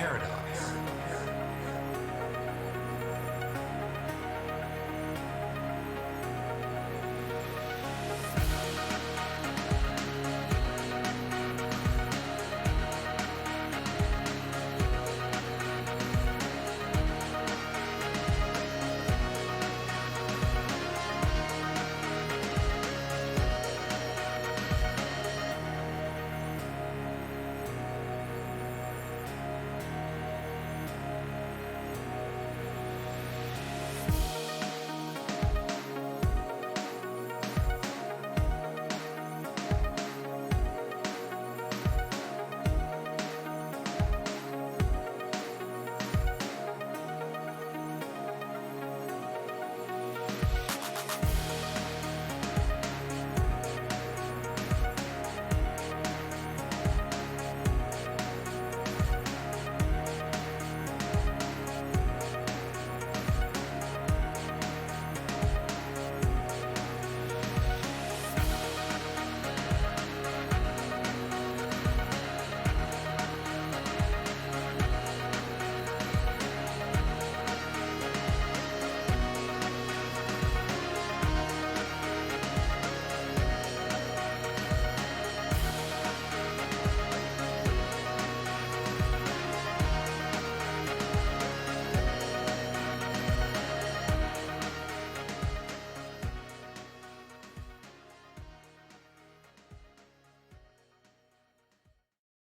paradise.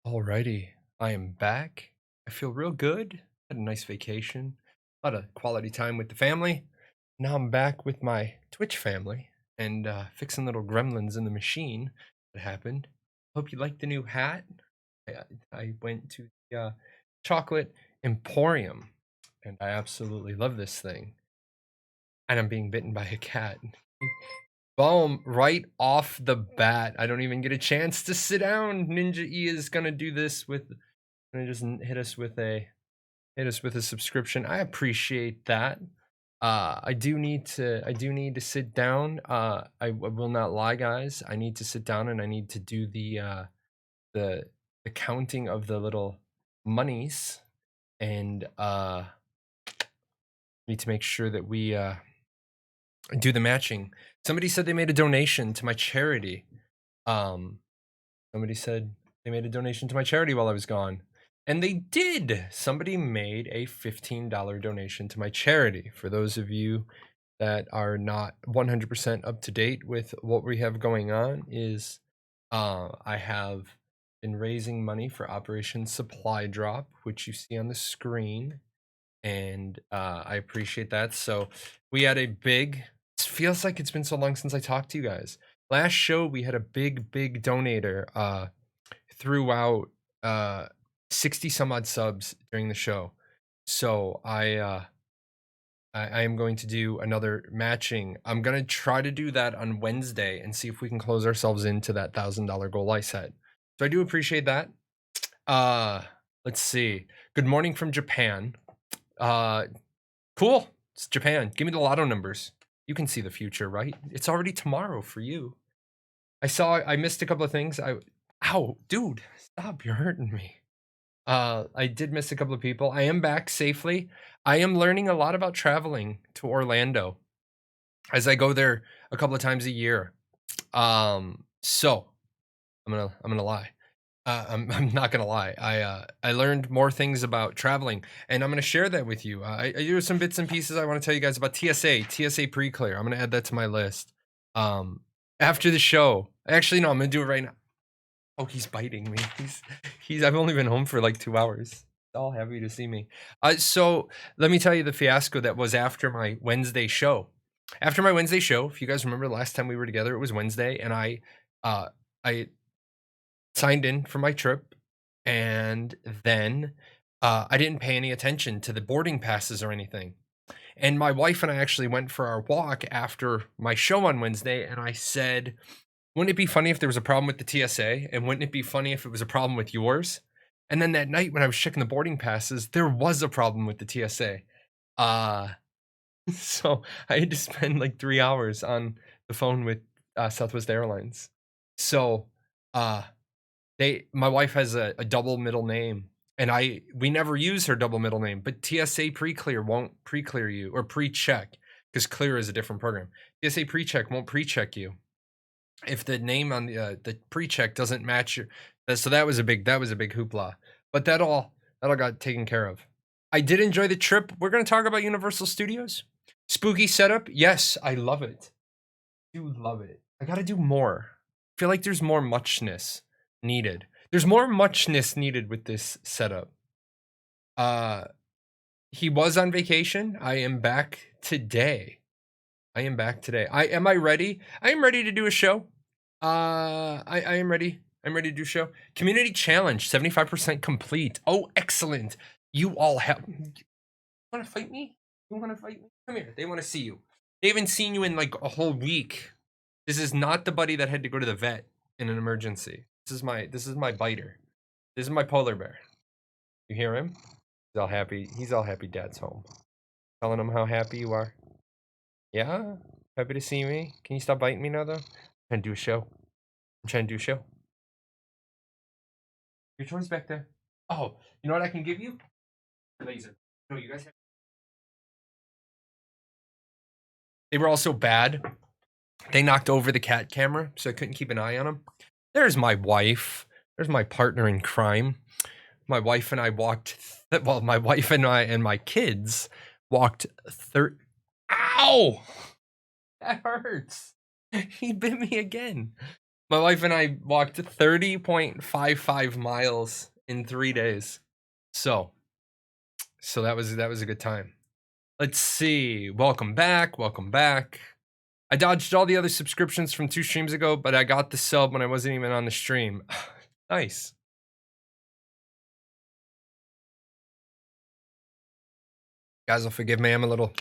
Alrighty, I am back. I feel real good. Had a nice vacation, a lot of quality time with the family. Now I'm back with my Twitch family and fixing little gremlins in the machine that happened. Hope you like the new hat. I, I went to the Chocolate Emporium and I absolutely love this thing. And I'm being bitten by a cat. Boom, right off the bat. I don't even get a chance to sit down. Ninja E is gonna do this with gonna just hit us with a subscription. I appreciate that. I do need to sit down. I will not lie, guys. I need to sit down and I need to do the counting of the little monies and need to make sure that we do the matching. Somebody said they made a donation to my charity. Somebody said they made a donation to my charity while I was gone. And they did. Somebody made a $15 donation to my charity. For those of you that are not 100% up to date with what we have going on, is I have been raising money for Operation Supply Drop, which you see on the screen. And I appreciate that. So we had a big, it feels like it's been so long since I talked to you guys. Last show we had a big donator throughout 60 some odd subs during the show. So I am going to do another matching. I'm gonna try to do that on Wednesday and see if we can close ourselves into that $1,000 goal I set. So I do appreciate that. Let's see. Good morning from Japan. Cool. It's Japan. Give me the lotto numbers. You can see the future, right? It's already tomorrow for you. I missed a couple of things. Ow, dude, stop, you're hurting me. I did miss a couple of people. I am back safely. I am learning a lot about traveling to Orlando as I go there a couple of times a year. So I'm gonna lie. I'm not gonna lie. I learned more things about traveling, and I'm gonna share that with you. I do some bits and pieces. I want to tell you guys about TSA pre-clear. I'm gonna add that to my list. After the show, actually, no, I'm gonna do it right now. Oh, he's biting me. He's. I've only been home for like 2 hours. He's all happy to see me. So let me tell you the fiasco that was after my Wednesday show. After my Wednesday show, if you guys remember the last time we were together, it was Wednesday, and I signed in for my trip, and then I didn't pay any attention to the boarding passes or anything. And my wife and I actually went for our walk after my show on Wednesday, and I said, wouldn't it be funny if there was a problem with the TSA? And wouldn't it be funny if it was a problem with yours? And then that night when I was checking the boarding passes, there was a problem with the TSA. So I had to spend like 3 hours on the phone with Southwest Airlines. So my wife has a double middle name. And we never use her double middle name, but TSA pre-clear won't pre-clear you, or pre-check, because clear is a different program. TSA pre-check won't pre-check you if the name on the pre-check doesn't match your. So that was a big hoopla, but that all got taken care of. I did enjoy the trip. We're going to talk about Universal Studios. Spooky setup. Yes, I love it. Do love it. I got to do more. I feel like there's more muchness needed. There's more muchness needed with this setup. He was on vacation. I am back today. Am I ready? I am ready to do a show. I am ready. I'm ready to do a show. Community challenge, 75% complete. Oh, excellent. You all have. You want to fight me? You want to fight me? Come here. They want to see you. They haven't seen you in like a whole week. This is not the buddy that had to go to the vet in an emergency. This is my biter. This is my polar bear. You hear him? He's all happy. He's all happy Dad's home. Telling him how happy you are. Yeah? Happy to see me? Can you stop biting me now, though? I'm trying to do a show. Your toy's back there. Oh, you know what I can give you? Laser. No, you guys have. They were also bad. They knocked over the cat camera, so I couldn't keep an eye on them. There's my wife. There's my partner in crime. My wife and I walked. My wife and I and my kids walked. Ow! That hurts. He bit me again. My wife and I walked 30.55 miles in 3 days. So that was a good time. Let's see. Welcome back. I dodged all the other subscriptions from 2 streams ago, but I got the sub when I wasn't even on the stream. Nice. Guys will forgive me. I'm going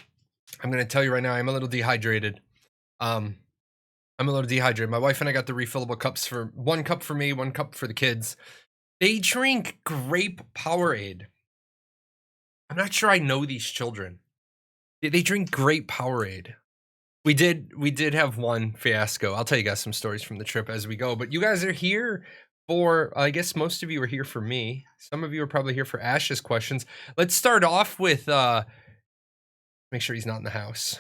to tell you right now, I'm a little dehydrated. I'm a little dehydrated. My wife and I got the refillable cups, for 1 cup for me, 1 cup for the kids. They drink grape Powerade. I'm not sure I know these children. They drink grape Powerade. We did have one fiasco. I'll tell you guys some stories from the trip as we go, but you guys are here for, I guess most of you are here for me. Some of you are probably here for Ash's questions. Let's start off with, make sure he's not in the house.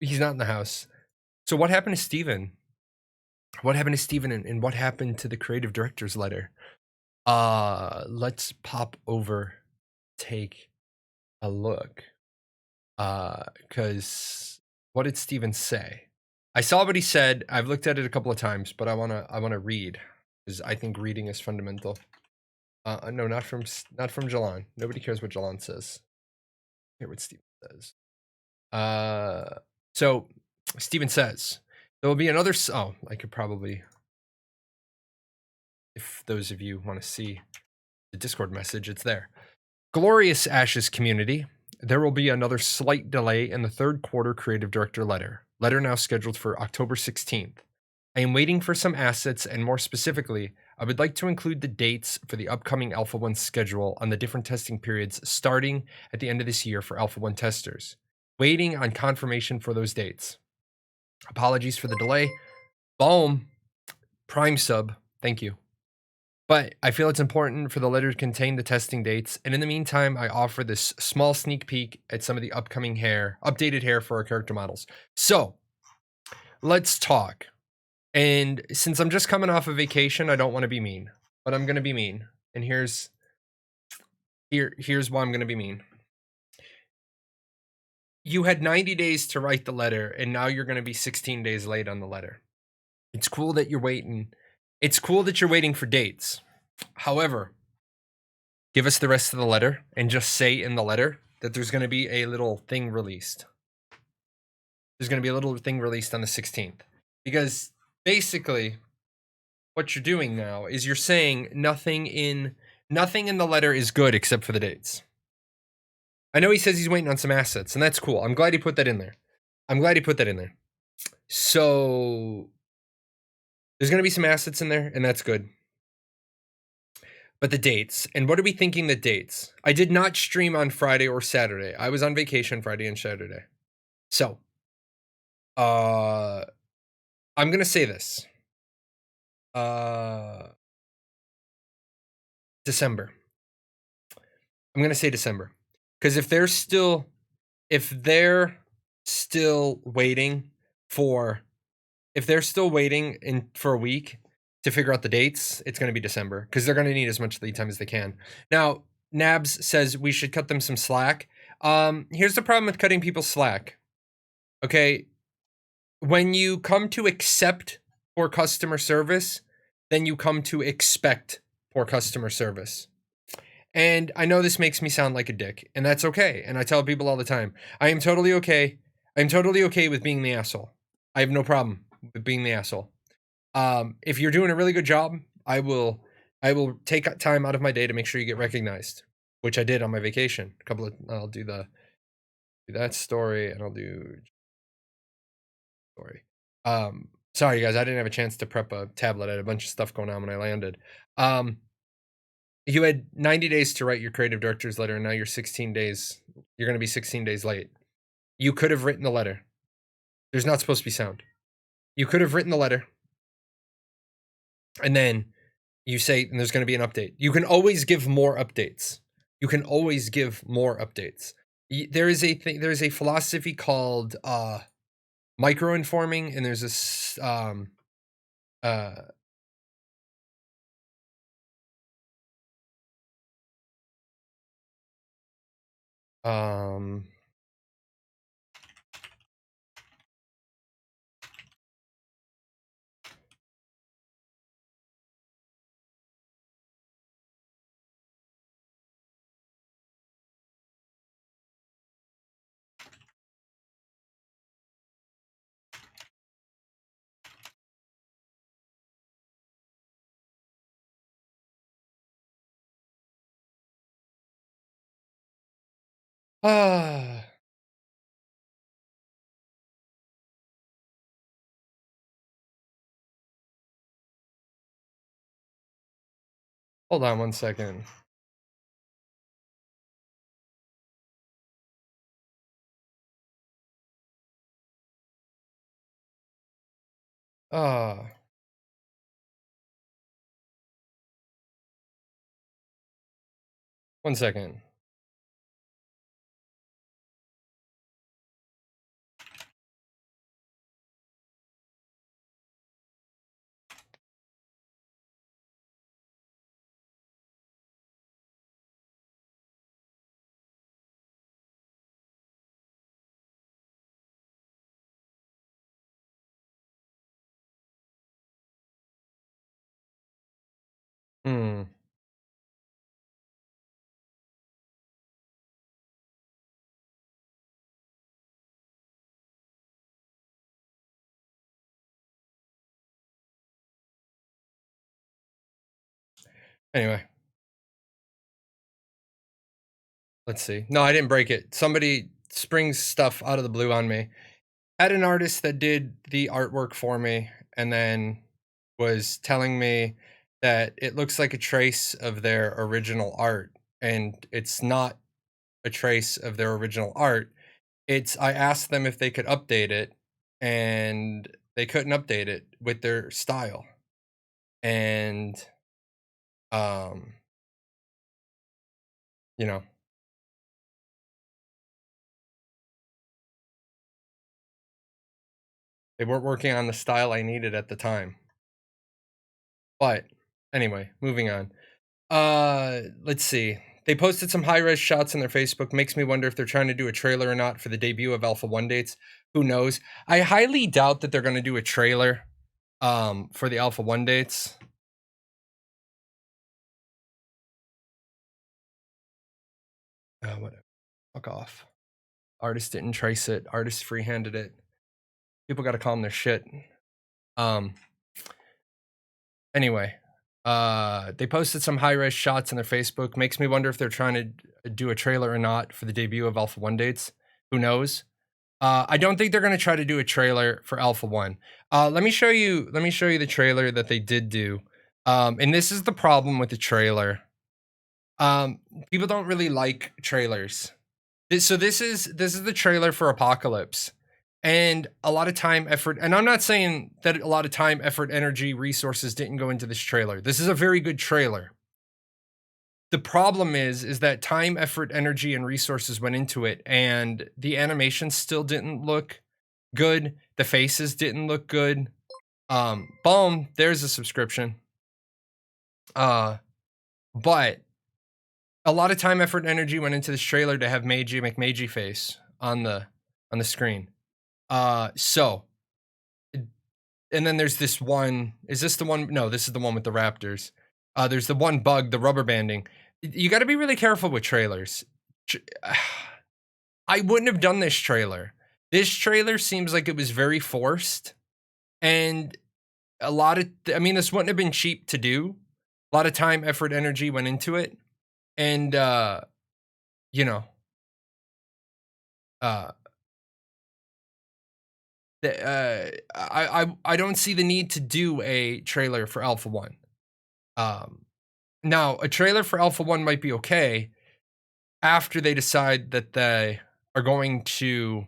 He's not in the house. So what happened to Steven? What happened to Steven, and what happened to the creative director's letter? Let's pop over, take a look. Because what did Steven say? I saw what he said. I've looked at it a couple of times, but I wanna read, because I think reading is fundamental. No, not from Jahlon. Nobody cares what Jahlon says. I hear what Steven says. So Steven says there will be another. Oh, I could probably, if those of you want to see the Discord message, it's there. Glorious Ashes community. There will be another slight delay in the 3rd quarter creative director letter. Letter now scheduled for October 16th. I am waiting for some assets, and more specifically, I would like to include the dates for the upcoming Alpha 1 schedule on the different testing periods starting at the end of this year for Alpha 1 testers. Waiting on confirmation for those dates. Apologies for the delay. Boom. Prime sub. Thank you. But I feel it's important for the letter to contain the testing dates, and in the meantime, I offer this small sneak peek at some of the upcoming updated hair for our character models. So, let's talk. And since I'm just coming off a vacation, I don't want to be mean, but I'm going to be mean. And here's why I'm going to be mean. You had 90 days to write the letter, and now you're going to be 16 days late on the letter. It's cool that you're waiting. It's cool that you're waiting for dates. However, give us the rest of the letter and just say in the letter that there's going to be a little thing released. There's going to be a little thing released on the 16th. Because basically, what you're doing now is you're saying nothing in the letter is good except for the dates. I know he says he's waiting on some assets, and that's cool. I'm glad he put that in there. So there's going to be some assets in there, and that's good. But the dates, and what are we thinking the dates? I did not stream on Friday or Saturday. I was on vacation Friday and Saturday. So, I'm going to say this. December. I'm gonna say December. Because if they're still waiting for for a week to figure out the dates, it's going to be December because they're going to need as much lead time as they can. Now, Nabs says we should cut them some slack. Here's the problem with cutting people slack. Okay, when you come to accept poor customer service, then you come to expect poor customer service. And I know this makes me sound like a dick, and that's okay. And I tell people all the time, I am totally okay. I'm totally okay with being the asshole. I have no problem with being the asshole. If you're doing a really good job, I will take time out of my day to make sure you get recognized, which I did on my vacation. I'll do that story, and I'll do story. Sorry guys, I didn't have a chance to prep a tablet. I had a bunch of stuff going on when I landed. You had 90 days to write your creative director's letter, and now you're 16 days. You're going to be 16 days late. You could have written the letter. There's not supposed to be sound. You could have written the letter, and then you say, and there's going to be an update. You can always give more updates. You can always give more updates. There is a philosophy called micro-informing, and there's this hold on one second. One second. Anyway. Let's see. No, I didn't break it. Somebody springs stuff out of the blue on me. Had an artist that did the artwork for me and then was telling me that it looks like a trace of their original art, and it's not a trace of their original art. I asked them if they could update it, and they couldn't update it with their style. And you know, they weren't working on the style I needed at the time. But anyway, moving on. Let's see. They posted some high-res shots on their Facebook. Makes me wonder if they're trying to do a trailer or not for the debut of Alpha 1 dates. Who knows? I highly doubt that they're going to do a trailer for the Alpha 1 dates. Whatever. Fuck off. Artist didn't trace it. Artist free-handed it. People got to calm their shit. Anyway, they posted some high-res shots on their Facebook. Makes me wonder if they're trying to do a trailer or not for the debut of Alpha 1 dates. Who knows? I don't think they're going to try to do a trailer for Alpha 1. Let me show you the trailer that they did do. And this is the problem with the trailer. People don't really like trailers. So this is the trailer for Apocalypse. And a lot of time, effort, and I'm not saying that a lot of time, effort, energy, resources didn't go into this trailer. This is a very good trailer. the problem is that time, effort, energy, and resources went into it, and the animation still didn't look good. The faces didn't look good. Boom, there's a subscription. But a lot of time, effort, and energy went into this trailer to have Meiji McMeiji face on the screen. So, and then there's this one. Is this the one? No, this is the one with the raptors. There's the one bug, the rubber banding. You got to be really careful with trailers. I wouldn't have done this trailer. This trailer seems like it was very forced, and a lot of. I mean, this wouldn't have been cheap to do. A lot of time, effort, energy went into it, and you know, I don't see the need to do a trailer for Alpha 1. Now, a trailer for Alpha 1 might be okay after they decide that they are going to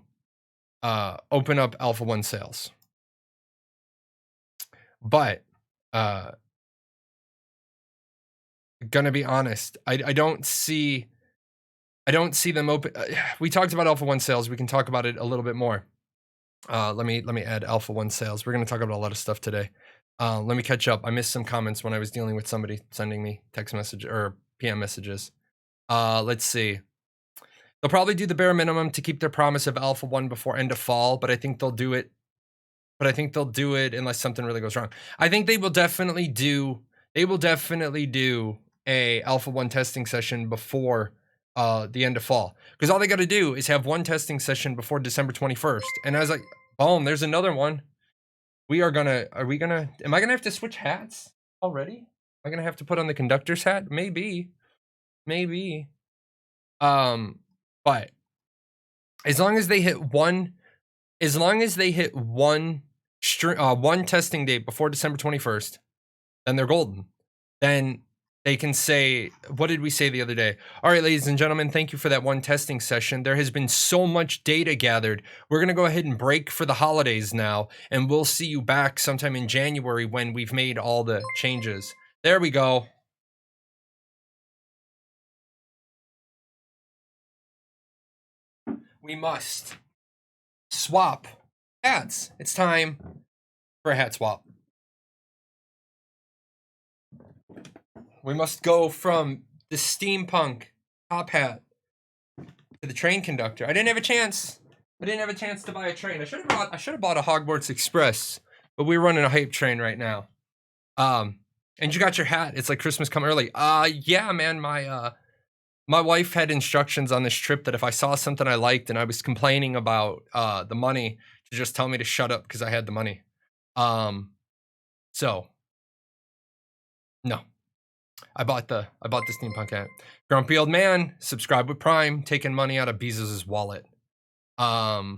open up Alpha 1 sales. But gonna be honest, I don't see them open. We talked about Alpha 1 sales. We can talk about it a little bit more. Let me add Alpha 1 sales. We're gonna talk about a lot of stuff today. Let me catch up. I missed some comments when I was dealing with somebody sending me text message or PM messages. Let's see. They'll probably do the bare minimum to keep their promise of Alpha 1 before end of fall, but I think they'll do it. But I think they'll do it unless something really goes wrong. I think they will definitely do. They will definitely do a Alpha 1 testing session before the end of fall, because all they got to do is have one testing session before December 21st. And I was like, boom, there's another one. Am I gonna have to switch hats already? Am I gonna have to put on the conductor's hat? Maybe. But as long as they hit one one testing date before December 21st, then they're golden. Then they can say, what did we say the other day? All right, ladies and gentlemen, thank you for that one testing session. There has been so much data gathered. We're going to go ahead and break for the holidays now, and we'll see you back sometime in January when we've made all the changes. There we go. We must swap hats. It's time for a hat swap. We must go from the steampunk top hat to the train conductor. I didn't have a chance to buy a train. I should have bought a Hogwarts Express, but we're running a hype train right now. And you got your hat. It's like Christmas come early. Yeah, man, my wife had instructions on this trip that if I saw something I liked and I was complaining about the money, to just tell me to shut up because I had the money. So no. I bought the steampunk hat. Grumpy old man, subscribe with Prime, taking money out of Bezos's wallet. I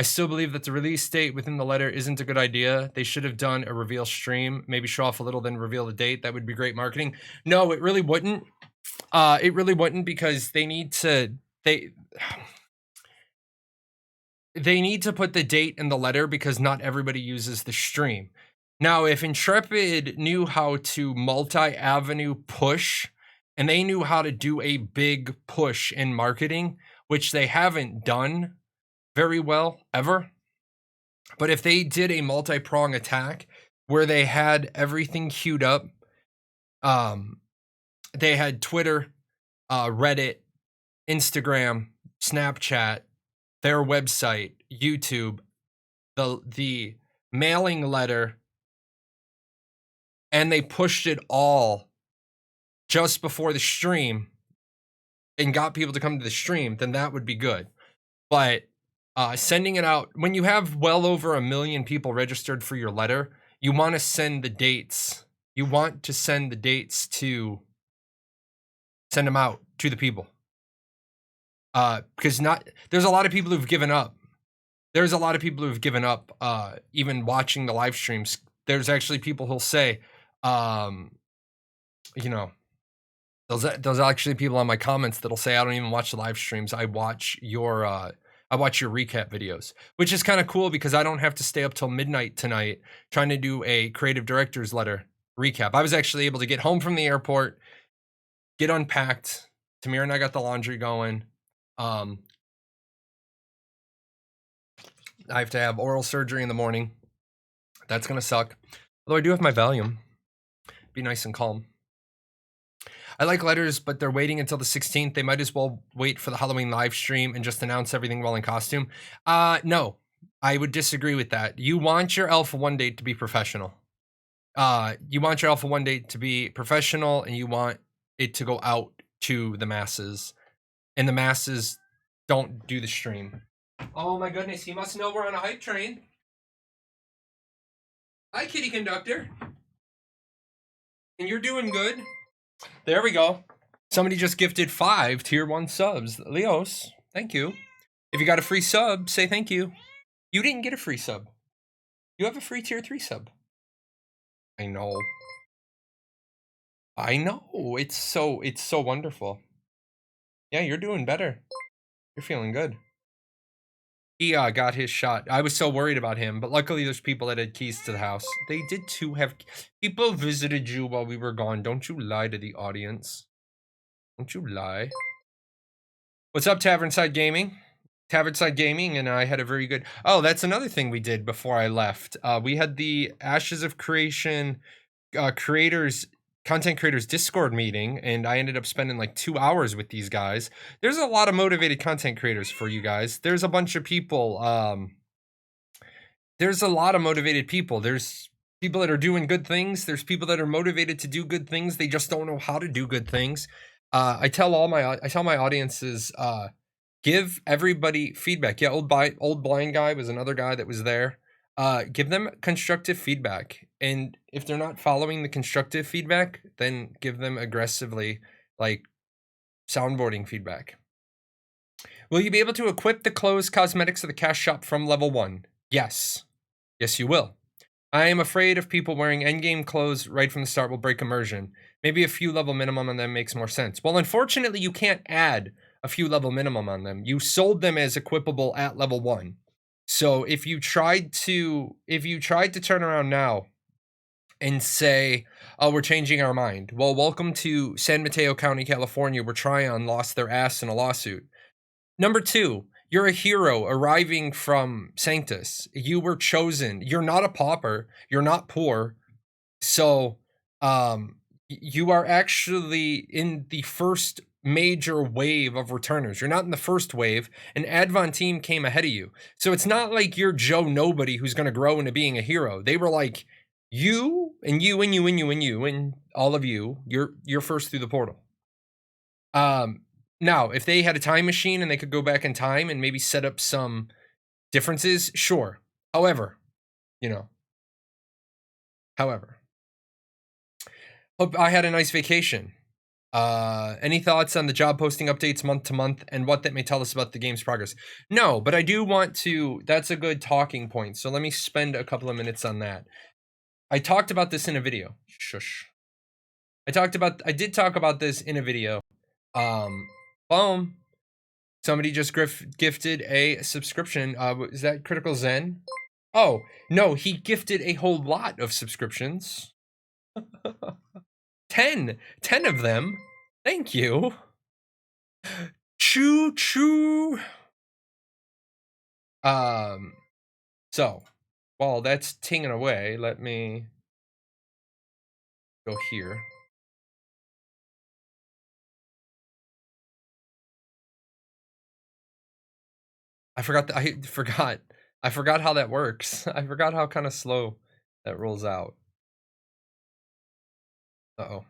still believe that the release date within the letter isn't a good idea. They should have done a reveal stream, maybe show off a little, then reveal the date. That would be great marketing. No, it really wouldn't. It really wouldn't, because they need to put the date in the letter, because not everybody uses the stream. Now, if Intrepid knew how to multi-avenue push, and they knew how to do a big push in marketing, which they haven't done very well ever, but if they did a multi-prong attack where they had everything queued up, they had Twitter, Reddit, Instagram, Snapchat, their website, YouTube, the mailing letter, and they pushed it all just before the stream and got people to come to the stream, then that would be good. But sending it out, when you have well over 1 million people registered for your letter, you want to send the dates. You want to send the dates to send them out to the people. Because there's a lot of people who've given up. There's a lot of people who've given up even watching the live streams. There's actually people who'll say, there's actually people on my comments that'll say, I don't even watch the live streams. I watch your recap videos, which is kind of cool because I don't have to stay up till midnight tonight trying to do a creative director's letter recap. I was actually able to get home from the airport, get unpacked. Tamir and I got the laundry going. I have to have oral surgery in the morning. That's gonna suck. Although I do have my Valium. Be nice and calm. I like letters, but they're waiting until the 16th. They might as well wait for the Halloween live stream and just announce everything while in costume. No, I would disagree with that. You want your Alpha 1 date to be professional. You want your Alpha 1 date to be professional, and you want it to go out to the masses. And the masses don't do the stream. Oh my goodness, he must know we're on a hype train. Hi, kitty conductor. And you're doing good. There we go. Somebody just gifted 5 tier 1 subs. Leos, thank you. If you got a free sub, say thank you. You didn't get a free sub. You have a free tier 3 sub. I know. I know. It's so wonderful. Yeah, you're doing better. You're feeling good. He got his shot. I was so worried about him, but luckily there's people that had keys to the house. They did too have... People visited you while we were gone. Don't you lie to the audience. Don't you lie. What's up, Tavernside Gaming? Tavernside Gaming and I had a very good... Oh, that's another thing we did before I left. We had the Ashes of Creation content creators Discord meeting, and I ended up spending like 2 hours with these guys. There's a lot of motivated content creators for you guys. There's a bunch of people. There's a lot of motivated people. There's people that are doing good things. There's people that are motivated to do good things. They just don't know how to do good things. I tell my audiences, give everybody feedback. Yeah, old blind guy was another guy that was there. Give them constructive feedback, and if they're not following the constructive feedback, then give them aggressively, like, soundboarding feedback. Will you be able to equip the clothes cosmetics of the cash shop from level 1? Yes you will. I am afraid of people wearing endgame clothes right from the start will break immersion. Maybe a few level minimum on them makes more sense. Well, unfortunately, you can't add a few level minimum on them. You sold them as equipable at level 1. So if you tried to turn around now and say, oh, we're changing our mind. Well, welcome to San Mateo County, California, where Tryon lost their ass in a lawsuit. Number 2, you're a hero arriving from Sanctus. You were chosen. You're not a pauper. You're not poor. So you are actually in the first major wave of returners. You're not in the first wave. An Advon team came ahead of you. So it's not like you're Joe Nobody who's going to grow into being a hero. They were like, you and you and you and you and you and all of you, you're first through the portal. Now, if they had a time machine and they could go back in time and maybe set up some differences, sure. However, hope I had a nice vacation. Any thoughts on the job posting updates month to month and what that may tell us about the game's progress? No, but I do want to, that's a good talking point. So let me spend a couple of minutes on that. I talked about this in a video. Shush. I did talk about this in a video. Boom. Somebody just gifted a subscription. Is that Critical Zen? Oh, no, he gifted a whole lot of subscriptions. 10 of them. Thank you. Choo. So, while that's tinging away, let me go here. I forgot how that works. I forgot how kind of slow that rolls out. Uh-oh.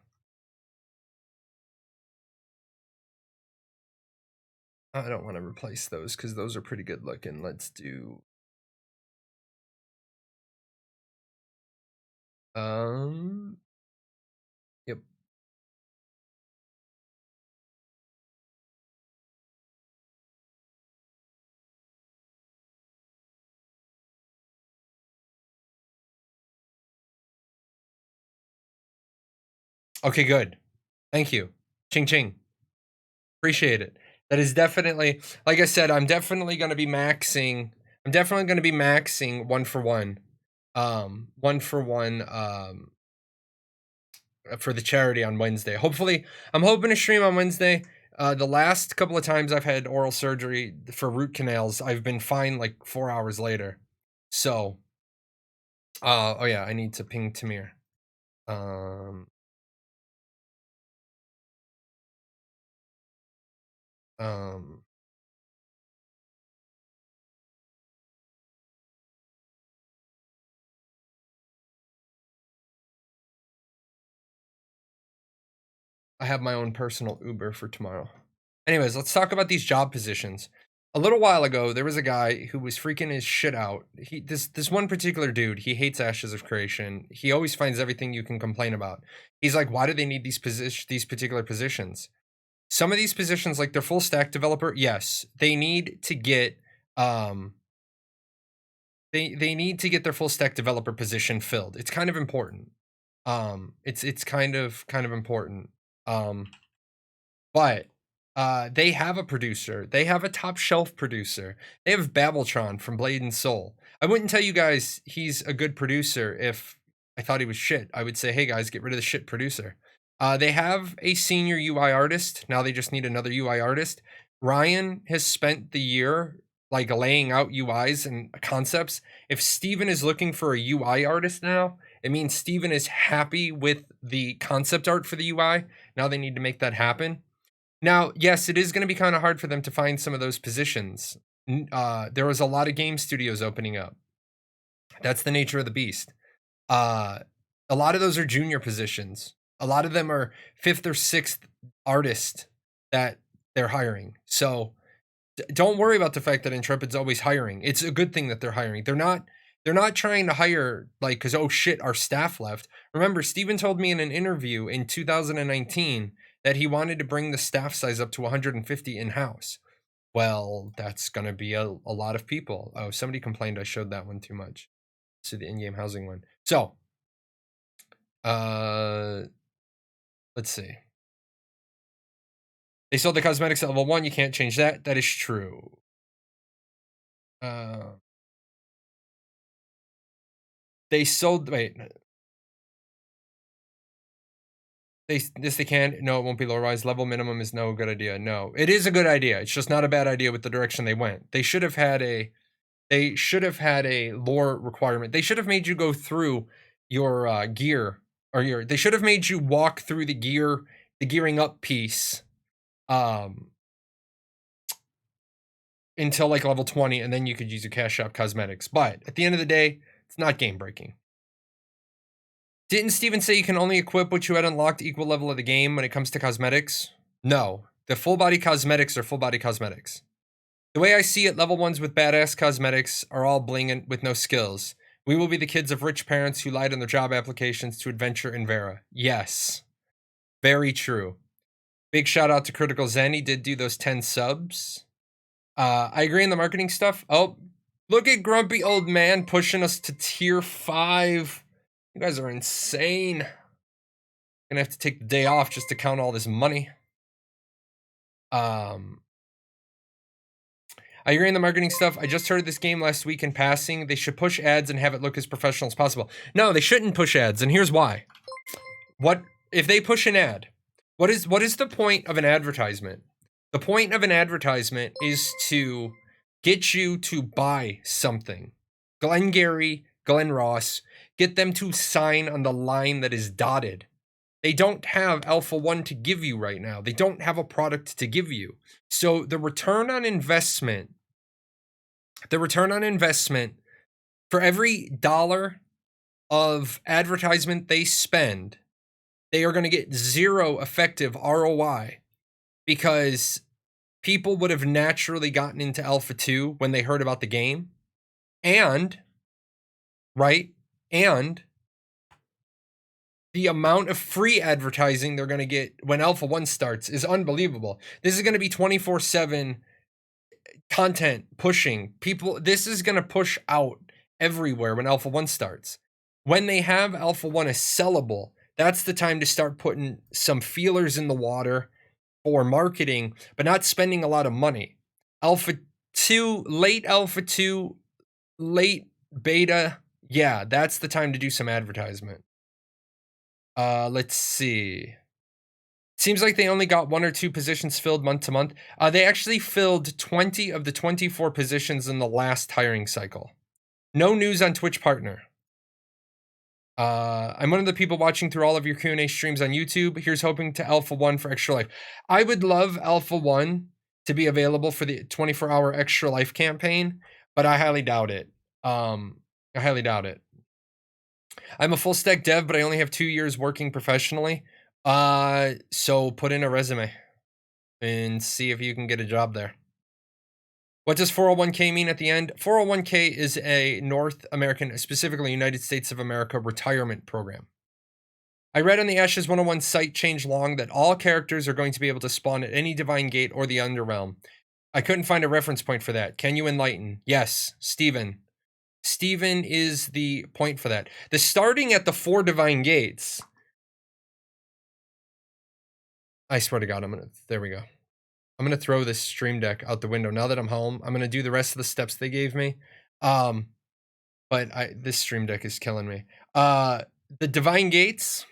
I don't want to replace those because those are pretty good looking. Let's do... Yep. Okay, good. Thank you. Ching ching. Appreciate it. That is definitely, like I said, I'm definitely going to be maxing 1-for-1. 1-for-1 for the charity on Wednesday. Hopefully, I'm hoping to stream on Wednesday. The last couple of times I've had oral surgery for root canals, I've been fine like 4 hours later. So, oh yeah, I need to ping Tamir. Um, I have my own personal Uber for tomorrow. Anyways, let's talk about these job positions. A little while ago, there was a guy who was freaking his shit out. This one particular dude, he hates Ashes of Creation. He always finds everything you can complain about. He's like, why do they need these particular positions? Some of these positions, like their full stack developer, yes, they need to get they need to get their full stack developer position filled. It's kind of important. It's kind of important. But they have a producer. They have a top shelf producer. They have Babbletron from Blade and Soul. I wouldn't tell you guys he's a good producer if I thought he was shit. I would say, hey guys, get rid of the shit producer. They have a senior UI artist. Now they just need another UI artist. Ryan has spent the year like laying out UIs and concepts. If Steven is looking for a UI artist now, it means Steven is happy with the concept art for the UI. Now they need to make that happen. Now, yes, it is going to be kind of hard for them to find some of those positions. There was a lot of game studios opening up. That's the nature of the beast. A lot of those are junior positions. A lot of them are 5th or 6th artists that they're hiring. So don't worry about the fact that Intrepid's always hiring. It's a good thing that they're hiring. They're not trying to hire like because oh shit, our staff left. Remember, Steven told me in an interview in 2019 that he wanted to bring the staff size up to 150 in-house. Well, that's gonna be a lot of people. Oh, somebody complained I showed that one too much. So the in-game housing one. So let's see. They sold the cosmetics at level 1. You can't change that. That is true. They sold. Wait. They can. No, it won't be low rise. Level minimum is no good idea. No, it is a good idea. It's just not a bad idea with the direction they went. They should have had a. They should have had a lore requirement. They should have made you go through your gear or your. They should have made you walk through the gearing up piece, until like level 20, and then you could use your cash shop cosmetics. But at the end of the day, it's not game breaking. Didn't Steven say you can only equip what you had unlocked equal level of the game when it comes to cosmetics? No. The full body cosmetics are full body cosmetics. The way I see it, level 1s with badass cosmetics are all blinging with no skills. We will be the kids of rich parents who lied on their job applications to adventure in Vera. Yes. Very true. Big shout out to Critical Zen. He did do those 10 subs. I agree on the marketing stuff. Oh, look at Grumpy Old Man pushing us to tier 5. You guys are insane. Gonna have to take the day off just to count all this money. I agree on the marketing stuff. I just heard this game last week in passing. They should push ads and have it look as professional as possible. No, they shouldn't push ads, and here's why. What if they push an ad? What is the point of an advertisement? The point of an advertisement is to get you to buy something. Glengarry, Glen Ross, get them to sign on the line that is dotted. They don't have Alpha 1 to give you right now. They don't have a product to give you. So the return on investment for every dollar of advertisement they spend, they are going to get 0 effective ROI because people would have naturally gotten into Alpha 2 when they heard about the game. And the amount of free advertising they're going to get when Alpha 1 starts is unbelievable. This is going to be 24/7 content pushing. People, this is going to push out everywhere when Alpha 1 starts. When they have Alpha 1 as sellable, that's the time to start putting some feelers in the water for marketing, but not spending a lot of money. Alpha 2, late Alpha 2, late beta, yeah, that's the time to do some advertisement. Let's see. Seems like they only got 1 or 2 positions filled month to month. They actually filled 20 of the 24 positions in the last hiring cycle. No news on Twitch partner. I'm one of the people watching through all of your Q&A streams on YouTube. Here's hoping to Alpha 1 for Extra Life. I would love Alpha 1 to be available for the 24-hour Extra Life campaign, but I highly doubt it. I highly doubt it. I'm a full stack dev, but I only have 2 years working professionally. So put in a resume and see if you can get a job there. What does 401k mean at the end? 401k is a North American, specifically United States of America retirement program. I read on the Ashes 101 site change long that all characters are going to be able to spawn at any divine gate or the underrealm. I couldn't find a reference point for that. Can you enlighten? Yes, Steven. Steven is the point for that. The starting at the 4 divine gates. I swear to God, there we go. I'm going to throw this stream deck out the window. Now that I'm home, I'm going to do the rest of the steps they gave me. But this stream deck is killing me. The divine gates,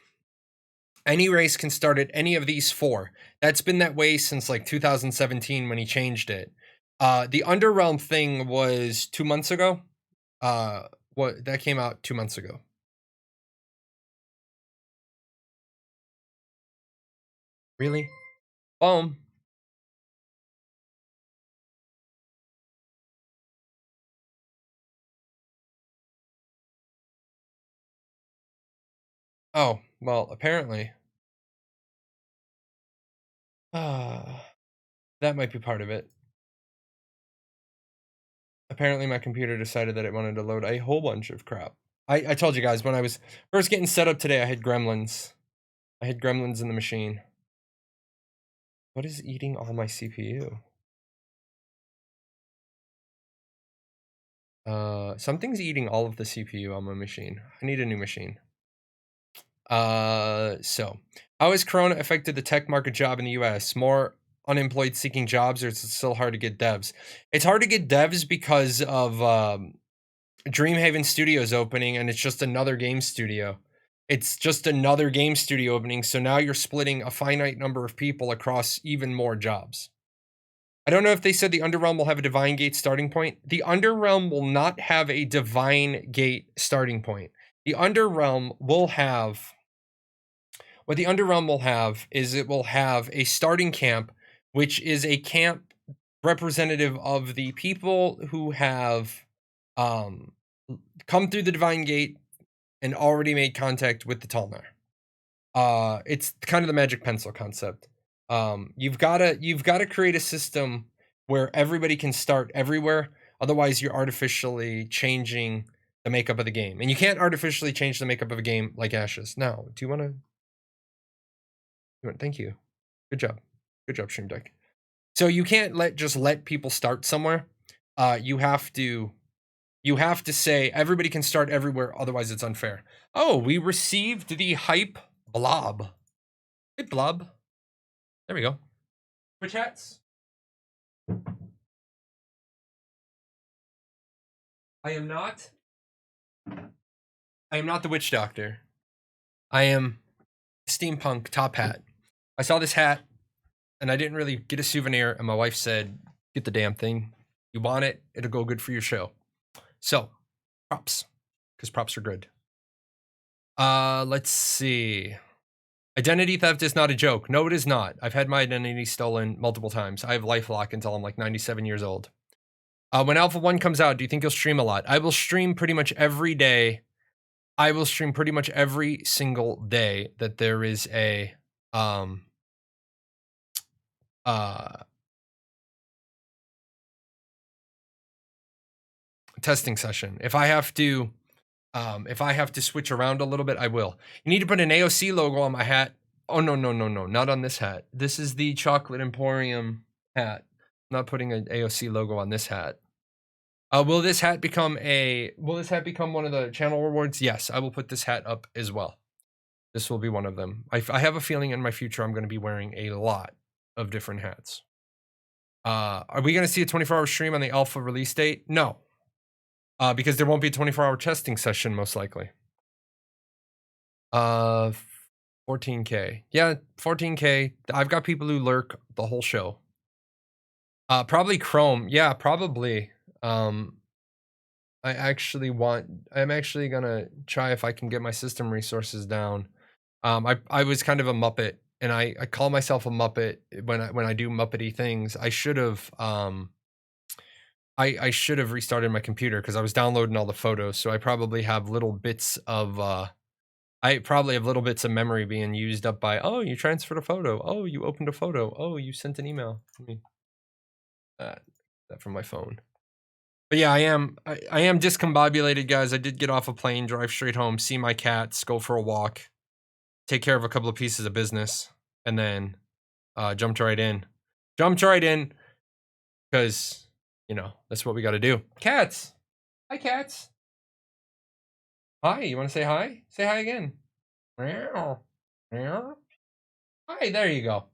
any race can start at any of these 4. That's been that way since like 2017 when he changed it. The underrealm thing was 2 months ago. That came out 2 months ago. Really? Boom. Oh, well, apparently. That might be part of it. Apparently my computer decided that it wanted to load a whole bunch of crap. I told you guys, when I was first getting set up today, I had gremlins. I had gremlins in the machine. What is eating all my CPU? Something's eating all of the CPU on my machine. I need a new machine. So how has Corona affected the tech market job in the US? More unemployed seeking jobs, or is it still hard to get devs? It's hard to get devs because of Dreamhaven Studios opening, and it's just another game studio. It's just another game studio opening, so now you're splitting a finite number of people across even more jobs. I don't know if they said the Underrealm will have a Divine Gate starting point. The Underrealm will not have a Divine Gate starting point. The Underrealm will have... What the Underrealm will have is it will have a starting camp, which is a camp representative of the people who have come through the Divine Gate and already made contact with the Talnar. It's kind of the magic pencil concept. You've got to create a system where everybody can start everywhere. Otherwise, you're artificially changing the makeup of the game, and you can't artificially change the makeup of a game like Ashes. Now, do you want to? Thank you. Good job, Stream Deck. So you can't just let people start somewhere. You have to say everybody can start everywhere, otherwise it's unfair. Oh, we received the hype blob. Hey, blob. There we go. Twitch hats. I am not the witch doctor. I am steampunk top hat. I saw this hat and I didn't really get a souvenir, and my wife said, get the damn thing. You want it, it'll go good for your show. So, props, because props are good. Let's see. Identity theft is not a joke. No, it is not. I've had my identity stolen multiple times. I have LifeLock until I'm like 97 years old. When Alpha 1 comes out, do you think you'll stream a lot? I will stream pretty much every day. I will stream pretty much every single day that there is a testing session. If I have to switch around a little bit, I will. You need to put an AOC logo on my hat. Oh, no, not on this hat. This is the Chocolate Emporium hat. I'm not putting an AOC logo on this hat. Will this hat become one of the channel rewards? Yes, I will put this hat up as well. This will be one of them. I have a feeling in my future I'm going to be wearing a lot of different hats. Are we going to see a 24-hour stream on the alpha release date? No. Because there won't be a 24-hour testing session, most likely. 14K. Yeah, 14K. I've got people who lurk the whole show. Probably Chrome. Yeah, probably. I'm actually gonna try if I can get my system resources down. I was kind of a Muppet, and I call myself a Muppet when I do Muppety things. I should have I should have restarted my computer because I was downloading all the photos. So I probably have little bits of memory being used up by, oh, you transferred a photo, oh, you opened a photo, oh, you sent an email. Let me that from my phone. But yeah, I am discombobulated, guys. I did get off a plane, drive straight home, see my cats, go for a walk, take care of a couple of pieces of business, and then jumped right in. Because, that's what we got to do. Cats. Hi, cats. Hi, you want to say hi? Say hi again. Meow. Meow. Hi, there you go.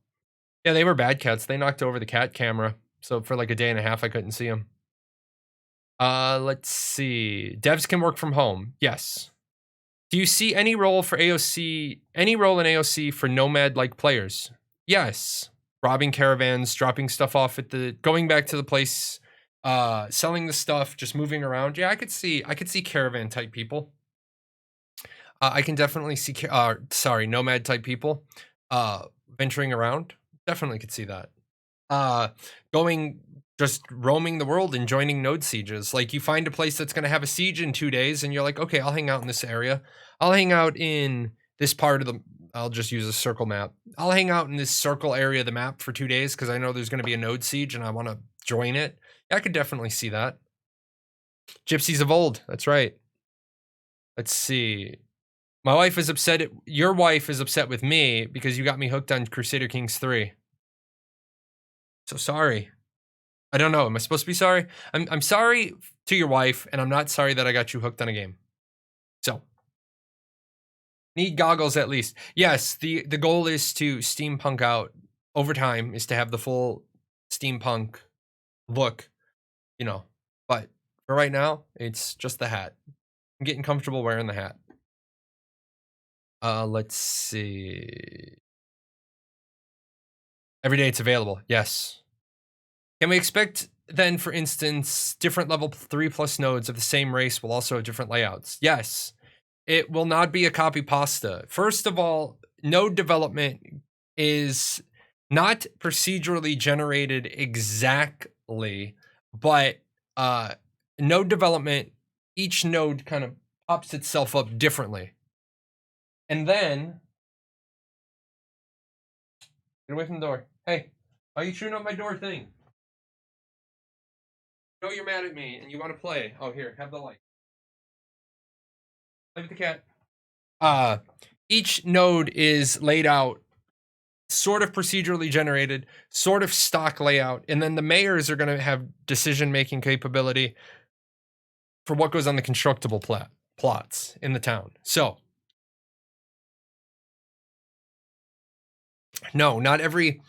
Yeah, they were bad cats. They knocked over the cat camera. So for like a day and a half, I couldn't see them. Let's see. Devs can work from home. Yes. Do you see any role in AOC for nomad-like players? Yes. Robbing caravans, dropping stuff off going back to the place, selling the stuff, just moving around. Yeah, I could see caravan type people. I can definitely see nomad type people venturing around. Definitely could see that. Just roaming the world and joining node sieges. Like, you find a place that's going to have a siege in 2 days, and you're like, okay, I'll hang out in this area. I'll hang out in this part of I'll just use a circle map. I'll hang out in this circle area of the map for 2 days because I know there's going to be a node siege and I want to join it. I could definitely see that. Gypsies of old. That's right. Let's see. My wife is upset. Your wife is upset with me because you got me hooked on Crusader Kings 3. So sorry. I don't know. Am I supposed to be sorry? I'm sorry to your wife, and I'm not sorry that I got you hooked on a game. So, need goggles at least. Yes, the goal is to steampunk out over time, is to have the full steampunk look, But for right now, it's just the hat. I'm getting comfortable wearing the hat. Let's see. Every day it's available. Yes. Can we expect then, for instance, different level 3+ nodes of the same race will also have different layouts? Yes. It will not be a copy pasta. First of all, node development is not procedurally generated exactly, but node development, each node kind of pops itself up differently. And then, get away from the door. Hey, why are you chewing up my door thing? No, you're mad at me and you want to play. Oh, here, have the light. Play with the cat. Each node is laid out sort of procedurally generated, sort of stock layout, and then the mayors are going to have decision-making capability for what goes on the constructible plots in the town. So, no, not every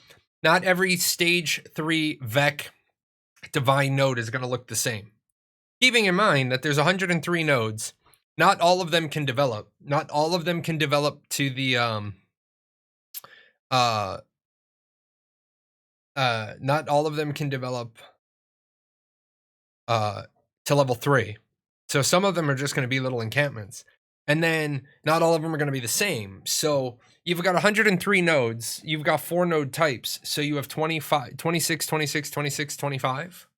stage 3 VEC divine node is going to look the same. Keeping in mind that there's 103 nodes, not all of them can develop. Not all of them can develop to the not all of them can develop to level 3. So some of them are just going to be little encampments. And then not all of them are going to be the same. So you've got 103 nodes. You've got 4 node types. So you have 25, 26, 26, 26, 25.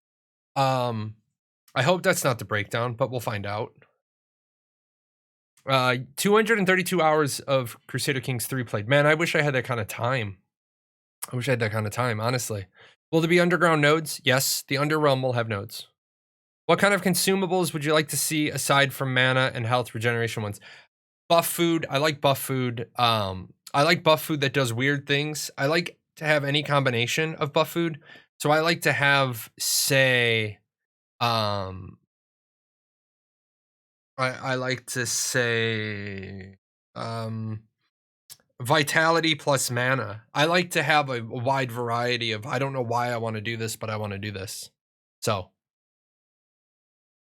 I hope that's not the breakdown, but we'll find out. 232 hours of Crusader Kings 3 played. Man, I wish I had that kind of time. Honestly. Will there be underground nodes? Yes, the Underrealm will have nodes. What kind of consumables would you like to see aside from mana and health regeneration ones? Buff food. I like buff food. I like buff food that does weird things. I like to have any combination of buff food. So I like to have, say, I like to say, vitality plus mana. I like to have a wide variety of, I don't know why I want to do this, but I want to do this. So,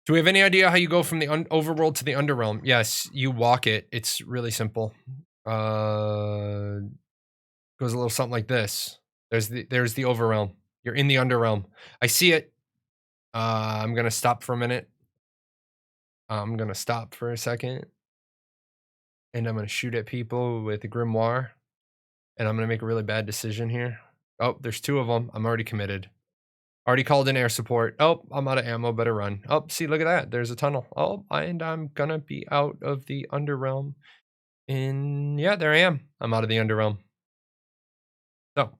do we have any idea how you go from the overworld to the underrealm? Yes, you walk it. It's really simple. Uh, goes a little something like this. There's the overrealm. You're in the underrealm. I see it. I'm gonna stop for a minute. I'm gonna stop for a second, and I'm gonna shoot at people with a grimoire, and I'm gonna make a really bad decision here. Oh, there's 2 of them. I'm already committed. Already called in air support. Oh, I'm out of ammo. Better run. Oh, see, look at that. There's a tunnel. Oh, and I'm gonna be out of the underrealm. And yeah, there I am. I'm out of the underrealm. So,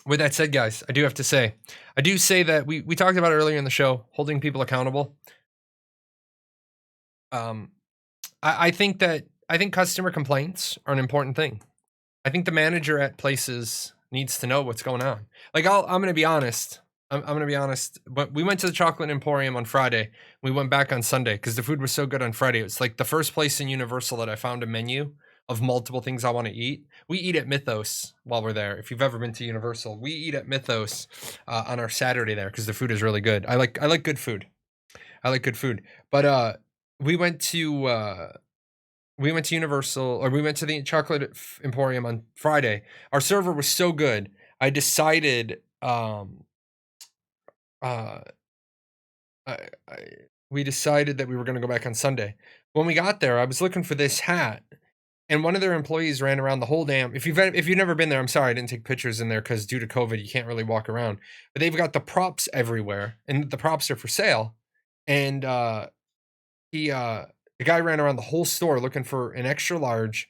with that said, guys, I do have to say, I do say that we talked about it earlier in the show, holding people accountable. Um, I think customer complaints are an important thing. I think the manager at places needs to know what's going on. Like I'm gonna be honest. I'm gonna be honest. But we went to the Chocolate Emporium on Friday. We went back on Sunday because the food was so good on Friday. It's like the first place in Universal that I found a menu of multiple things I want to eat. We eat at Mythos while we're there. If you've ever been to Universal, we eat at Mythos on our Saturday there because the food is really good. I like good food. I like good food. But we went to Universal, or we went to the Chocolate Emporium on Friday. Our server was so good. I decided, uh, I, I, we decided that we were going to go back on Sunday. When we got there, I was looking for this hat, and one of their employees ran around the whole damn. If you've never been there, I'm sorry I didn't take pictures in there because due to COVID, you can't really walk around. But they've got the props everywhere, and the props are for sale. And the guy ran around the whole store looking for an extra large,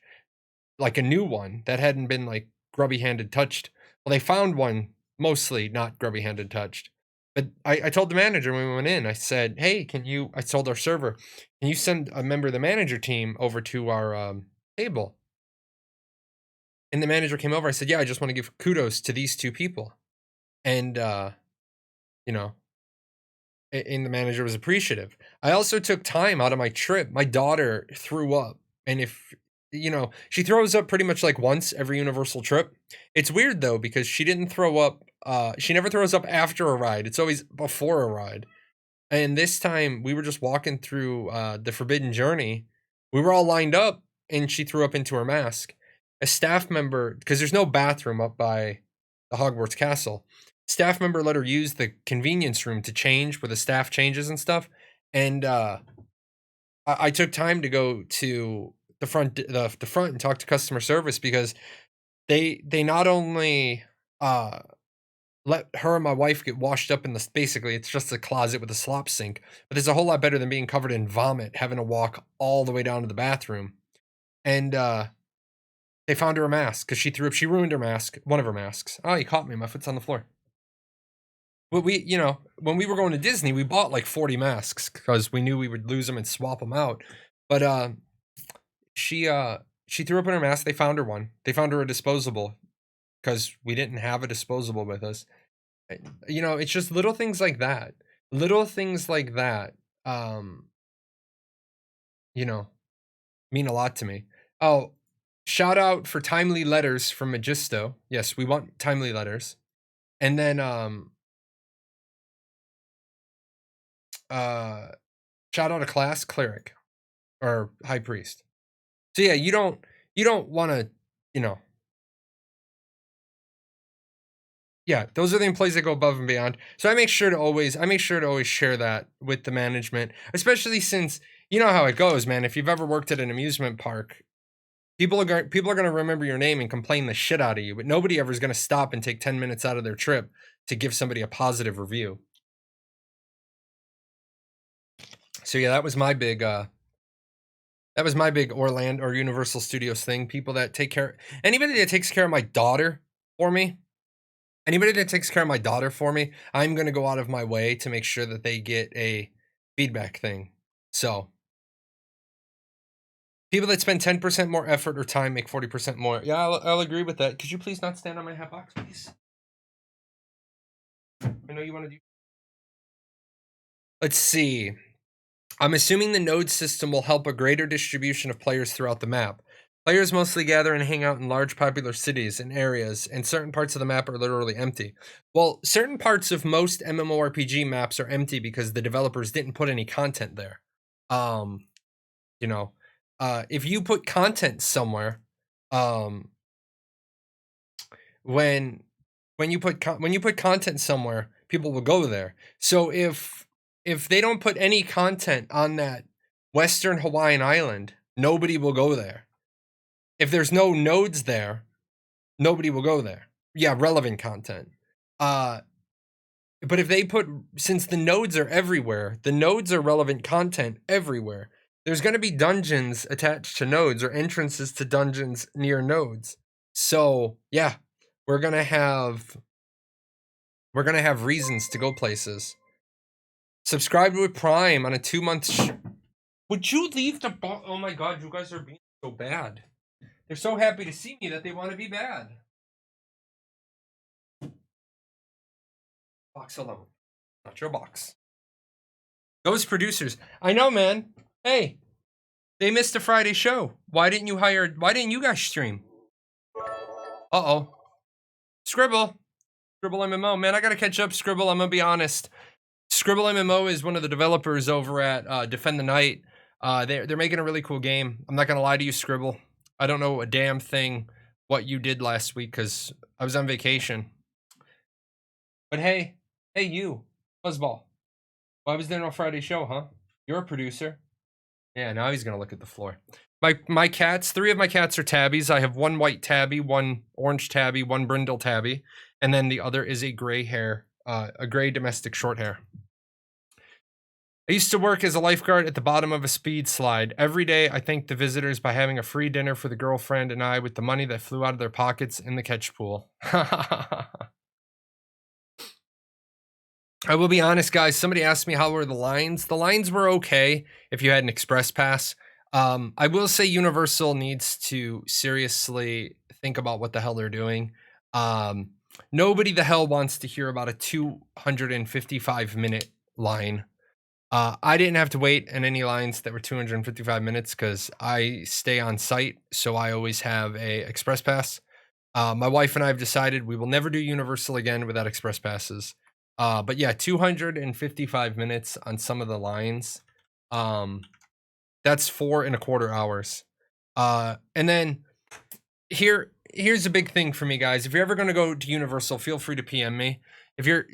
like a new one that hadn't been like grubby handed touched. Well, they found one mostly not grubby handed touched. But I told the manager when we went in, I said, hey, I told our server, can you send a member of the manager team over to our table? And the manager came over. I said, yeah, I just want to give kudos to these 2 people. And, you know, and the manager was appreciative. I also took time out of my trip. My daughter threw up. And if she throws up pretty much like once every Universal trip. It's weird though, because she didn't throw up. She never throws up after a ride. It's always before a ride. And this time we were just walking through the Forbidden Journey. We were all lined up and she threw up into her mask. A staff member, because there's no bathroom up by the Hogwarts Castle, staff member let her use the convenience room to change where the staff changes and stuff. And I took time to go to the front and talk to customer service because they not only let her and my wife get washed up in this, basically it's just a closet with a slop sink, but it's a whole lot better than being covered in vomit, having to walk all the way down to the bathroom. And they found her a mask because she threw up. She ruined her mask, one of her masks. Oh, you caught me. My foot's on the floor. But when we were going to Disney, we bought like 40 masks because we knew we would lose them and swap them out. But she threw up in her mask. They found her one. They found her a disposable because we didn't have a disposable with us. It's just little things like that. Little things like that, mean a lot to me. Oh, shout out for timely letters from Magisto. Yes, we want timely letters. And then shout out a class cleric or high priest. So yeah, you don't want to, yeah, those are the employees that go above and beyond. So I make sure to always share that with the management, especially since you know how it goes, man. If you've ever worked at an amusement park, people are going to remember your name and complain the shit out of you, but nobody ever is going to stop and take 10 minutes out of their trip to give somebody a positive review. So yeah, that was my big Orlando or Universal Studios thing. People that take care, anybody that takes care of my daughter for me, I'm going to go out of my way to make sure that they get a feedback thing. So people that spend 10% more effort or time make 40% more. Yeah, I'll agree with that. Could you please not stand on my hat box, please? I know you want to do. Let's see. I'm assuming the node system will help a greater distribution of players throughout the map. Players mostly gather and hang out in large popular cities and areas, and certain parts of the map are literally empty. Well, certain parts of most MMORPG maps are empty because the developers didn't put any content there. You know, if you put content somewhere, um, when you put content somewhere, people will go there. So if they don't put any content on that Western Hawaiian island, nobody will go there. If there's no nodes there, nobody will go there. Yeah, relevant content. But if they put, since the nodes are everywhere, the nodes are relevant content everywhere. There's going to be dungeons attached to nodes or entrances to dungeons near nodes. So yeah, we're gonna have reasons to go places. Subscribe to Prime on a 2-month. Would you leave the box? Oh my god, you guys are being so bad. They're so happy to see me that they want to be bad. Box alone, not your box. Those producers, I know, man. Hey, they missed a Friday show. Why didn't you guys stream? Uh-oh. Scribble MMO. Man, I gotta catch up, Scribble. I'm gonna be honest. Scribble MMO is one of the developers over at Defend the Night. They're making a really cool game. I'm not gonna lie to you, Scribble. I don't know a damn thing what you did last week because I was on vacation. But hey you, Fuzzball. Why was there no Friday show, huh? You're a producer. Yeah, now he's gonna look at the floor. My cats, 3 of my cats are tabbies. I have 1 white tabby, 1 orange tabby, 1 brindle tabby, and then the other is a gray domestic short hair. I used to work as a lifeguard at the bottom of a speed slide. Every day, I thanked the visitors by having a free dinner for the girlfriend and I with the money that flew out of their pockets in the catch pool. I will be honest, guys. Somebody asked me how were the lines. The lines were okay if you had an express pass. I will say Universal needs to seriously think about what the hell they're doing. Nobody the hell wants to hear about a 255-minute line. I didn't have to wait in any lines that were 255 minutes because I stay on site, so I always have a express pass. My wife and I have decided we will never do Universal again without express passes. But yeah, 255 minutes on some of the lines. That's 4.25 hours. And then here's a big thing for me, guys. If you're ever going to go to Universal, feel free to PM me. If you're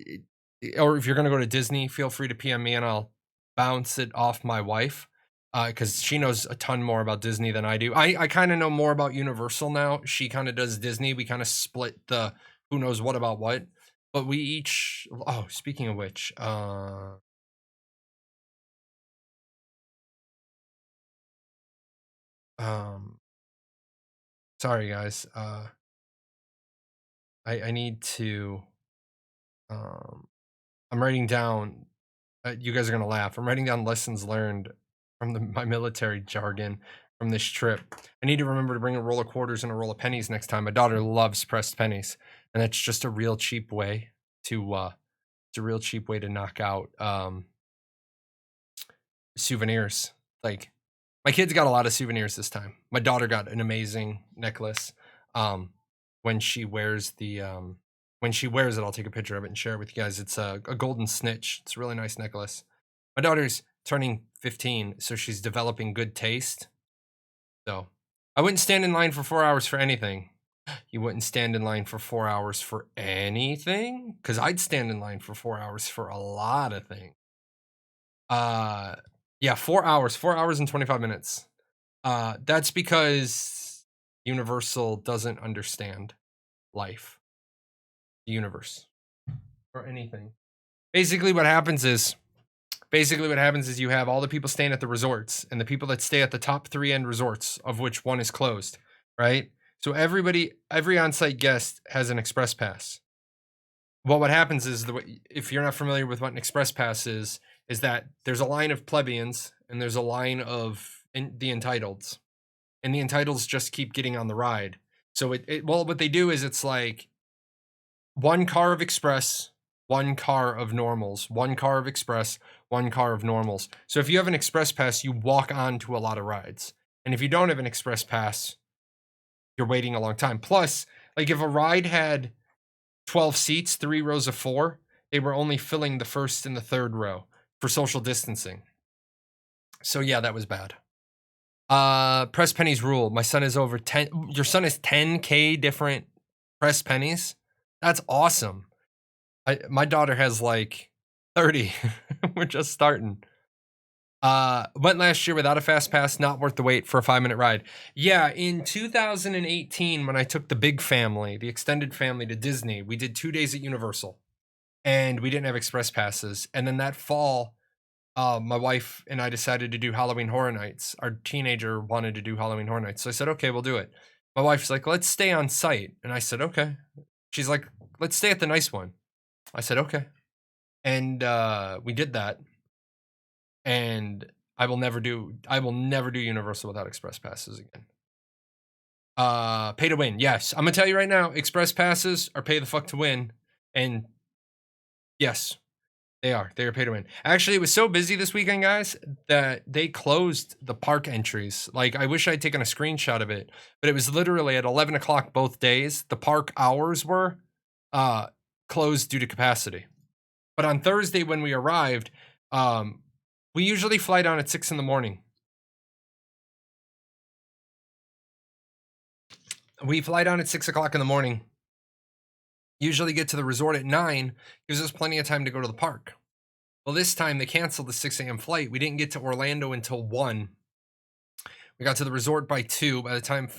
going to go to Disney, feel free to PM me and I'll bounce it off my wife. Because she knows a ton more about Disney than I do. I kind of know more about Universal now. She kind of does Disney. We kind of split the who knows what about what. But we each, oh, speaking of which, sorry guys, I need to, I'm writing down, you guys are gonna laugh. I'm writing down lessons learned from my military jargon from this trip. I need to remember to bring a roll of quarters and a roll of pennies next time. My daughter loves pressed pennies, and that's just a real cheap way to, it's a real cheap way to knock out, souvenirs. Like, my kids got a lot of souvenirs this time. My daughter got an amazing necklace. When she wears it, I'll take a picture of it and share it with you guys. It's a golden snitch. It's a really nice necklace. My daughter's turning 15, so she's developing good taste. So I wouldn't stand in line for 4 hours for anything. You wouldn't stand in line for 4 hours for anything? Because I'd stand in line for 4 hours for a lot of things. Yeah, 4 hours. 4 hours and 25 minutes. That's because Universal doesn't understand life, the universe, or anything. Basically what happens is you have all the people staying at the resorts and the people that stay at the top 3 end resorts, of which one is closed, right? So every on-site guest has an express pass. Well, what happens is, if you're not familiar with what an express pass is that there's a line of plebeians and there's a line of the entitles, and the entitles just keep getting on the ride. So what they do is it's like 1 car of express, 1 car of normals, 1 car of express, 1 car of normals. So if you have an express pass, you walk on to a lot of rides. And if you don't have an express pass, you're waiting a long time. Plus, like, if a ride had 12 seats, 3 rows of 4, they were only filling the first and the third row for social distancing. So yeah, that was bad. Press pennies rule. My son is over 10. Your son is 10K different press pennies. That's awesome. My daughter has like 30. We're just starting. Went last year without a fast pass, not worth the wait for a 5-minute ride. Yeah, in 2018, when I took the big family, the extended family to Disney, we did 2 days at Universal, and we didn't have express passes. And then that fall, my wife and I decided to do Halloween Horror Nights. Our teenager wanted to do Halloween Horror Nights, so I said, "Okay, we'll do it." My wife's like, "Let's stay on site," and I said, "Okay." She's like, "Let's stay at the nice one." I said, "Okay," and we did that. And I will never do Universal without express passes again. Pay to win. Yes. I'm gonna tell you right now, express passes are pay the fuck to win. And yes, they are. They are pay to win. Actually, it was so busy this weekend, guys, that they closed the park entries. Like, I wish I'd taken a screenshot of it, but it was literally at 11 o'clock both days. The park hours were closed due to capacity. But on Thursday when we arrived, we usually fly down at 6 in the morning. We fly down at 6 o'clock in the morning. Usually get to the resort at 9. Gives us plenty of time to go to the park. Well, this time they canceled the 6 a.m. flight. We didn't get to Orlando until 1. We got to the resort by 2. By the time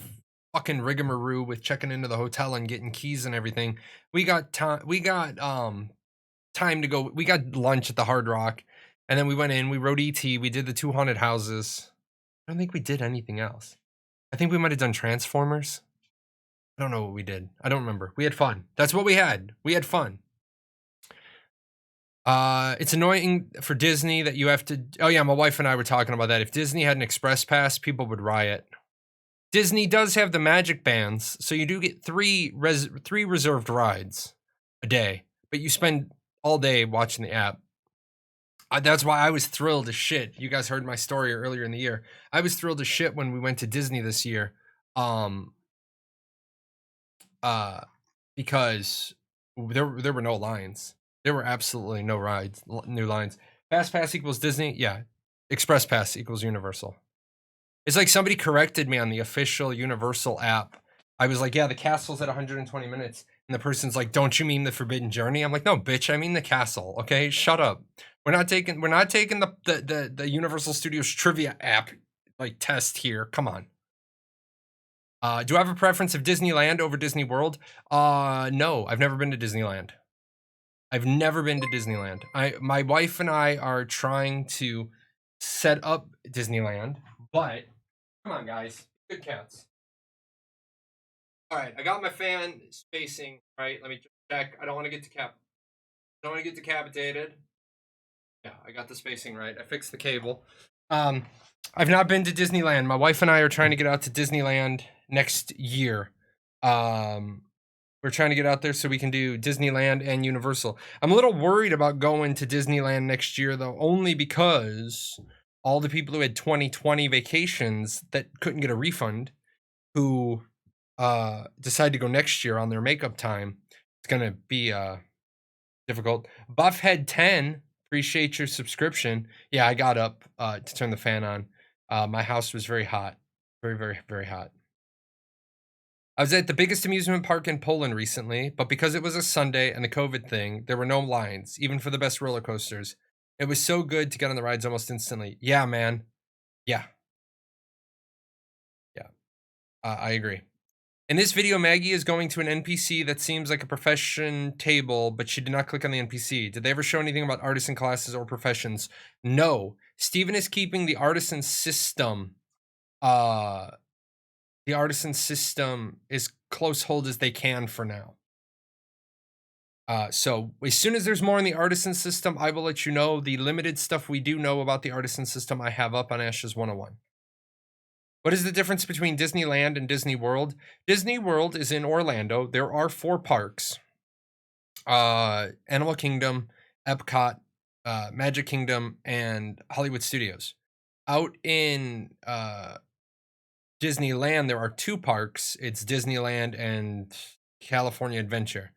fucking rigmarole with checking into the hotel and getting keys and everything, we got time. Time to go. We got lunch at the Hard Rock, and then we went in. We rode ET. We did the 2 haunted houses. I don't think we did anything else. I think we might have done Transformers. I don't know what we did. I don't remember. We had fun. That's what we had. We had fun. It's annoying for Disney that you have to. Oh yeah, my wife and I were talking about that. If Disney had an express pass, people would riot. Disney does have the magic bands, so you do get three reserved rides a day, but you spend all day watching the app. That's why I was thrilled as shit. You guys heard my story earlier in the year. I was thrilled as shit when we went to Disney this year. Because there were no lines. There were absolutely no new lines. Fast pass equals Disney. Yeah. Express pass equals Universal. It's like somebody corrected me on the official Universal app. I was like, yeah, the castle's at 120 minutes. And the person's like, don't you mean the Forbidden Journey? I'm like, no, bitch, I mean the castle. Okay, shut up. We're not taking the Universal Studios trivia app like test here. Come on. Do I have a preference of Disneyland over Disney World? No, I've never been to Disneyland. I've never been to Disneyland. My wife and I are trying to set up Disneyland, but come on, guys, good cats. All right, I got my fan spacing right. Let me just check. I don't want to get decapitated. Yeah, I got the spacing right. I fixed the cable. I've not been to Disneyland. My wife and I are trying to get out to Disneyland next year. We're trying to get out there so we can do Disneyland and Universal. I'm a little worried about going to Disneyland next year, though, only because all the people who had 2020 vacations that couldn't get a refund, who decide to go next year on their makeup time, it's going to be difficult. Buffhead 10, appreciate your subscription. Yeah, I got up to turn the fan on. My house was very hot. Very, very, very hot. I was at the biggest amusement park in Poland recently, but because it was a Sunday and the COVID thing, there were no lines, even for the best roller coasters. It was so good to get on the rides almost instantly. Yeah, man. Yeah. Yeah. I agree. In this video, Maggie is going to an NPC that seems like a profession table, but she did not click on the NPC. Did they ever show anything about artisan classes or professions? No. Steven is keeping the artisan system. The artisan system is close hold as they can for now. So as soon as there's more in the artisan system, I will let you know. The limited stuff we do know about the artisan system I have up on Ashes 101. What is the difference between Disneyland and Disney World? Disney World is in Orlando. There are 4 parks. Animal Kingdom, Epcot, Magic Kingdom, and Hollywood Studios. Out in Disneyland, there are 2 parks. It's Disneyland and California Adventure.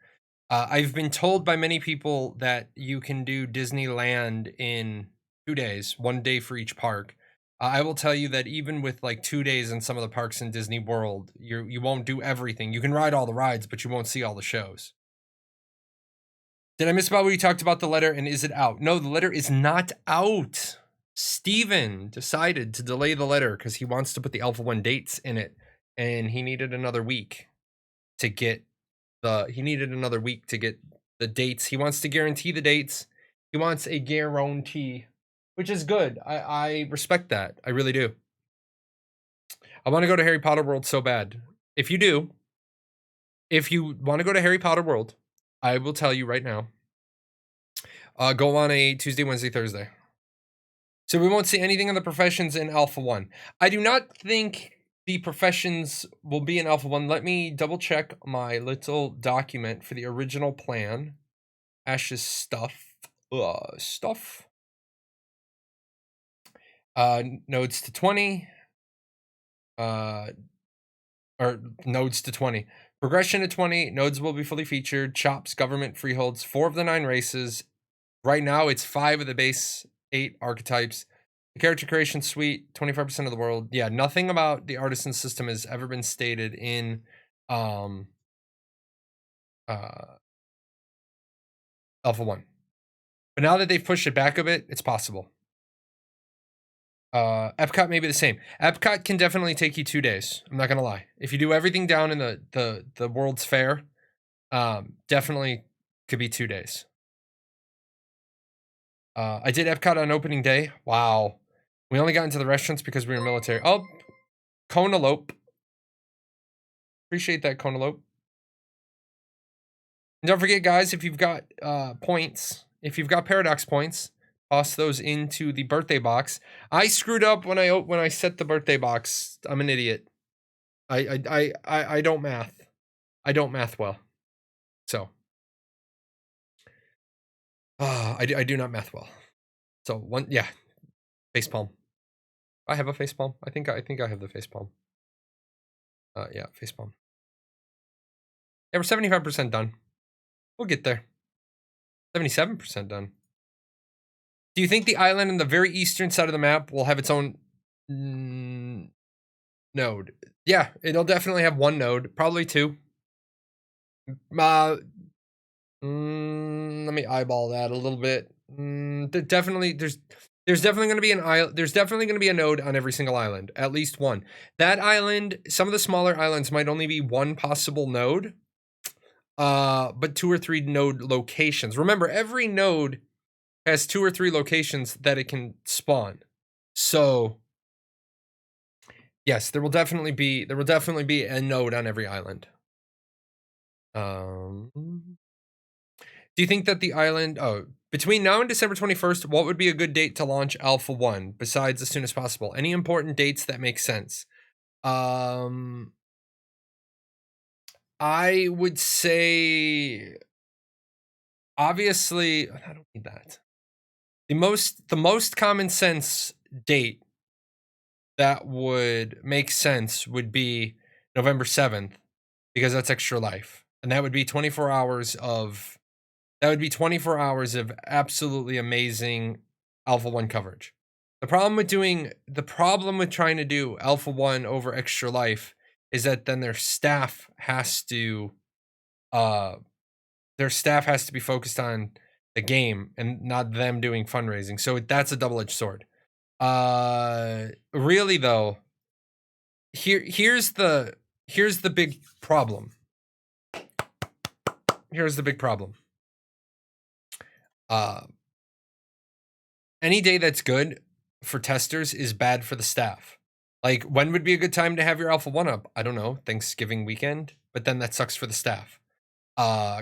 I've been told by many people that you can do Disneyland in 2 days, 1 day for each park. I will tell you that even with like 2 days in some of the parks in Disney World, you won't do everything. You can ride all the rides, but you won't see all the shows. Did I miss about what you talked about the letter, and is it out? No, the letter is not out. Steven decided to delay the letter because he wants to put the Alpha 1 dates in it, and he needed another week to get the dates. He wants to guarantee the dates. He wants a guarantee, which is good. I respect that. I really do. I want to go to Harry Potter World so bad. If you want to go to Harry Potter World, I will tell you right now. Go on a Tuesday, Wednesday, Thursday. So we won't see anything on the professions in Alpha 1. I do not think the professions will be in Alpha 1. Let me double check my little document for the original plan. Ash's stuff. Nodes to 20. Or nodes to 20. Progression to 20. Nodes will be fully featured. Chops, government, freeholds. 4 of the 9 races. Right now, it's 5 of the base 8 archetypes. The character creation suite, 25% of the world. Yeah, nothing about the artisan system has ever been stated in Alpha 1. But now that they've pushed it back a bit, it's possible. Epcot may be the same. Epcot can definitely take you 2 days. I'm not gonna lie. If you do everything down in the World's Fair, definitely could be 2 days. I did Epcot on opening day. Wow. We only got into the restaurants because we were military. Oh, Conalope. Appreciate that, Conalope. And don't forget, guys, if you've got points, if you've got Paradox points, toss those into the birthday box. I screwed up when I set the birthday box. I'm an idiot. I don't math. I don't math well. So I do not math well. So facepalm. I have a facepalm. I think I have the facepalm. Yeah, facepalm. Yeah, we're 75% done. We'll get there. 77% done. Do you think the island on the very eastern side of the map will have its own node? Yeah, it'll definitely have 1 node, probably 2. Let me eyeball that a little bit. There's definitely going to be there's definitely going to be a node on every single island, at least 1. That island, some of the smaller islands might only be 1 possible node. But 2 or 3 node locations. Remember, every node has 2 or 3 locations that it can spawn. So yes, there will definitely be a node on every island. Do you think that the island between now and December 21st, what would be a good date to launch Alpha 1 besides as soon as possible? Any important dates that make sense? I would say obviously, I don't need that. The most common sense date that would make sense would be November 7th, because that's Extra Life. And that would be 24 hours of absolutely amazing Alpha 1 coverage. The problem with trying to do Alpha 1 over Extra Life is that then their staff has to be focused on the game and not them doing fundraising. So that's a double-edged sword. Really though, here's the big problem. Any day that's good for testers is bad for the staff. Like, when would be a good time to have your Alpha 1 up? I don't know, Thanksgiving weekend, but then that sucks for the staff.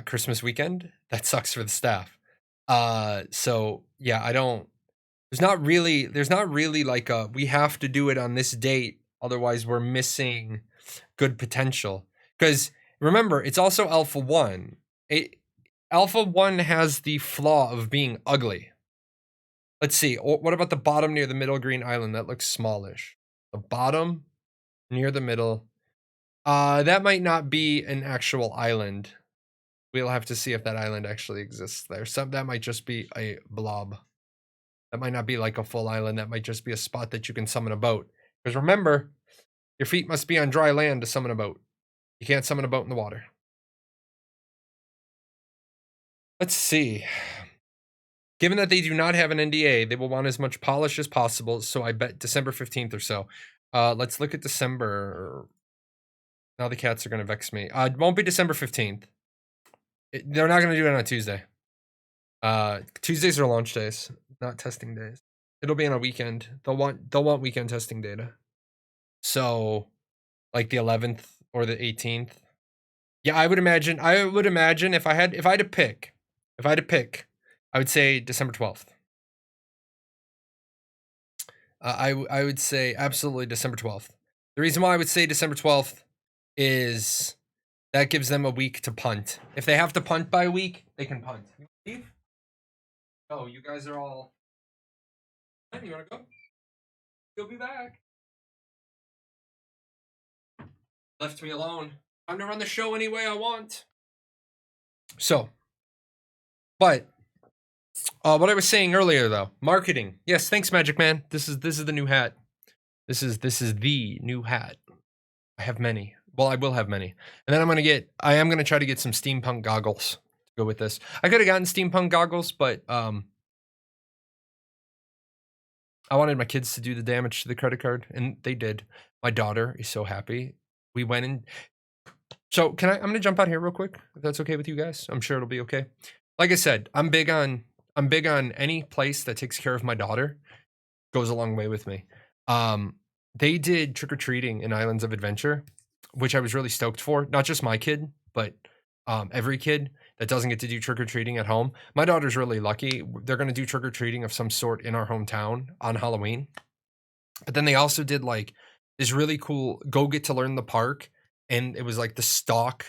Christmas weekend, that sucks for the staff. So yeah, there's not really like we have to do it on this date, otherwise we're missing good potential. Because remember, it's also Alpha 1. Alpha 1 has the flaw of being ugly. Let's see, what about the bottom near the middle green island? That looks smallish. The bottom near the middle. That might not be an actual island. We'll have to see if that island actually exists there. That might just be a blob. That might not be like a full island. That might just be a spot that you can summon a boat. Because remember, your feet must be on dry land to summon a boat. You can't summon a boat in the water. Let's see. Given that they do not have an NDA, they will want as much polish as possible. So I bet December 15th or so. Let's look at December. Now the cats are going to vex me. It won't be December 15th. They're not going to do it on a Tuesday. Tuesdays are launch days, not testing days. It'll be on a weekend. They'll want weekend testing data. So, like the 11th or the 18th. Yeah, I would imagine if I had to pick, I would say December 12th. I would say absolutely December 12th. The reason why I would say December 12th is that gives them a week to punt. If they have to punt by a week, they can punt. You leave? Oh, you guys are all. You wanna go? You'll be back. Left me alone. I'm gonna run the show any way I want. So, but what I was saying earlier though, marketing. Yes, thanks, Magic Man. This is the new hat. This is the new hat. I have many. Well, I will have many. And then I am gonna try to get some steampunk goggles to go with this. I could have gotten steampunk goggles, but I wanted my kids to do the damage to the credit card, and they did. My daughter is so happy. We went in. So I'm gonna jump out here real quick, if that's okay with you guys. I'm sure it'll be okay. Like I said, I'm big on any place that takes care of my daughter. Goes a long way with me. They did trick-or-treating in Islands of Adventure, which I was really stoked for. Not just my kid, but every kid that doesn't get to do trick-or-treating at home. My daughter's really lucky. They're gonna do trick-or-treating of some sort in our hometown on Halloween. But then they also did like this really cool go get to learn the park, and it was like the stock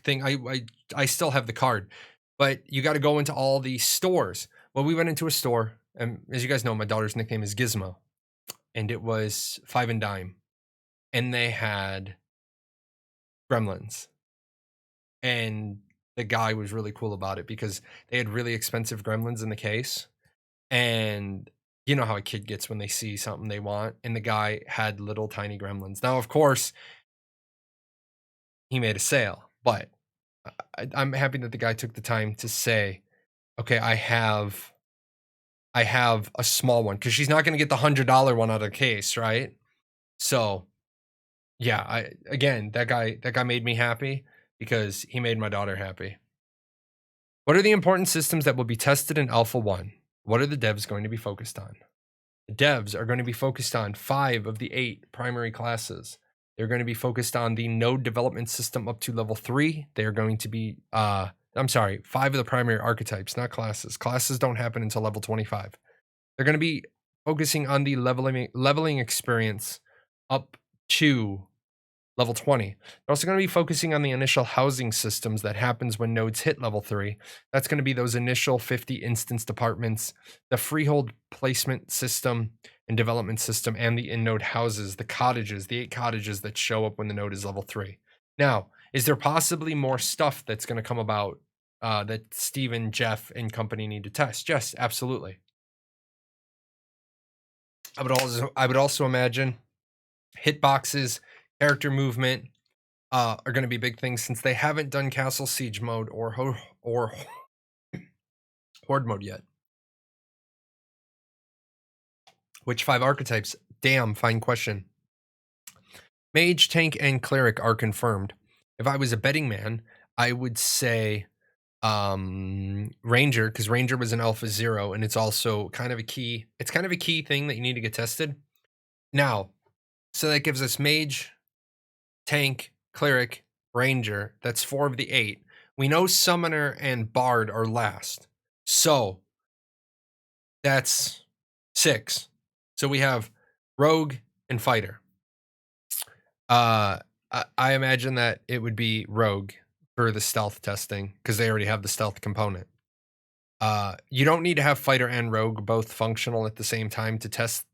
thing. I still have the card, but you got to go into all these stores. Well, we went into a store, and as you guys know, my daughter's nickname is Gizmo, and it was Five and Dime, and they had Gremlins, and the guy was really cool about it because they had really expensive Gremlins in the case, and you know how a kid gets when they see something they want, and the guy had little tiny Gremlins. Now, of course, he made a sale, but I'm happy that the guy took the time to say, okay, I have a small one, because she's not going to get the $100 one out of the case, right? So yeah, that guy made me happy because he made my daughter happy. What are the important systems that will be tested in Alpha 1? What are the devs going to be focused on? The devs are going to be focused on 5 of the 8 primary classes. They're going to be focused on the node development system up to level 3. They are going to be, 5 of the primary archetypes, not classes. Classes don't happen until level 25. They're going to be focusing on the leveling experience up to level 20. They're also going to be focusing on the initial housing systems that happens when nodes hit level 3. That's going to be those initial 50 instance departments, the freehold placement system and development system, and the in-node houses, the cottages, the 8 cottages that show up when the node is level 3. Now, is there possibly more stuff that's going to come about that Steven, Jeff, and company need to test? Yes, absolutely. I would also imagine hitboxes, character movement are going to be big things, since they haven't done Castle Siege mode or Horde mode yet. Which 5 archetypes? Damn, fine question. Mage, Tank, and Cleric are confirmed. If I was a betting man, I would say Ranger, because Ranger was an Alpha 0, and it's also kind of a key. It's kind of a key thing that you need to get tested. Now, so that gives us Mage, Tank, Cleric, Ranger. That's 4 of the 8. We know Summoner and Bard are last. So that's 6. So we have Rogue and Fighter. I imagine that it would be Rogue for the stealth testing, because they already have the stealth component. You don't need to have Fighter and Rogue both functional at the same time to test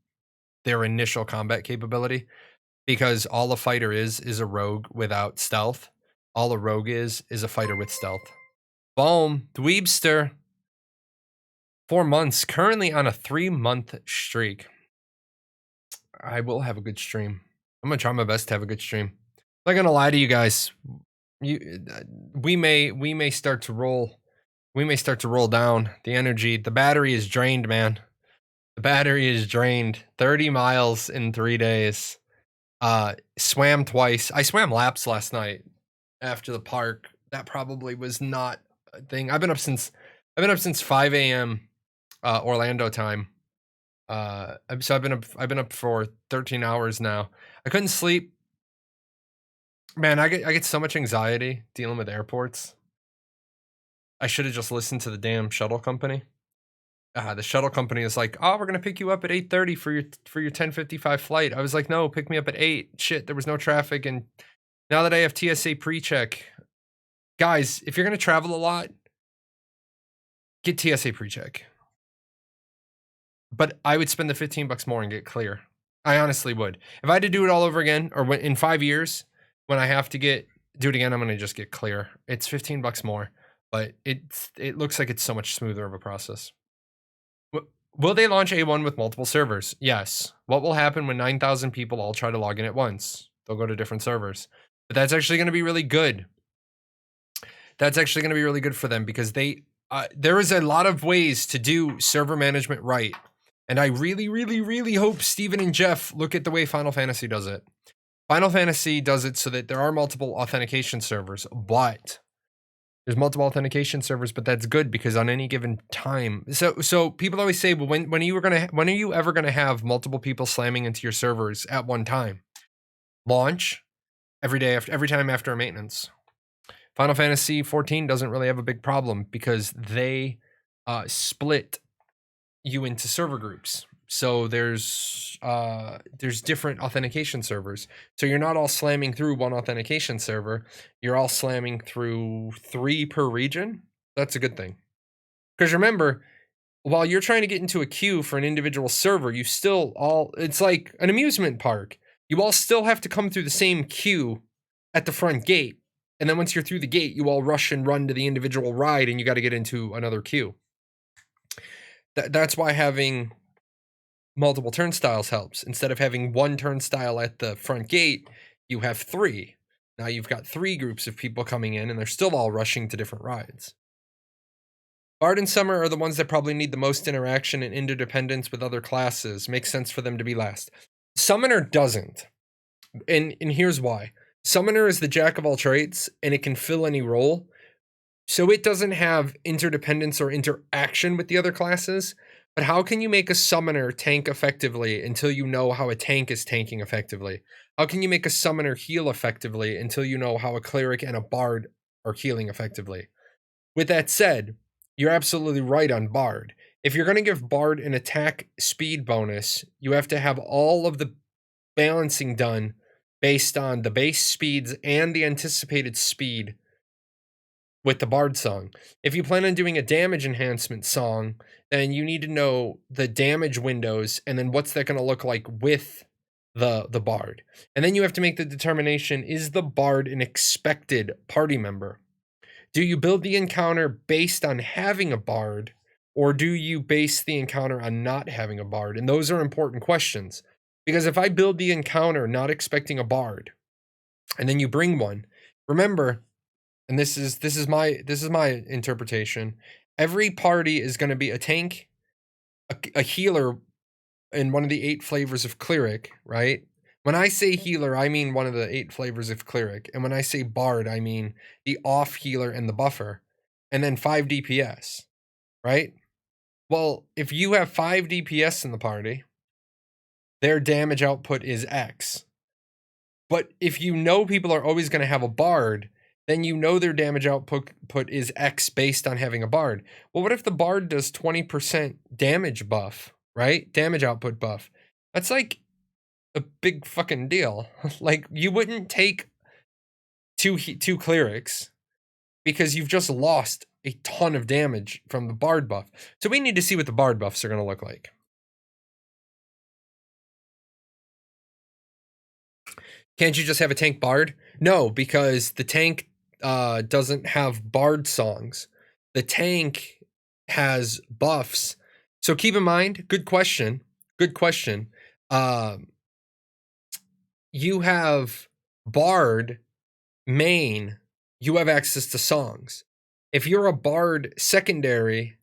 their initial combat capability, because all a Fighter is a Rogue without stealth. All a Rogue is a Fighter with stealth. Boom, Dweebster. 4 months, currently on a 3-month streak. I will have a good stream. I'm gonna try my best to have a good stream. I'm not gonna lie to you guys. We may start to roll. We may start to roll down. The energy, the battery is drained, man. The battery is drained. 30 miles in 3 days. Swam twice. I swam laps last night after the park. That probably was not a thing. I've been up since 5 a.m. Orlando time. So I've been up for 13 hours now. I couldn't sleep. Man, I get so much anxiety dealing with airports. I should have just listened to the damn shuttle company. The shuttle company is like, "Oh, we're gonna pick you up at 8:30 for your 10:55 flight." I was like, "No, pick me up at 8." Shit, there was no traffic, and now that I have TSA pre-check, guys, if you're gonna travel a lot, get TSA pre-check. But I would spend the $15 more and get clear. I honestly would. If I had to do it all over again, or in 5 years, when I have to do it again, I'm gonna just get clear. It's $15 more, but it looks like it's so much smoother of a process. Will they launch A1 with multiple servers? Yes. What will happen when 9,000 people all try to log in at once? They'll go to different servers. But that's actually going to be really good. That's actually going to be really good for them because there is a lot of ways to do server management right. And I really, really, really hope Steven and Jeff look at the way Final Fantasy does it. Final Fantasy does it so that there are multiple authentication servers, but there's multiple authentication servers, but that's good because on any given time. So people always say, well, when are you ever gonna have multiple people slamming into your servers at one time? Launch every time after a maintenance. Final Fantasy 14 doesn't really have a big problem because they split you into server groups. So there's different authentication servers. So you're not all slamming through one authentication server. You're all slamming through 3 per region. That's a good thing. Because remember, while you're trying to get into a queue for an individual server, you still it's like an amusement park. You all still have to come through the same queue at the front gate. And then once you're through the gate, you all rush and run to the individual ride and you got to get into another queue. That's why having multiple turnstiles helps. Instead of having one turnstile at the front gate, you have 3. Now you've got 3 groups of people coming in and they're still all rushing to different rides. Bard and Summer are the ones that probably need the most interaction and interdependence with other classes. Makes sense for them to be last. Summoner doesn't. And here's why. Summoner is the jack of all trades and it can fill any role. So it doesn't have interdependence or interaction with the other classes. But how can you make a summoner tank effectively until you know how a tank is tanking effectively? How can you make a summoner heal effectively until you know how a cleric and a bard are healing effectively? With that said, you're absolutely right on bard. If you're going to give bard an attack speed bonus, you have to have all of the balancing done based on the base speeds and the anticipated speed with the bard song. If you plan on doing a damage enhancement song, then you need to know the damage windows and then what's that going to look like with the bard. And then you have to make the determination, is the bard an expected party member? Do you build the encounter based on having a bard, or do you base the encounter on not having a bard? And those are important questions. Because if I build the encounter not expecting a bard, and then you bring one, remember, and this is my interpretation, every party is going to be a tank, a healer, and one of the 8 flavors of cleric, right? When I say healer, I mean one of the 8 flavors of cleric. And when I say bard, I mean the off healer and the buffer. And then 5 DPS, right? Well, if you have 5 DPS in the party, their damage output is X. But if you know people are always going to have a bard, then you know their damage output is X based on having a bard. Well, what if the bard does 20% damage buff, right? Damage output buff. That's like a big fucking deal. Like, you wouldn't take two clerics because you've just lost a ton of damage from the bard buff. So we need to see what the bard buffs are going to look like. Can't you just have a tank bard? No, because the tank doesn't have bard songs. The tank has buffs So keep in mind, good question. Good question. You have Bard main, you have access to songs. If you're a Bard secondary,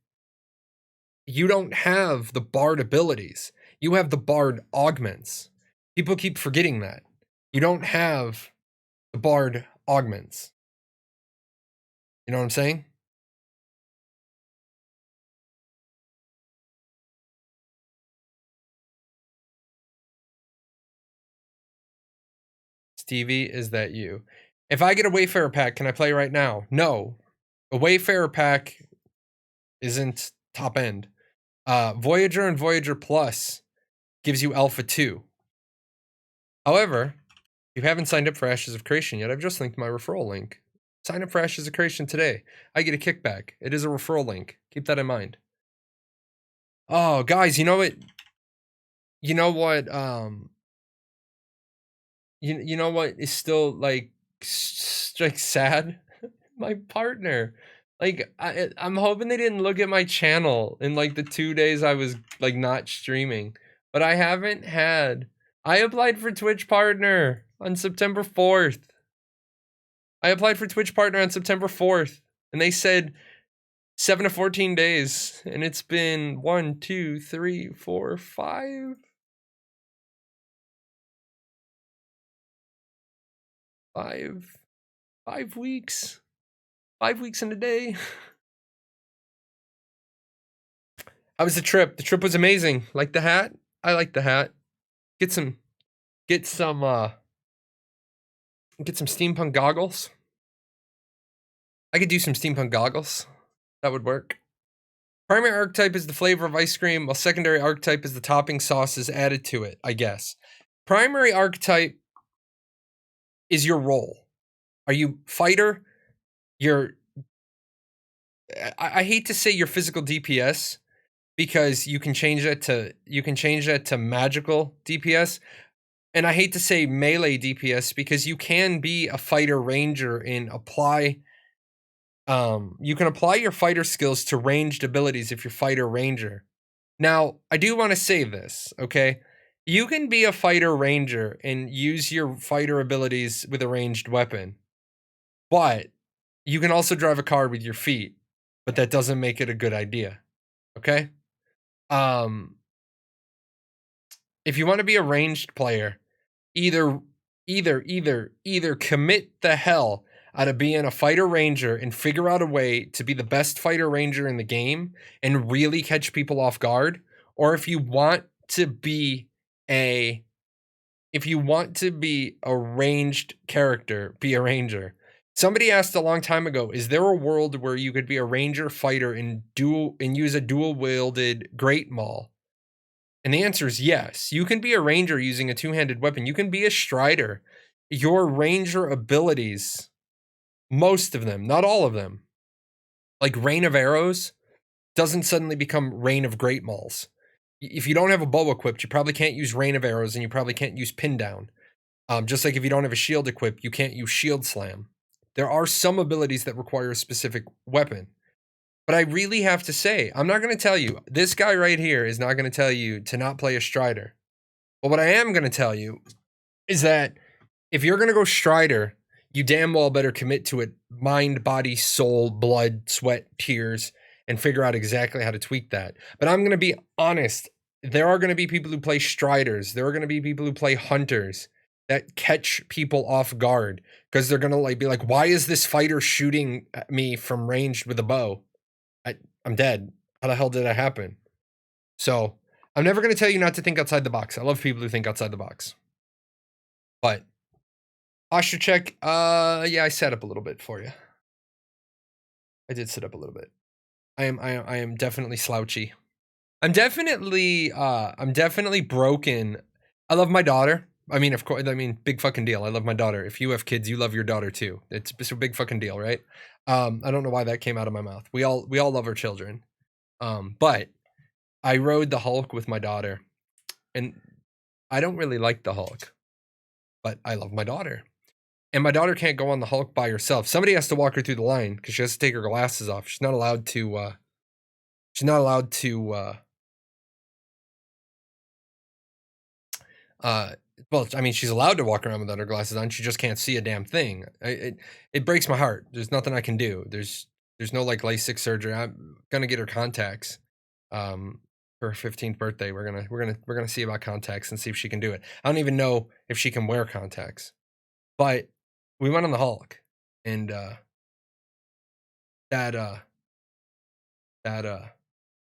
you don't have the Bard abilities. You have the Bard augments. People keep forgetting that. You don't have the Bard augments. You know what I'm saying? Stevie, is that you? If I get a Wayfarer pack, can I play right now? No. A Wayfarer pack isn't top end. Voyager and Voyager Plus gives you Alpha 2. However, if you haven't signed up for Ashes of Creation yet, I've just linked my referral link. Sign up for Ashes of Creation today. I get a kickback. It is a referral link. Keep that in mind. Oh, guys, you know what? You know what? You know what is still like sad? My partner. Like I'm hoping they didn't look at my channel in like the 2 days I was like not streaming. But I haven't had. I applied for Twitch partner on September 4th. I applied for Twitch partner on September 4th, and they said 7 to 14 days, and it's been 1, 2, 3, 4, 5. 5 weeks. 5 weeks in a day. How was the trip? The trip was amazing. Like the hat? I like the hat. Get some steampunk goggles. I could do some steampunk goggles. That would work. Primary archetype is the flavor of ice cream, while secondary archetype is the topping sauces added to it, I guess. Primary archetype is your role. Are you fighter? I hate to say your physical DPS because you can change that to magical DPS. And I hate to say melee DPS because you can be a fighter ranger and apply you can apply your fighter skills to ranged abilities if you're fighter ranger. Now, I do want to say this, okay? You can be a fighter ranger and use your fighter abilities with a ranged weapon. But you can also drive a car with your feet, but that doesn't make it a good idea. Okay? If you want to be a ranged player, either commit the hell out of being a fighter ranger and figure out a way to be the best fighter ranger in the game and really catch people off guard, or if you want to be a ranged character, be a ranger. Somebody asked a long time ago, is there a world where you could be a ranger fighter and use a dual wielded Great Maul? And the answer is yes. You can be a ranger using a two-handed weapon. You can be a strider. Your ranger abilities, most of them, not all of them, like Rain of Arrows, doesn't suddenly become Rain of Great Mauls. If you don't have a bow equipped, you probably can't use Rain of Arrows, and you probably can't use Pin Down. Just like if you don't have a shield equipped, you can't use Shield Slam. There are some abilities that require a specific weapon. But I really have to say, I'm not going to tell you, this guy right here is not going to tell you to not play a Strider. But what I am going to tell you is that if you're going to go Strider, you damn well better commit to it mind, body, soul, blood, sweat, tears, and figure out exactly how to tweak that. But I'm going to be honest. There are going to be people who play Striders. There are going to be people who play Hunters that catch people off guard because they're going to like be like, why is this fighter shooting at me from ranged with a bow? I'm dead. How the hell did that happen? So I'm never going to tell you not to think outside the box. I love people who think outside the box. But posture check. Yeah, I set up a little bit for you. I did sit up a little bit. I am definitely slouchy. I'm definitely broken. I love my daughter. I mean, of course, big fucking deal. I love my daughter. If you have kids, you love your daughter too. It's a big fucking deal, right? I don't know why that came out of my mouth. We all love our children. But I rode the Hulk with my daughter, and I don't really like the Hulk, but I love my daughter. And my daughter can't go on the Hulk by herself. Somebody has to walk her through the line because she has to take her glasses off. She's not allowed to Well, I mean, she's allowed to walk around without her glasses on. She just can't see a damn thing. It breaks my heart. There's nothing I can do. There's no like LASIK surgery. I'm gonna get her contacts. For her 15th birthday, we're gonna see about contacts and see if she can do it. I don't even know if she can wear contacts, but we went on the Hulk, and that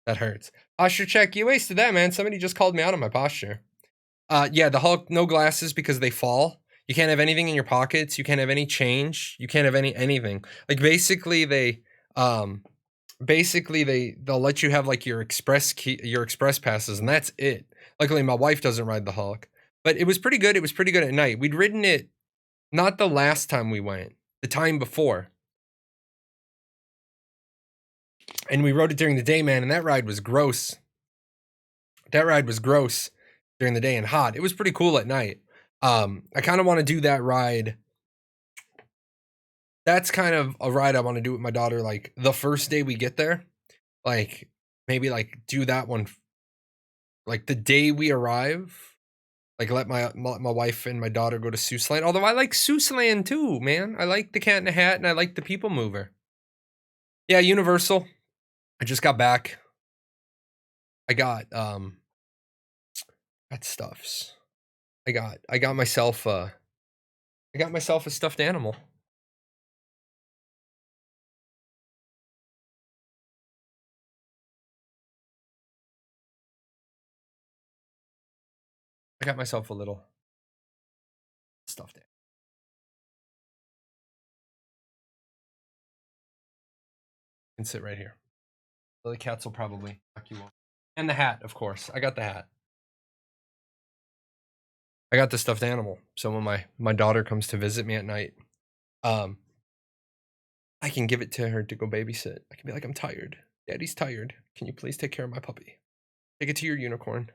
hurts. Posture check. You wasted that, man. Somebody just called me out on my posture. Yeah, the Hulk, no glasses because they fall. You can't have anything in your pockets. You can't have any change. You can't have anything. Like basically they'll let you have like your express passes, and that's it. Luckily my wife doesn't ride the Hulk. But it was pretty good. It was pretty good at night. We'd ridden it not the last time we went, the time before. And we rode it during the day, man, and that ride was gross. That ride was gross during the day and hot. It was pretty cool at night. I kind of want to do that ride. That's kind of a ride I want to do with my daughter, like the first day we get there. Like maybe like do that one like the day we arrive. Like let my wife and my daughter go to Seussland. Although I like Seussland too, man. I like the Cat in the Hat and I like the People Mover. Yeah, Universal. I just got back. I got stuffs. I got myself a stuffed animal. I got myself a little stuffed animal. You can sit right here. So the cats will probably knock you off. And the hat, of course. I got the hat. I got the stuffed animal. So when my daughter comes to visit me at night, I can give it to her to go babysit. I can be like, I'm tired. Daddy's tired. Can you please take care of my puppy? Take it to your unicorn.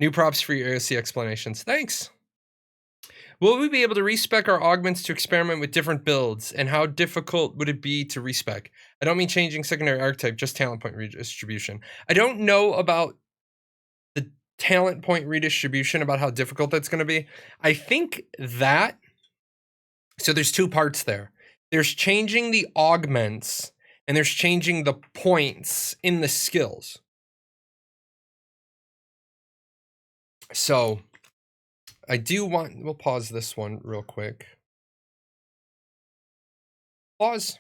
New props for your AOC explanations. Thanks. Will we be able to respec our augments to experiment with different builds? And how difficult would it be to respec? I don't mean changing secondary archetype, just talent point redistribution. I don't know about the talent point redistribution, about how difficult that's going to be. I think that, so there's two parts there. There's changing the augments and there's changing the points in the skills. So I do want, we'll pause this one real quick. Pause.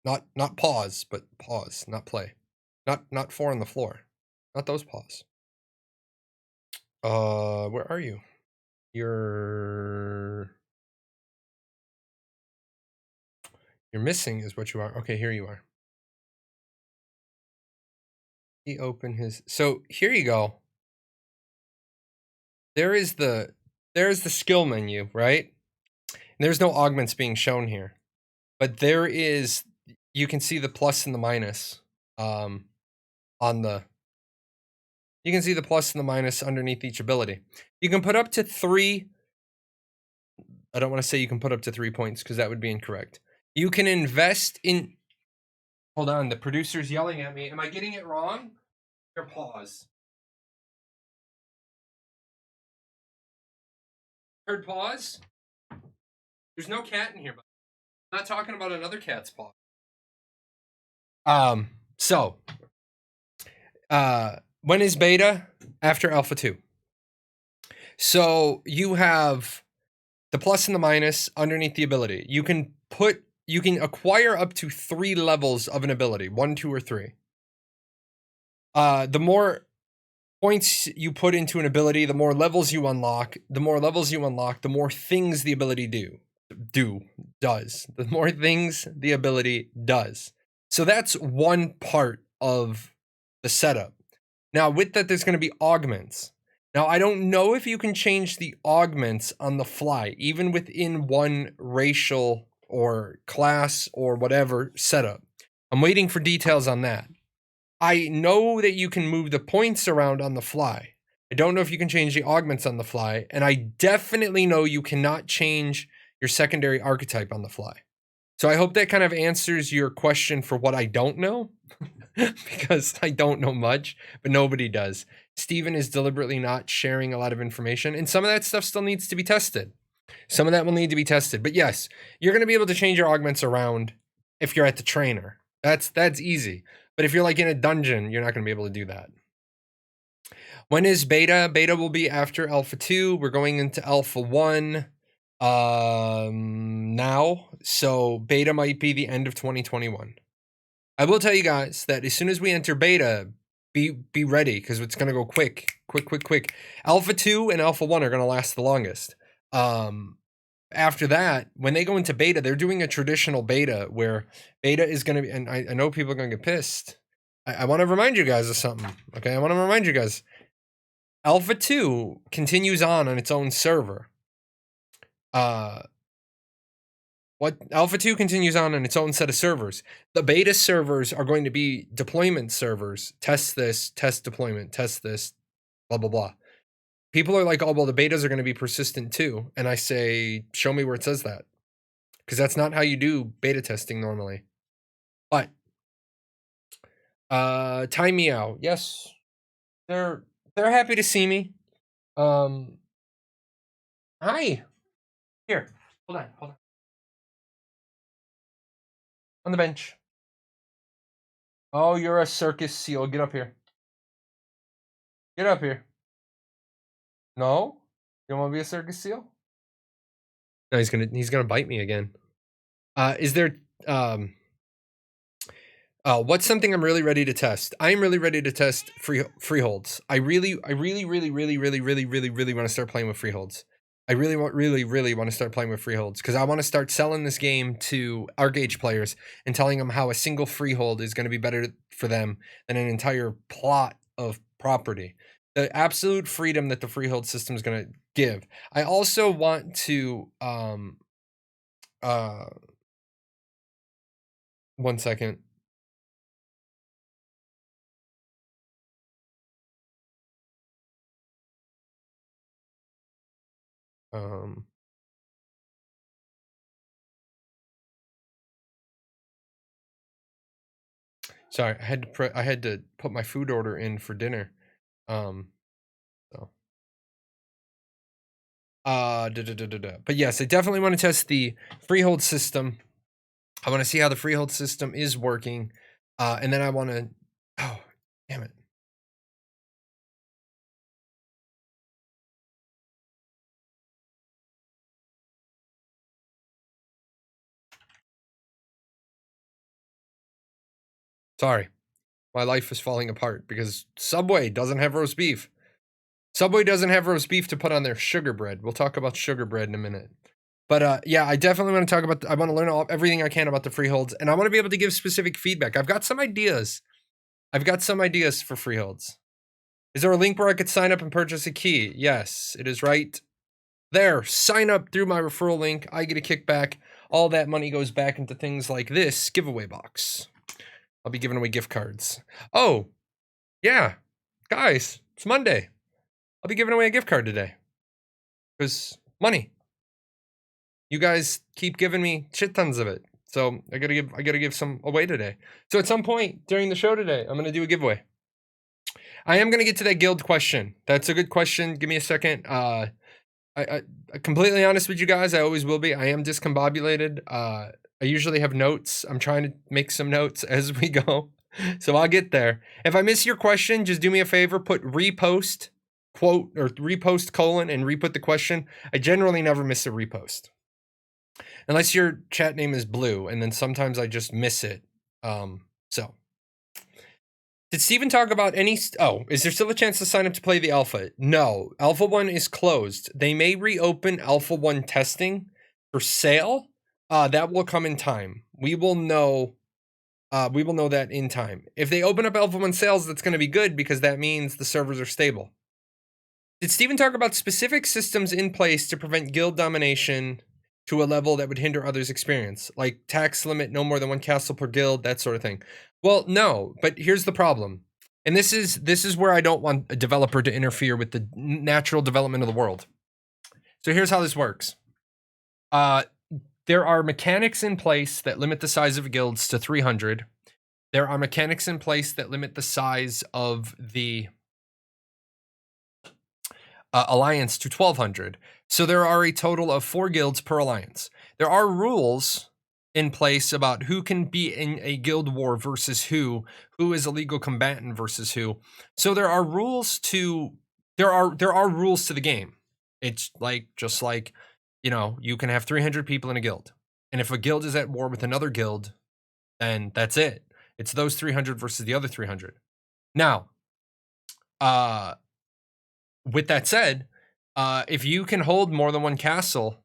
Not pause, but pause, not play. Not 4 on the floor. Not those pause. Where are you? You're missing is what you are. Okay, here you are. He opened his, so here you go. There's the skill menu, right? And there's no augments being shown here. But there is, you can see the plus and the minus on the, you can see the plus and the minus underneath each ability. You can put up to 3. I don't want to say you can put up to 3 points because that would be incorrect. You can invest in, hold on, the producer's yelling at me. Am I getting it wrong? Here, pause. Heard pause? There's no cat in here, but I'm not talking about another cat's paw. So when is beta? After alpha 2. So you have the plus and the minus underneath the ability. You can acquire up to 3 levels of an ability, 1, 2, or 3. The more points you put into an ability, the more levels you unlock. The more levels you unlock, the more things the ability does. The more things the ability does. So that's one part of the setup. Now, with that, there's going to be augments. Now, I don't know if you can change the augments on the fly, even within one racial or class or whatever setup. I'm waiting for details on that. I know that you can move the points around on the fly. I don't know if you can change the augments on the fly, and I definitely know you cannot change your secondary archetype on the fly. So I hope that kind of answers your question for what I don't know. because I don't know much, but nobody does. Steven is deliberately not sharing a lot of information, and some of that stuff still needs to be tested. Some of that will need to be tested. But yes, you're going to be able to change your augments around if you're at the trainer. That's easy. But if you're like in a dungeon, you're not going to be able to do that. When is beta? Beta will be after Alpha 2. We're going into Alpha 1 now. So beta might be the end of 2021. I will tell you guys that as soon as we enter beta, be ready, because it's going to go quick. Alpha 2 and Alpha 1 are going to last the longest. After that, when they go into beta, they're doing a traditional beta where beta is going to be, and I know people are going to get pissed. I want to remind you guys of something. Okay, I want to remind you guys. Alpha 2 continues on its own server. What Alpha 2 continues on its own set of servers. The beta servers are going to be deployment servers. Test this, test deployment, test this, blah, blah, blah. People are like, oh, well, the betas are going to be persistent too. And I say, show me where it says that. Because that's not how you do beta testing normally. But, Time Meow, yes, they're happy to see me. Hi. Here, hold on. On the bench. Oh, you're a circus seal. Get up here. Get up here. No? You don't want to be a circus seal? No, he's gonna bite me again. Is there what's something I'm really ready to test? I'm really ready to test freeholds. I really want to start playing with freeholds. I really want to start playing with freeholds because I want to start selling this game to our gauge players and telling them how a single freehold is going to be better for them than an entire plot of property. The absolute freedom that the freehold system is going to give. I also want to 1 second. Sorry, I had to put my food order in for dinner. But yes, I definitely want to test the freehold system. I want to see how the freehold system is working. And then I want to, oh, damn it. Sorry, my life is falling apart because Subway doesn't have roast beef. Subway doesn't have roast beef to put on their sugar bread. We'll talk about sugar bread in a minute. But yeah, I definitely want to talk about, I want to learn everything I can about the freeholds, and I want to be able to give specific feedback. I've got some ideas. For freeholds. Is there a link where I could sign up and purchase a key? Yes, it is right there. Sign up through my referral link. I get a kickback. All that money goes back into things like this giveaway box. I'll be giving away gift cards. Oh, yeah. Guys, it's Monday. I'll be giving away a gift card today. Because money. You guys keep giving me shit tons of it. So I gotta give some away today. So at some point during the show today, I'm gonna do a giveaway. I am gonna get to that guild question. That's a good question. Give me a second. I completely honest with you guys, I always will be. I am discombobulated. I usually have notes. I'm trying to make some notes as we go. So I'll get there. If I miss your question, just do me a favor, put repost, quote, or repost colon and re-put the question. I generally never miss a repost. Unless your chat name is blue, and then sometimes I just miss it. So. Did Steven talk about any... Oh, is there still a chance to sign up to play the alpha? No. Alpha 1 is closed. They may reopen Alpha 1 testing for sale. That will come in time. We will know that in time. If they open up Alpha 1 sales, that's going to be good because that means the servers are stable. Did Steven talk about specific systems in place to prevent guild domination to a level that would hinder others' experience? Like tax limit, no more than 1 castle per guild, that sort of thing. Well, no, but here's the problem. And this is where I don't want a developer to interfere with the natural development of the world. So here's how this works. There are mechanics in place that limit the size of guilds to 300. There are mechanics in place that limit the size of the alliance to 1,200. So there are a total of 4 guilds per alliance. There are rules in place about who can be in a guild war versus who is a legal combatant versus who. So there are rules to there are rules to the game. It's like just like, you know, you can have 300 people in a guild. And if a guild is at war with another guild, then that's it. It's those 300 versus the other 300. Now, with that said, if you can hold more than one castle,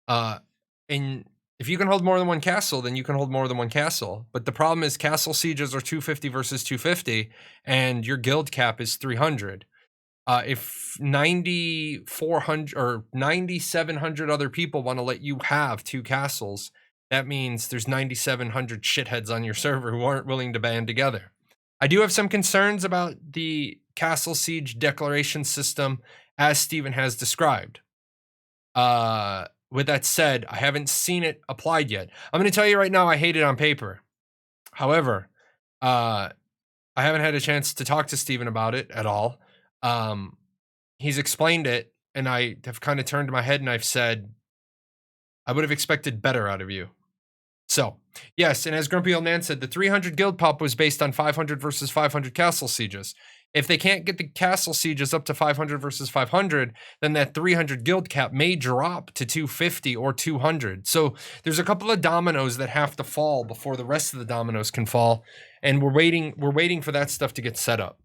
and if you can hold more than one castle, then you can hold more than one castle. But the problem is castle sieges are 250 versus 250, and your guild cap is 300. If 9,400 or 9,700 other people want to let you have 2 castles, that means there's 9,700 shitheads on your server who aren't willing to band together. I do have some concerns about the castle siege declaration system as Steven has described. With that said, I haven't seen it applied yet. I'm going to tell you right now, I hate it on paper. However, I haven't had a chance to talk to Steven about it at all. He's explained it, and I have kind of turned my head and I've said, I would have expected better out of you. So, yes, and as Grumpy Old Man said, the 300 guild pop was based on 500 versus 500 castle sieges. If they can't get the castle sieges up to 500 versus 500, then that 300 guild cap may drop to 250 or 200. So there's a couple of dominoes that have to fall before the rest of the dominoes can fall, and we're waiting for that stuff to get set up.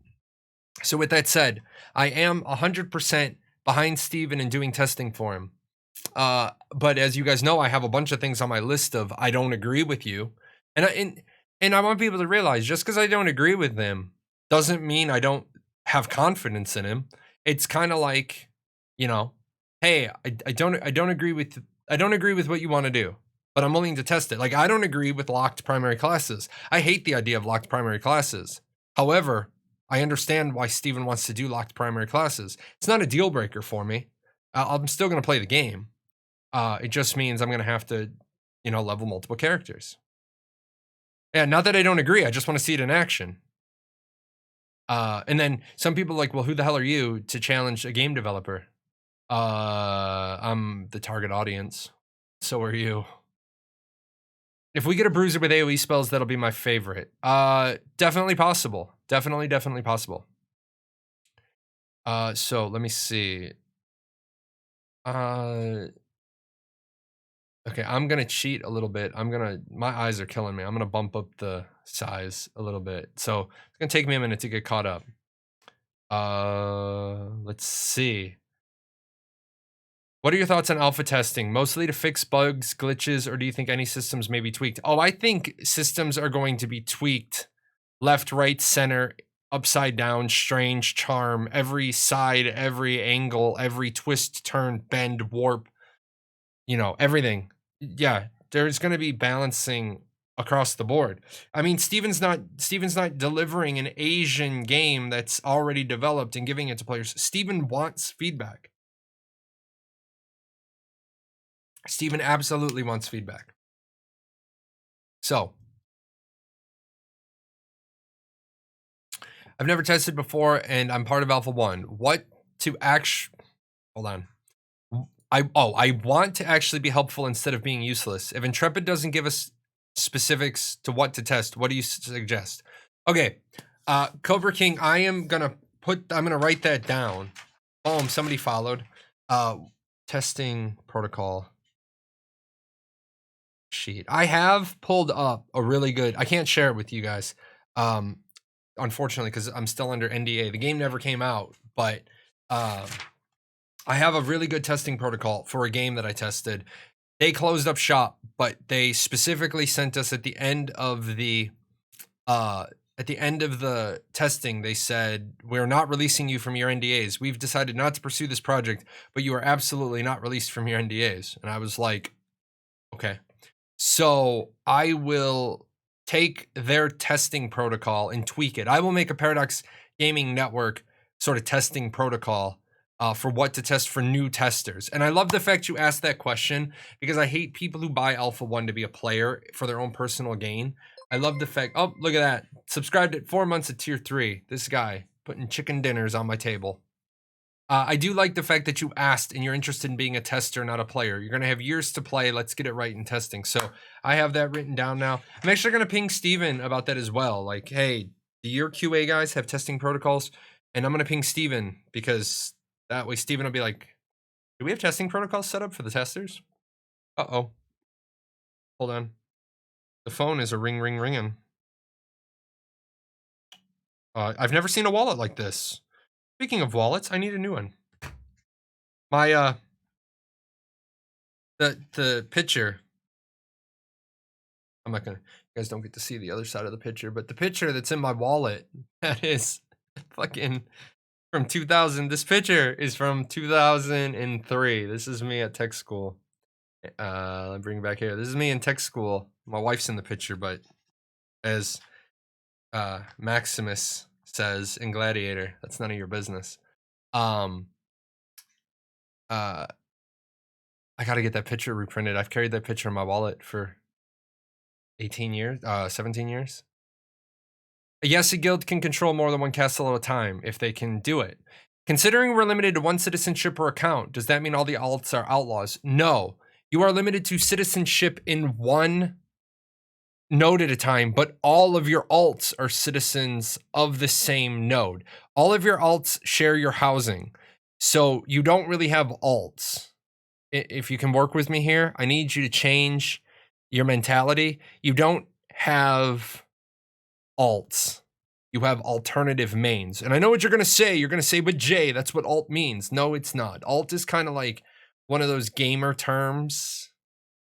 So with that said, I am 100% behind Steven in doing testing for him. But as you guys know, I have a bunch of things on my list of I don't agree with you. And I want people to realize just because I don't agree with them doesn't mean I don't have confidence in him. It's kind of like, you know, hey, I don't agree with what you want to do, but I'm willing to test it. Like, I don't agree with locked primary classes. I hate the idea of locked primary classes. However, I understand why Steven wants to do locked primary classes. It's not a deal breaker for me. I'm still going to play the game. It just means I'm going to have to, you know, level multiple characters. Yeah, not that I don't agree. I just want to see it in action. And then some people are like, well, who the hell are you to challenge a game developer? I'm the target audience. So are you. If we get a bruiser with AoE spells, that'll be my favorite. Definitely possible. Definitely possible. So let me see. Okay, I'm gonna cheat a little bit. My eyes are killing me. I'm gonna bump up the size a little bit. So it's gonna take me a minute to get caught up. Let's see. What are your thoughts on alpha testing? Mostly to fix bugs, glitches, or do you think any systems may be tweaked? Oh, I think systems are going to be tweaked. Left, right, center, upside down, strange, charm, every side, every angle, every twist, turn, bend, warp, you know, everything. Yeah, there's going to be balancing across the board. I mean, Steven's not delivering an Asian game that's already developed and giving it to players. Steven wants feedback. Steven absolutely wants feedback. So, I've never tested before, and I'm part of Alpha 1. What to hold on. I want to actually be helpful instead of being useless. If Intrepid doesn't give us specifics to what to test, what do you suggest? Okay, Cobra King, I'm gonna write that down. Oh, somebody followed. Testing protocol sheet. I have pulled up a really good, I can't share it with you guys, unfortunately, because I'm still under NDA. The game never came out, but I have a really good testing protocol for a game that I tested. They closed up shop, but they specifically sent us at the end of the testing, they said, we're not releasing you from your NDAs. We've decided not to pursue this project, but you are absolutely not released from your NDAs. And I was like, okay. So I will take their testing protocol and tweak it. I will make a Paradox Gaming Network sort of testing protocol for what to test for new testers. And I love the fact you asked that question, because I hate people who buy Alpha 1 to be a player for their own personal gain. I love the fact. Oh, look at that! Subscribed at 4 months at tier 3. This guy putting chicken dinners on my table. I do like the fact that you asked and you're interested in being a tester, not a player. You're gonna have years to play. Let's get it right in testing. So I have that written down now. I'm actually gonna ping Steven about that as well. Like, hey, do your QA guys have testing protocols? And I'm gonna ping Steven because that way Steven will be like, do we have testing protocols set up for the testers? Uh-oh. Hold on. The phone is a ringing. I've never seen a wallet like this. Speaking of wallets, I need a new one. My the picture. I'm not gonna. You guys don't get to see the other side of the picture, but the picture that's in my wallet that is fucking from 2000. This picture is from 2003. This is me at tech school. Let me bring it back here. This is me in tech school. My wife's in the picture, but as Maximus says in Gladiator, that's none of your business. I gotta get that picture reprinted. I've carried that picture in my wallet for 18 years, 17 years. Yes, a guild can control more than one castle at a time if they can do it. Considering we're limited to one citizenship per account, does that mean all the alts are outlaws? No, you are limited to citizenship in one node at a time, but all of your alts are citizens of the same node. All of your alts share your housing. So you don't really have alts. If you can work with me here, I need you to change your mentality. You don't have alts. You have alternative mains. And I know what you're going to say. You're going to say, but Jay, that's what alt means. No, it's not. Alt is kind of like one of those gamer terms.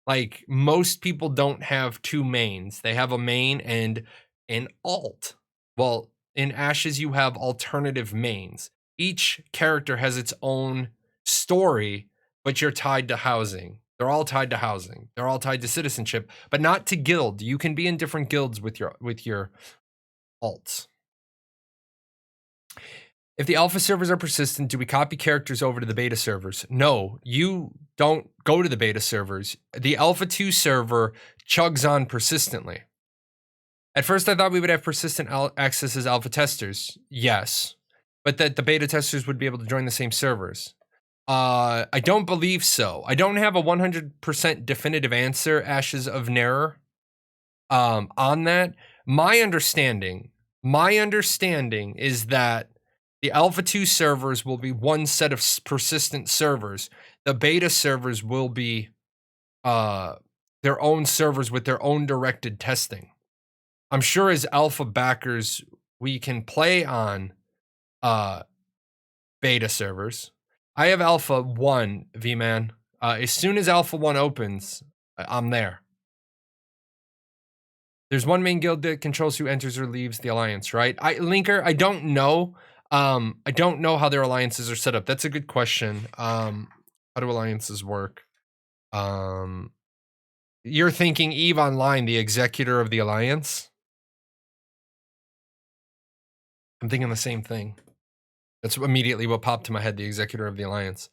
Like most people don't have two mains. They have a main and an alt. Well, in Ashes, you have alternative mains. Each character has its own story, but you're tied to housing. They're all tied to housing. They're all tied to citizenship, but not to guild. You can be in different guilds with your alts. If the alpha servers are persistent, do we copy characters over to the beta servers? No, you don't go to the beta servers. The alpha 2 server chugs on persistently. At first, I thought we would have persistent access as alpha testers. Yes, but that the beta testers would be able to join the same servers. I don't believe so. I don't have a 100% definitive answer, Ashes of Nerer, on that. My understanding is that the Alpha 2 servers will be one set of persistent servers. The beta servers will be their own servers with their own directed testing. I'm sure as alpha backers, we can play on beta servers. I have Alpha 1, V-Man. As soon as Alpha 1 opens, I'm there. There's one main guild that controls who enters or leaves the alliance, right? Linker, I don't know. I don't know how their alliances are set up. That's a good question. How do alliances work? You're thinking Eve Online, the executor of the alliance? I'm thinking the same thing. That's immediately what popped to my head, the executor of the alliance.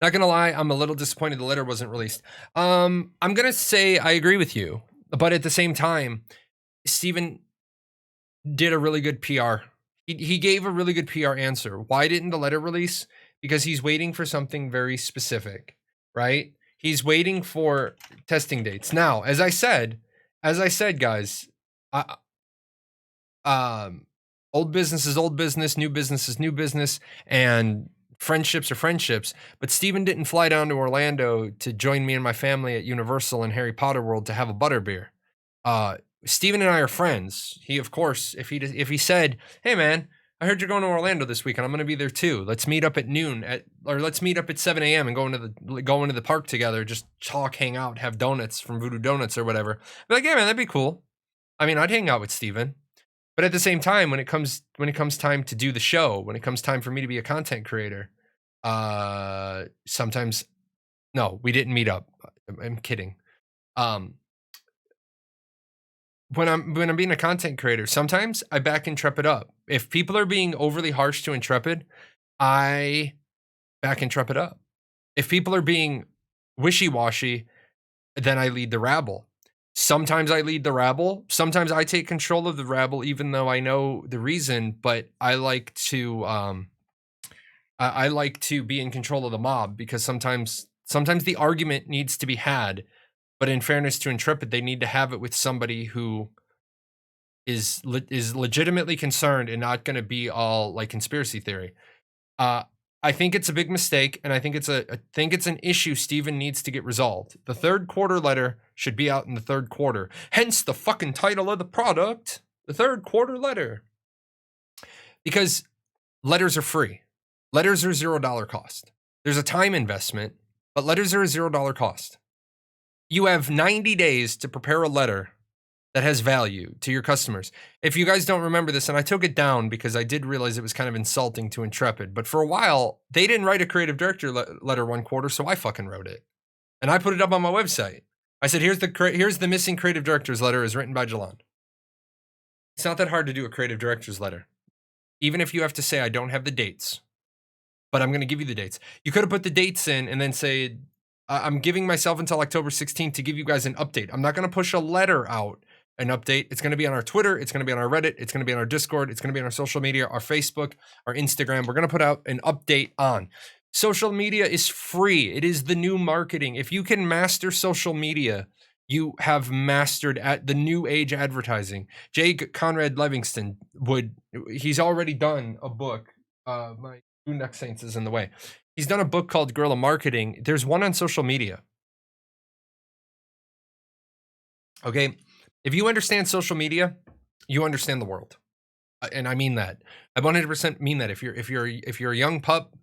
Not gonna lie, I'm a little disappointed the letter wasn't released. I'm gonna say I agree with you, but at the same time, Steven did a really good PR. He gave a really good PR answer. Why didn't the letter release? Because he's waiting for something very specific, right? He's waiting for testing dates. Now, as I said, guys, old business is old business, new business is new business, and friendships are friendships. But Steven didn't fly down to Orlando to join me and my family at Universal and Harry Potter World to have a butterbeer. Steven and I are friends. He, of course, if he said, "Hey man, I heard you're going to Orlando this week and I'm going to be there too. Let's meet up at noon or let's meet up at 7 a.m. and go into the park together, just talk, hang out, have donuts from Voodoo Donuts or whatever." I'd be like, "Yeah man, that'd be cool." I mean, I'd hang out with Steven. But at the same time, when it comes time to do the show, when it comes time for me to be a content creator, sometimes, no, we didn't meet up. I'm kidding. When I'm being a content creator, sometimes I back Intrepid up. If people are being overly harsh to Intrepid, I back Intrepid up. If people are being wishy-washy, then I lead the rabble. Sometimes I lead the rabble. Sometimes I take control of the rabble, even though I know the reason. But I like to I like to be in control of the mob, because sometimes the argument needs to be had. But in fairness to Intrepid, they need to have it with somebody who is legitimately concerned and not going to be all like conspiracy theory. I think it's a big mistake, and I think it's an issue Steven needs to get resolved. The third quarter letter should be out in the third quarter. Hence the fucking title of the product, the third quarter letter. Because letters are free. Letters are $0 cost. There's a time investment, but letters are a $0 cost. You have 90 days to prepare a letter that has value to your customers. If you guys don't remember this, and I took it down because I did realize it was kind of insulting to Intrepid, but for a while, they didn't write a creative director letter one quarter, so I fucking wrote it. And I put it up on my website. I said, here's the missing creative director's letter as written by Jahlon. It's not that hard to do a creative director's letter. Even if you have to say, I don't have the dates, but I'm going to give you the dates. You could have put the dates in and then say, I'm giving myself until October 16th to give you guys an update. I'm not going to push a letter out, an update. It's going to be on our Twitter. It's going to be on our Reddit. It's going to be on our Discord. It's going to be on our social media, our Facebook, our Instagram. We're going to put out an update on. Social media is free. It is the new marketing. If you can master social media, you have mastered at the new age advertising. Jake Conrad Livingston he's already done a book. My Boondock Saints is in the way. He's done a book called Guerrilla Marketing. There's one on social media. Okay. If you understand social media, you understand the world. And I mean that. I 100% mean that. If you're a young pup,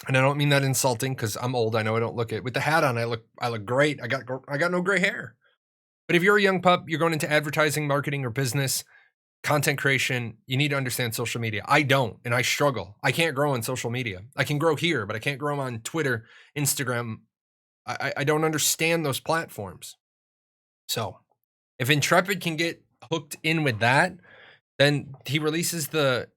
and I don't mean that insulting, because I'm old. I know I don't look it. With the hat on, I look great. I got no gray hair. But if you're a young pup, you're going into advertising, marketing, or business, content creation, you need to understand social media. I don't, and I struggle. I can't grow on social media. I can grow here, but I can't grow on Twitter, Instagram. I don't understand those platforms. So if Intrepid can get hooked in with that, then he releases the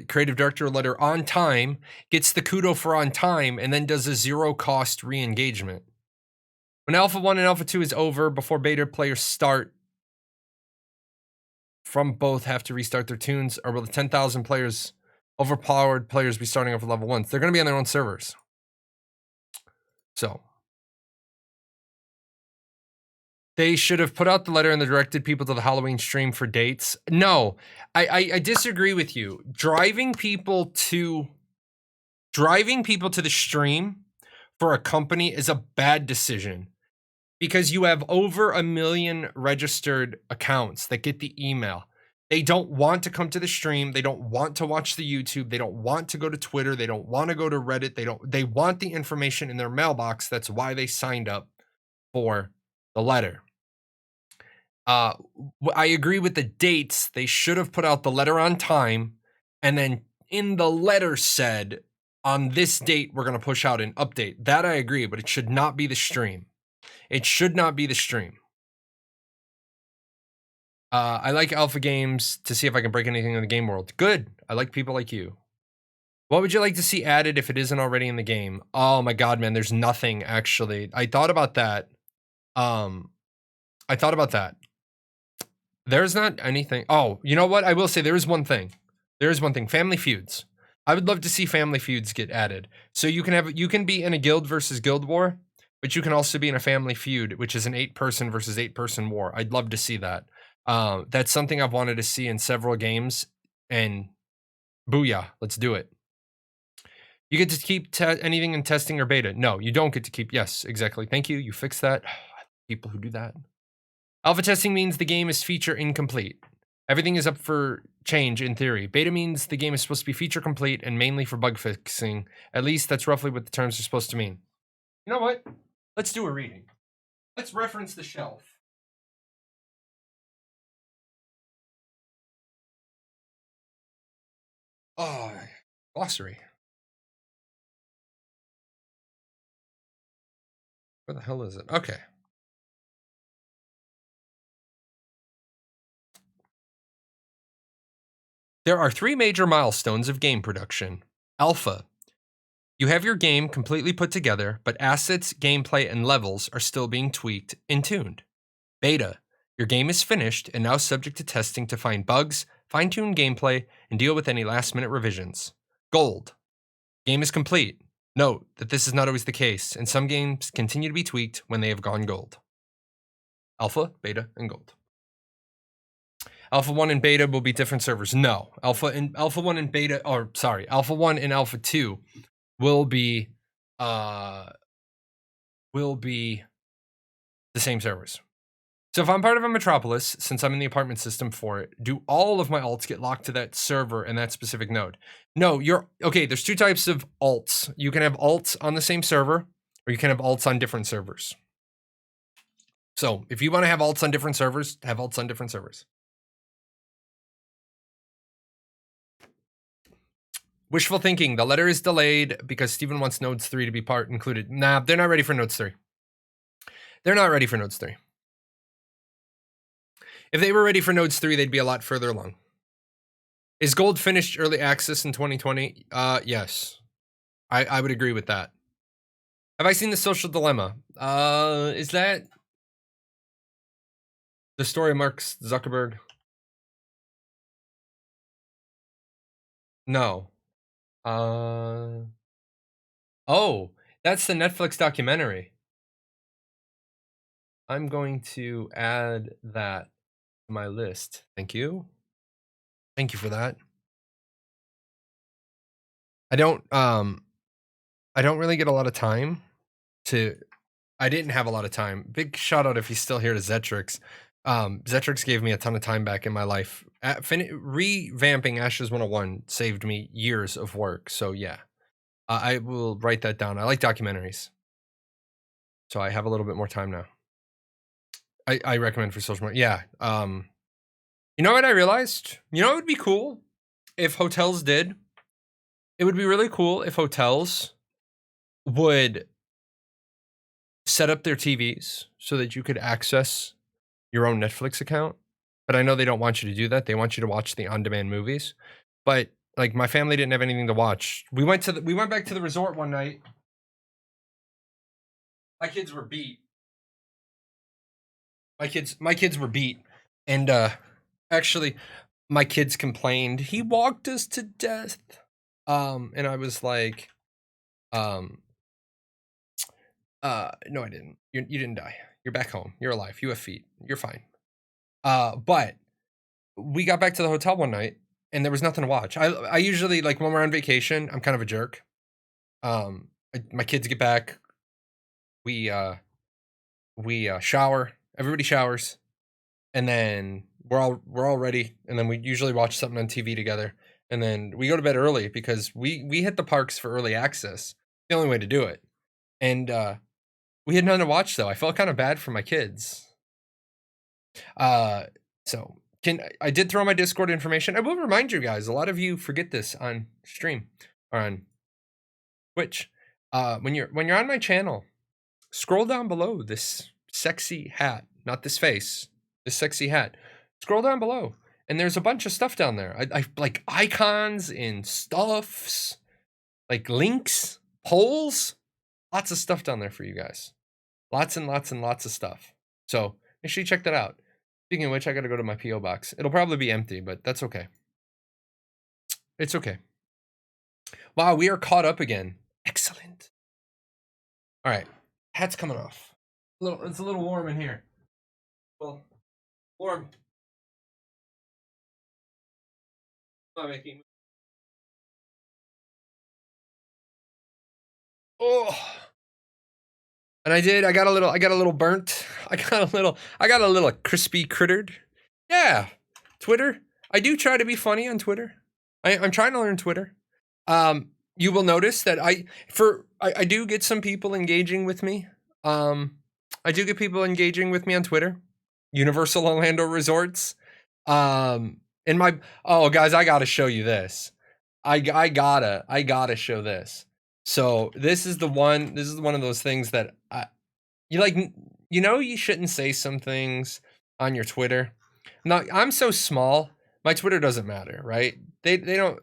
creative director letter on time, gets the kudo for on time, and then does a zero cost re-engagement. When Alpha 1 and Alpha 2 is over, before beta players start from both have to restart their tunes, or will the 10,000 players, overpowered players, be starting off at level 1? They're going to be on their own servers. So they should have put out the letter and directed people to the Halloween stream for dates. No, I disagree with you. Driving people to the stream for a company is a bad decision, because you have over 1 million registered accounts that get the email. They don't want to come to the stream. They don't want to watch the YouTube. They don't want to go to Twitter. They don't want to go to Reddit. They want the information in their mailbox. That's why they signed up for the letter. I agree with the dates. They should have put out the letter on time, and then in the letter said, on this date, we're going to push out an update. That I agree, but it should not be the stream. It should not be the stream. I like alpha games to see if I can break anything in the game world. Good. I like people like you. What would you like to see added if it isn't already in the game? Oh my God, man, there's nothing actually. I thought about that. There's not anything. Oh, you know what? I will say there is one thing. Family feuds. I would love to see family feuds get added. So you can be in a guild versus guild war, but you can also be in a family feud, which is an 8-person versus 8-person war. I'd love to see that. That's something I've wanted to see in several games, and booyah, let's do it. You get to keep anything in testing or beta. No, you don't get to keep. Yes, exactly. Thank you. You fixed that. People who do that. Alpha testing means the game is feature incomplete. Everything is up for change in theory. Beta means the game is supposed to be feature complete and mainly for bug fixing. At least that's roughly what the terms are supposed to mean. You know what? Let's do a reading. Let's reference the shelf. Oh, glossary. Where the hell is it? Okay. There are 3 major milestones of game production. Alpha, You have your game completely put together, but assets, gameplay, and levels are still being tweaked and tuned. Beta. Your game is finished and now subject to testing to find bugs, fine-tune gameplay, and deal with any last-minute revisions. Gold. Game is complete. Note that this is not always the case, and some games continue to be tweaked when they have gone gold. Alpha, beta, and gold. Alpha 1 and beta will be different servers. No. Alpha 1 and beta, or sorry, Alpha 1 and Alpha 2 will be the same servers. So if I'm part of a metropolis, since I'm in the apartment system for it, do all of my alts get locked to that server and that specific node? No, okay, there's two types of alts. You can have alts on the same server, or you can have alts on different servers. So if you want to have alts on different servers, have alts on different servers. Wishful thinking. The letter is delayed because Steven wants nodes 3 to be part included. Nah, they're not ready for nodes 3. They're not ready for nodes 3. If they were ready for nodes 3, they'd be a lot further along. Is gold finished early access in 2020? Yes. I would agree with that. Have I seen The Social Dilemma? Is that the story of Mark Zuckerberg? No. Oh, that's the Netflix documentary. I'm going to add that to my list. Thank you. Thank you for that. I don't really get a lot of time I didn't have a lot of time. Big shout out if he's still here to Zetrix. Zetrix gave me a ton of time back in my life. Revamping Ashes 101 saved me years of work. So yeah, I will write that down. I like documentaries. So I have a little bit more time now. I recommend for social media. Yeah. You know what I realized? You know, it would be cool if hotels did. It would be really cool if hotels would set up their TVs so that you could access your own Netflix account. But I know they don't want you to do that. They want you to watch the on-demand movies. But like my family didn't have anything to watch. We went back to the resort one night. My kids were beat. My kids were beat. And actually my kids complained. He walked us to death. And I was like, no, I didn't. You didn't die. You're back home. You're alive. You have feet. You're fine. But we got back to the hotel one night and there was nothing to watch. I usually, like, when we're on vacation, I'm kind of a jerk. My kids get back. We shower. Everybody showers. And then we're all ready. And then we usually watch something on TV together. And then we go to bed early because we hit the parks for early access. The only way to do it. And we had nothing to watch though. I felt kind of bad for my kids. So I did throw my Discord information. I will remind you guys, a lot of you forget this on stream or on Twitch. When you're on my channel, scroll down below this sexy hat, not this face, this sexy hat. Scroll down below. And there's a bunch of stuff down there. I like icons and stuffs, like links, polls, lots of stuff down there for you guys. Lots and lots and lots of stuff. So make sure you check that out. Speaking of which, I got to go to my P.O. box. It'll probably be empty, but that's okay. It's okay. Wow, we are caught up again. Excellent. All right, hat's coming off. It's a little warm in here. Well, warm. Not making. Oh. And I got a little burnt. I got a little crispy crittered. Yeah. Twitter. I do try to be funny on Twitter. I'm trying to learn Twitter. You will notice that I do get some people engaging with me. I do get people engaging with me on Twitter. Universal Orlando Resorts. Guys, I gotta show you this. I gotta show this. So this is one of those things that you shouldn't say some things on your Twitter. Now, I'm so small, my Twitter doesn't matter, right? They don't,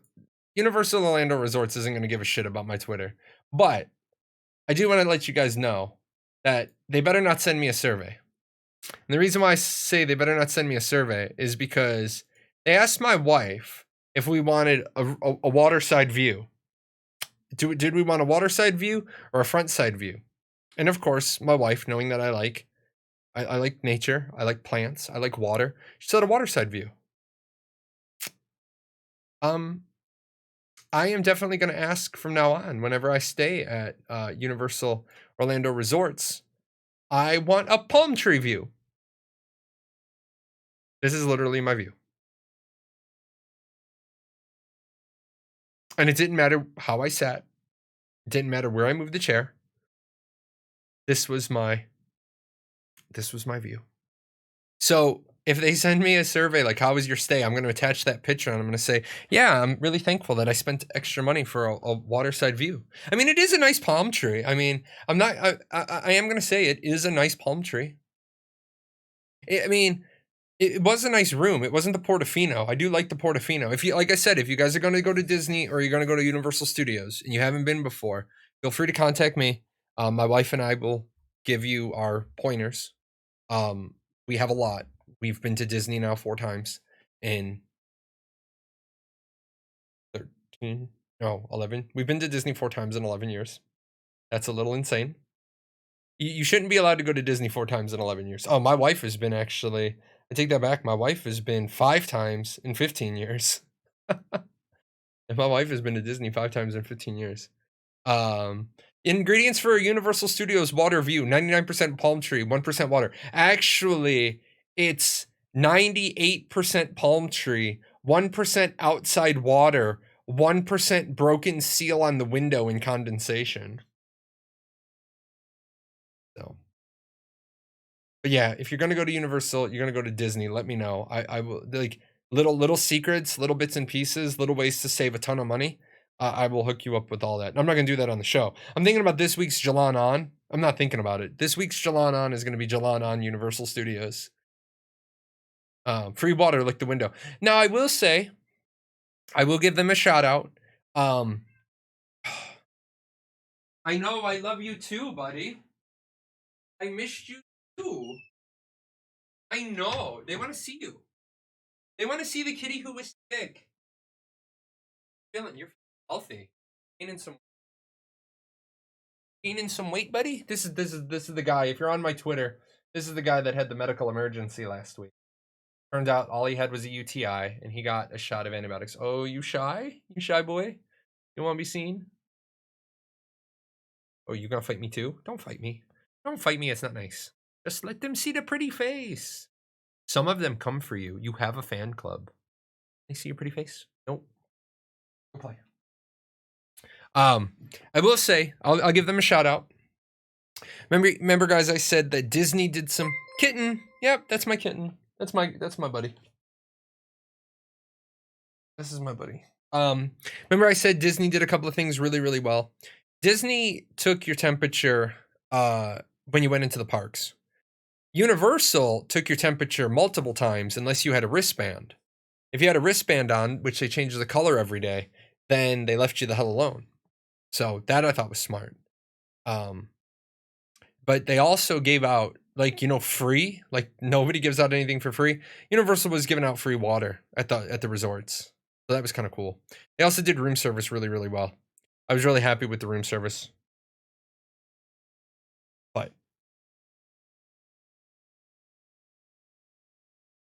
Universal Orlando Resorts isn't going to give a shit about my Twitter, but I do want to let you guys know that they better not send me a survey. And the reason why I say they better not send me a survey is because they asked my wife if we wanted a waterside view. Did we want a waterside view or a front side view? And of course, my wife, knowing that I like nature, I like plants, I like water, she said a waterside view. I am definitely going to ask from now on whenever I stay at Universal Orlando Resorts. I want a palm tree view. This is literally my view. And it didn't matter how I sat. It didn't matter where I moved the chair. This was my view. So if they send me a survey like, how was your stay? I'm going to attach that picture and I'm going to say, yeah, I'm really thankful that I spent extra money for a waterside view. I mean, it is a nice palm tree. I mean, I am going to say it is a nice palm tree. I mean, it was a nice room. It wasn't the Portofino. I do like the Portofino. If you, like I said, if you guys are going to go to Disney or you're going to go to Universal Studios and you haven't been before, feel free to contact me. My wife and I will give you our pointers. We have a lot. We've been to Disney now 4 times in 11. We've been to Disney 4 times in 11 years. That's a little insane. You shouldn't be allowed to go to Disney 4 times in 11 years. Oh, my wife has been actually, I take that back. My wife has been 5 times in 15 years. And my wife has been to Disney 5 times in 15 years. Ingredients for a Universal Studios water view: 99% palm tree, 1% water. Actually, it's 98% palm tree, 1% outside water, 1% broken seal on the window and condensation. So, but yeah, if you're gonna go to Universal, you're gonna go to Disney, let me know. I will, like, little secrets, little bits and pieces, little ways to save a ton of money. I will hook you up with all that. And I'm not gonna do that on the show. I'm thinking about this week's Jahlon on. I'm not thinking about it. This week's Jahlon on is gonna be Jahlon on Universal Studios. Free water, like the window. Now I will say, I will give them a shout out. I know I love you too, buddy. I missed you too. I know. They want to see you. They want to see the kitty who was sick. You're healthy. Gaining some weight, buddy. This is the guy. If you're on my Twitter, this is the guy that had the medical emergency last week. Turned out all he had was a UTI, and he got a shot of antibiotics. Oh, you shy? You shy boy? You want to be seen? Oh, you gonna fight me too? Don't fight me. Don't fight me. It's not nice. Just let them see the pretty face. Some of them come for you. You have a fan club. They see your pretty face. Nope. Don't play. I will say, I'll give them a shout out. Remember, guys, I said that Disney did some kitten. Yep, that's my kitten. That's my buddy. This is my buddy. Remember I said Disney did a couple of things really, really well. Disney took your temperature when you went into the parks. Universal took your temperature multiple times unless you had a wristband. If you had a wristband on, which they change the color every day, then they left you the hell alone. So that I thought was smart. But they also gave out, like, free. Like, nobody gives out anything for free. Universal was giving out free water at the resorts. So that was kind of cool. They also did room service really, really well. I was really happy with the room service. But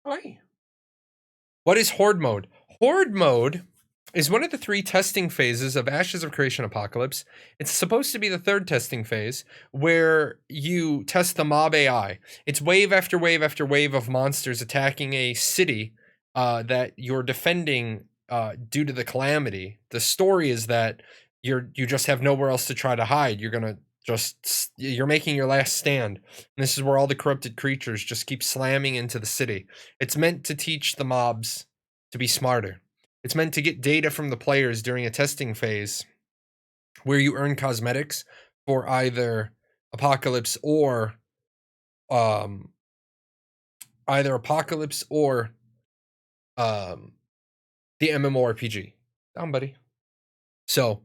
hi. What is Horde mode? Horde mode is one of the 3 testing phases of Ashes of Creation Apocalypse. It's supposed to be the 3rd testing phase where you test the mob AI. It's wave after wave after wave of monsters attacking a city that you're defending due to the calamity. The story is that you just have nowhere else to try to hide. You're making your last stand. And this is where all the corrupted creatures just keep slamming into the city. It's meant to teach the mobs to be smarter. It's meant to get data from the players during a testing phase where you earn cosmetics for either Apocalypse or the MMORPG. Down, buddy. So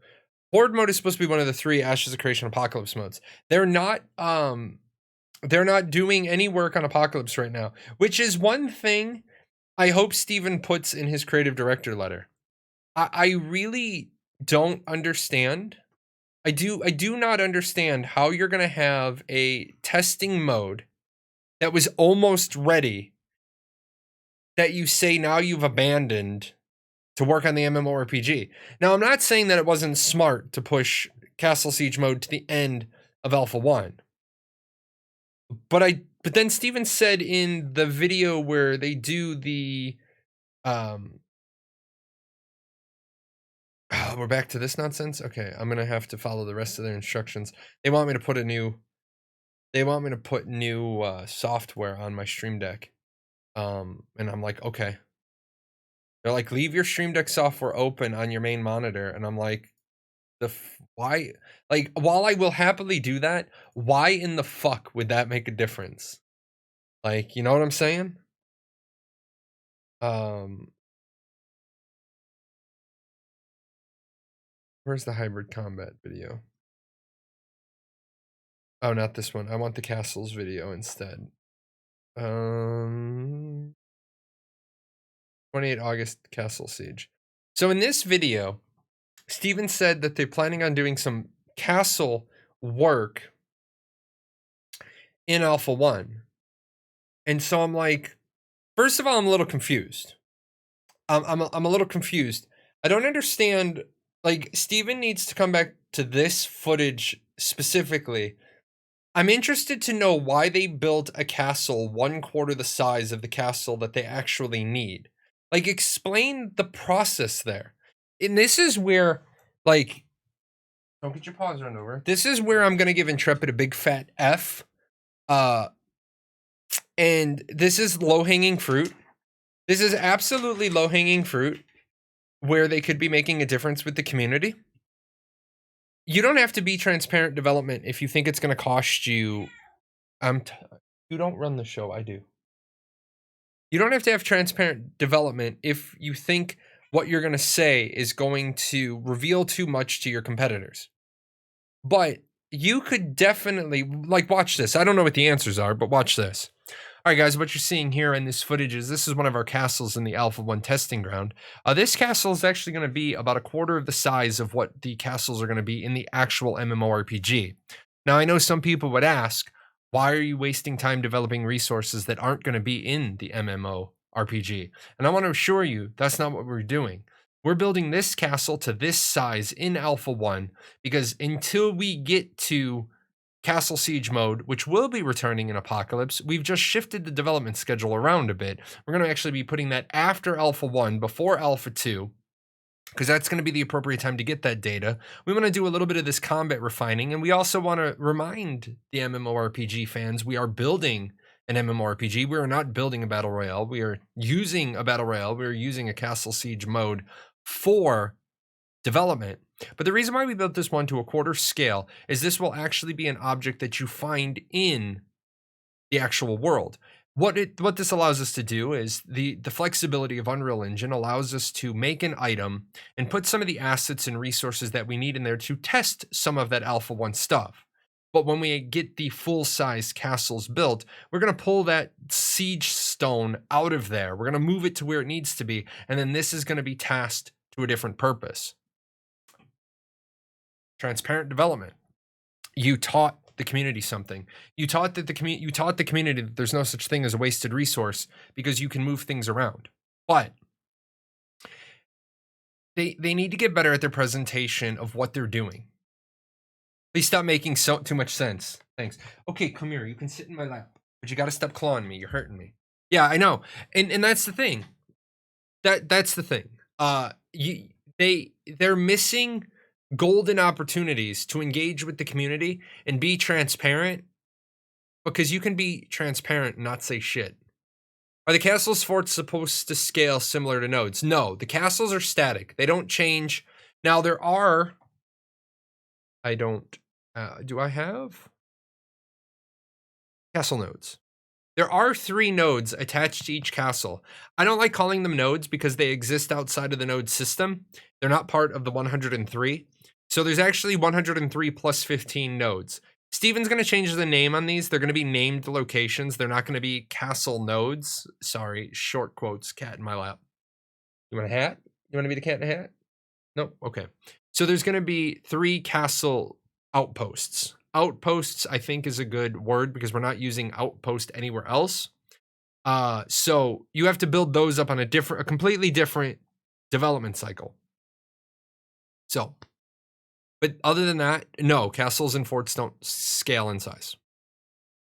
Horde mode is supposed to be one of the 3 Ashes of Creation Apocalypse modes. They're not doing any work on Apocalypse right now, which is one thing I hope Steven puts in his creative director letter. I really don't understand. I do not understand how you're gonna have a testing mode that was almost ready that you say now you've abandoned to work on the MMORPG. Now, I'm not saying that it wasn't smart to push Castle Siege mode to the end of Alpha 1. But then Steven said in the video where they do the we're back to this nonsense. Okay, I'm gonna have to follow the rest of their instructions. They want me to put new software on my Stream Deck. And I'm like, okay. They're like, leave your Stream Deck software open on your main monitor, and I'm like, why? Like, while I will happily do that, why in the fuck would that make a difference? Like, you know what I'm saying? Where's the hybrid combat video? Oh, not this one. I want the castles video instead. 28 August Castle Siege. So in this video, Steven said that they're planning on doing some castle work in Alpha 1. And so I'm like, first of all, I'm a little confused. I'm a little confused. I don't understand. Like, Steven needs to come back to this footage specifically. I'm interested to know why they built a castle 1/4 the size of the castle that they actually need. Like, explain the process there. And this is where, like, don't get your paws run over. This is where I'm gonna give Intrepid a big fat F. And this is low-hanging fruit. This is absolutely low-hanging fruit where they could be making a difference with the community. You don't have to be transparent development if you think it's going to cost you. You don't run the show, I do. You don't have to have transparent development if you think what you're going to say is going to reveal too much to your competitors. But you could definitely, like, watch this. I don't know what the answers are, but watch this. All right, guys, what you're seeing here in this footage is this is one of our castles in the Alpha 1 testing ground. This castle is actually going to be about 1/4 of the size of what the castles are going to be in the actual MMORPG. Now, I know some people would ask, why are you wasting time developing resources that aren't going to be in the MMORPG? And I want to assure you, that's not what we're doing. We're building this castle to this size in Alpha 1 because until we get to Castle Siege mode, which will be returning in Apocalypse, we've just shifted the development schedule around a bit. We're going to actually be putting that after Alpha 1, before Alpha 2, because that's going to be the appropriate time to get that data. We want to do a little bit of this combat refining, and we also want to remind the MMORPG fans we are building an MMORPG. We are not building a Battle Royale. We are using a Battle Royale. We are using a Castle Siege mode for development. But the reason why we built this one to 1/4 scale is this will actually be an object that you find in the actual world. What this allows us to do is the flexibility of Unreal Engine allows us to make an item and put some of the assets and resources that we need in there to test some of that Alpha 1 stuff. But when we get the full-size castles built, we're going to pull that siege stone out of there. We're going to move it to where it needs to be, and then this is going to be tasked to a different purpose. Transparent development. You taught the community something. You taught the community that there's no such thing as a wasted resource because you can move things around. But they need to get better at their presentation of what they're doing. Please stop making too much sense. Thanks. Okay, come here. You can sit in my lap, but you got to stop clawing me. You're hurting me. Yeah, I know. And that's the thing. That's the thing. They're missing golden opportunities to engage with the community and be transparent, because you can be transparent and not say shit. Are the castles forts supposed to scale similar to nodes? No, the castles are static. They don't change. Now there are, do I have castle nodes? There are 3 nodes attached to each castle. I don't like calling them nodes because they exist outside of the node system. They're not part of the 103. So there's actually 103 plus 15 nodes. Steven's going to change the name on these. They're going to be named locations. They're not going to be castle nodes. Sorry, short quotes, cat in my lap. You want a hat? You want to be the cat in a hat? Nope. Okay. So there's going to be 3 castle outposts. Outposts, I think, is a good word because we're not using outpost anywhere else. So you have to build those up on a completely different development cycle. So, but other than that, no, castles and forts don't scale in size.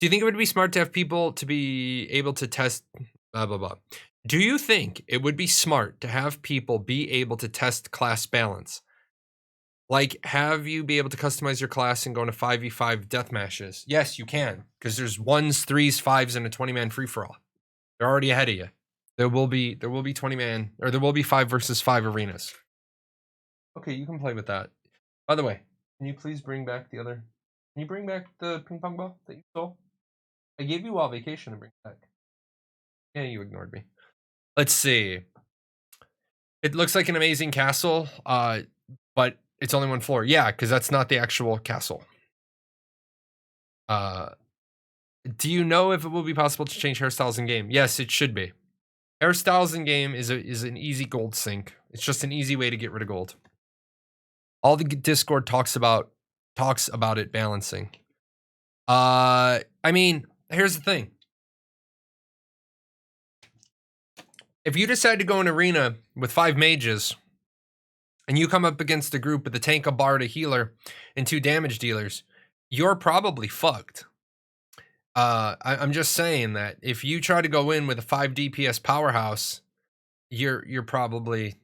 Do you think it would be smart to have people to be able to test blah, blah, blah? Do you think it would be smart to have people be able to test class balance? Like, have you be able to customize your class and go into 5v5 death matches? Yes, you can, because there's 1s, 3s, 5s, and a 20-man free-for-all. They're already ahead of you. There will be 20-man, or there will be 5 versus 5 arenas. Okay, you can play with that. By the way, can you please bring back the other? Can you bring back the ping pong ball that you stole? I gave you all vacation to bring back. Yeah, you ignored me. Let's see. It looks like an amazing castle, but it's only 1 floor. Yeah, because that's not the actual castle. Do you know if it will be possible to change hairstyles in game? Yes, it should be. Hairstyles in game is an easy gold sink. It's just an easy way to get rid of gold. All the Discord talks about it balancing. I mean, here's the thing. If you decide to go in arena with 5 mages, and you come up against a group with a tank, a bard, a healer, and 2 damage dealers, you're probably fucked. I'm just saying that if you try to go in with a 5 DPS powerhouse, you're probably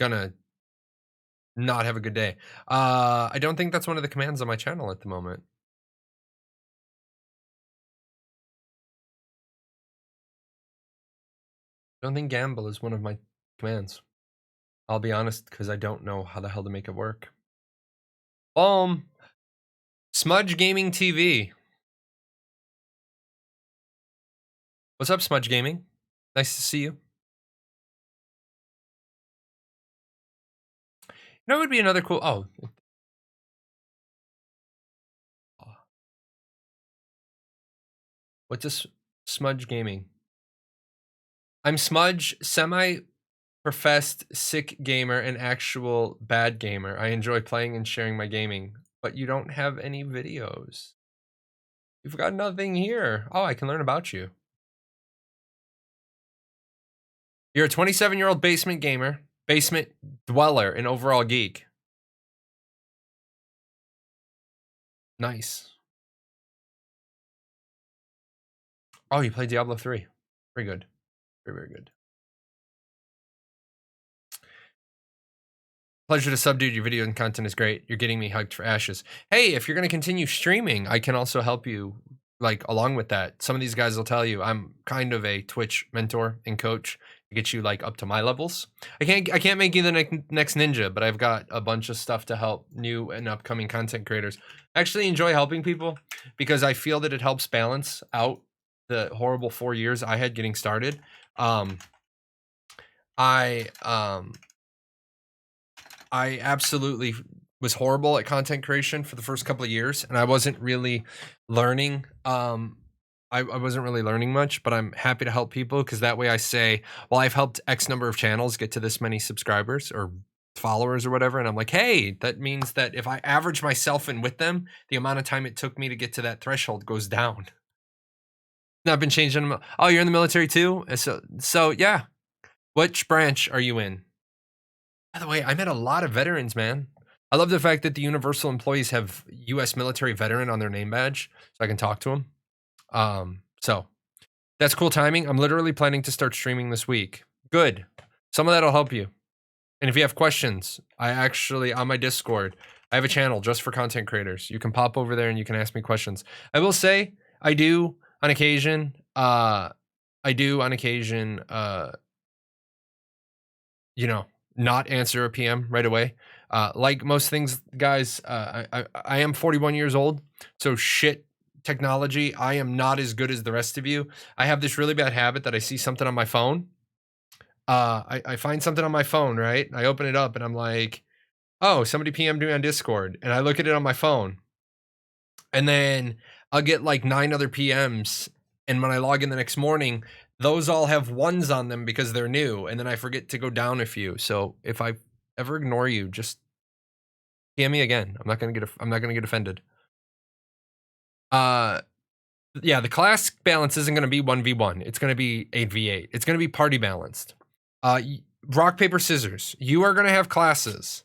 gonna not have a good day. I don't think that's one of the commands on my channel at the moment. I don't think gamble is one of my commands. I'll be honest, because I don't know how the hell to make it work. Smudge Gaming TV. What's up, Smudge Gaming? Nice to see you. You know what would be another cool... Oh. What's this? Smudge Gaming. I'm Smudge, semi-professed sick gamer and actual bad gamer. I enjoy playing and sharing my gaming, but you don't have any videos. You've got nothing here. Oh, I can learn about you. You're a 27-year-old basement gamer, basement dweller, and overall geek. Nice. Oh, you played Diablo 3. Very good. Very, very good. Pleasure to sub, dude. Your video and content is great. You're getting me hyped for Ashes. Hey, if you're going to continue streaming, I can also help you, like, along with that. Some of these guys will tell you I'm kind of a Twitch mentor and coach to get you, like, up to my levels. I can't make you the next ninja, but I've got a bunch of stuff to help new and upcoming content creators. I actually enjoy helping people because I feel that it helps balance out the horrible 4 years I had getting started. I absolutely was horrible at content creation for the first couple of years, and I wasn't really learning. I wasn't really learning much, but I'm happy to help people because that way I say, well, I've helped X number of channels get to this many subscribers or followers or whatever, and I'm like, hey, that means that if I average myself in with them, the amount of time it took me to get to that threshold goes down. I've been changing. Oh, you're in the military too? So yeah. Which branch are you in? By the way, I met a lot of veterans, man. I love the fact that the Universal employees have U.S. military veteran on their name badge, so I can talk to them. So that's cool timing. I'm literally planning to start streaming this week. Good. Some of that'll help you. And if you have questions, I actually, on my Discord, I have a channel just for content creators. You can pop over there and you can ask me questions. I will say, I do on occasion, you know, not answer a PM right away. Like most things, guys, I am 41 years old, so shit technology, I am not as good as the rest of you. I have this really bad habit that I see something on my phone. I find something on my phone, right? I open it up and I'm like, oh, somebody PM'd me on Discord, and I look at it on my phone, and then I'll get like 9 other PMs, and when I log in the next morning, those all have ones on them because they're new, and then I forget to go down a few. So if I ever ignore you, just PM me again. I'm not gonna get offended. Yeah, the class balance isn't gonna be 1v1. It's gonna be 8v8. It's gonna be party balanced. Rock, paper, scissors. You are gonna have classes.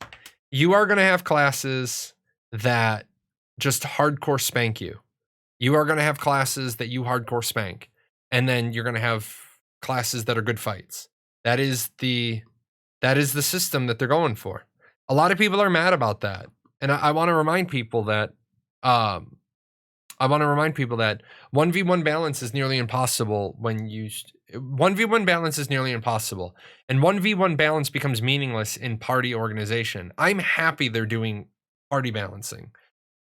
You are gonna have classes that just hardcore spank you. You are gonna have classes that you hardcore spank. And then you're gonna have classes that are good fights. That is the system that they're going for. A lot of people are mad about that. And I want to remind people that 1v1 balance is nearly impossible when you 1v1 balance is nearly impossible, and 1v1 balance becomes meaningless in party organization. I'm happy they're doing party balancing,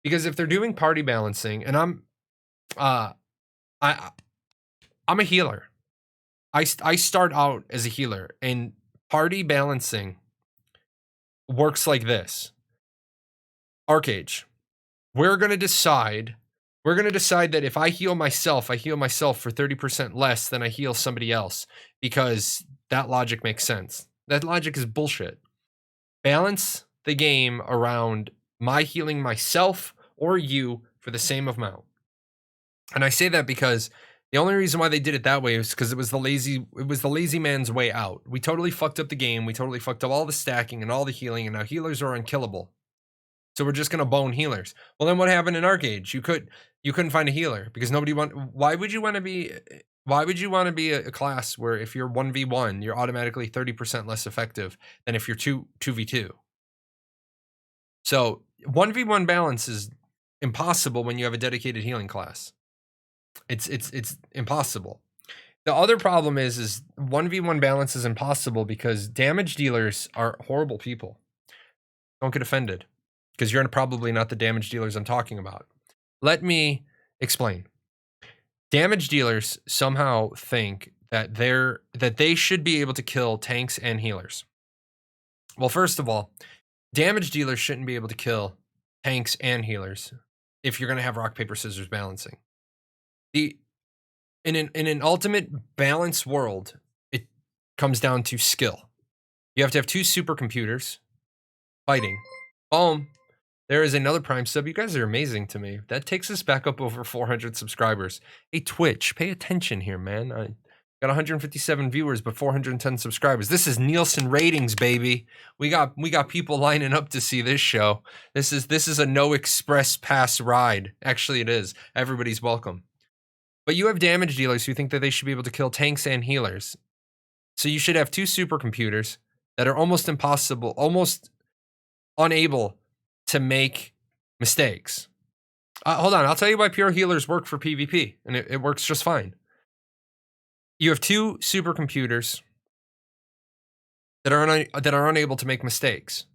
because if they're doing party balancing, and I'm a healer. I start out as a healer, and party balancing works like this. Arcage, we're going to decide that if I heal myself for 30% less than I heal somebody else, because that logic makes sense. That logic is bullshit. Balance the game around my healing myself or you for the same amount. And I say that because the only reason why they did it that way is because it was the lazy man's way out. We totally fucked up the game. We totally fucked up all the stacking and all the healing, and now healers are unkillable. So we're just gonna bone healers. Well, then what happened in Arcade? You couldn't find a healer because nobody why would you want to be a class where if you're 1v1, you're automatically 30% less effective than if you're 2v2? So 1v1 balance is impossible when you have a dedicated healing class. It's impossible. The other problem is 1v1 balance is impossible because damage dealers are horrible people. Don't get offended, because you're probably not the damage dealers I'm talking about. Let me explain. Damage dealers somehow think that they should be able to kill tanks and healers. Well, first of all, damage dealers shouldn't be able to kill tanks and healers if you're going to have rock, paper, scissors balancing. In an ultimate balance world, it comes down to skill. You have to have 2 supercomputers fighting. Boom. There is another Prime sub. You guys are amazing to me. That takes us back up over 400 subscribers. Hey, Twitch, pay attention here, man. I got 157 viewers, but 410 subscribers. This is Nielsen ratings, baby. We got people lining up to see this show. This is a no express pass ride. Actually, it is. Everybody's welcome. But you have damage dealers who think that they should be able to kill tanks and healers. So you should have 2 supercomputers that are almost impossible, almost unable to make mistakes. Hold on, I'll tell you why pure healers work for PvP, and it works just fine. You have 2 supercomputers that are unable to make mistakes,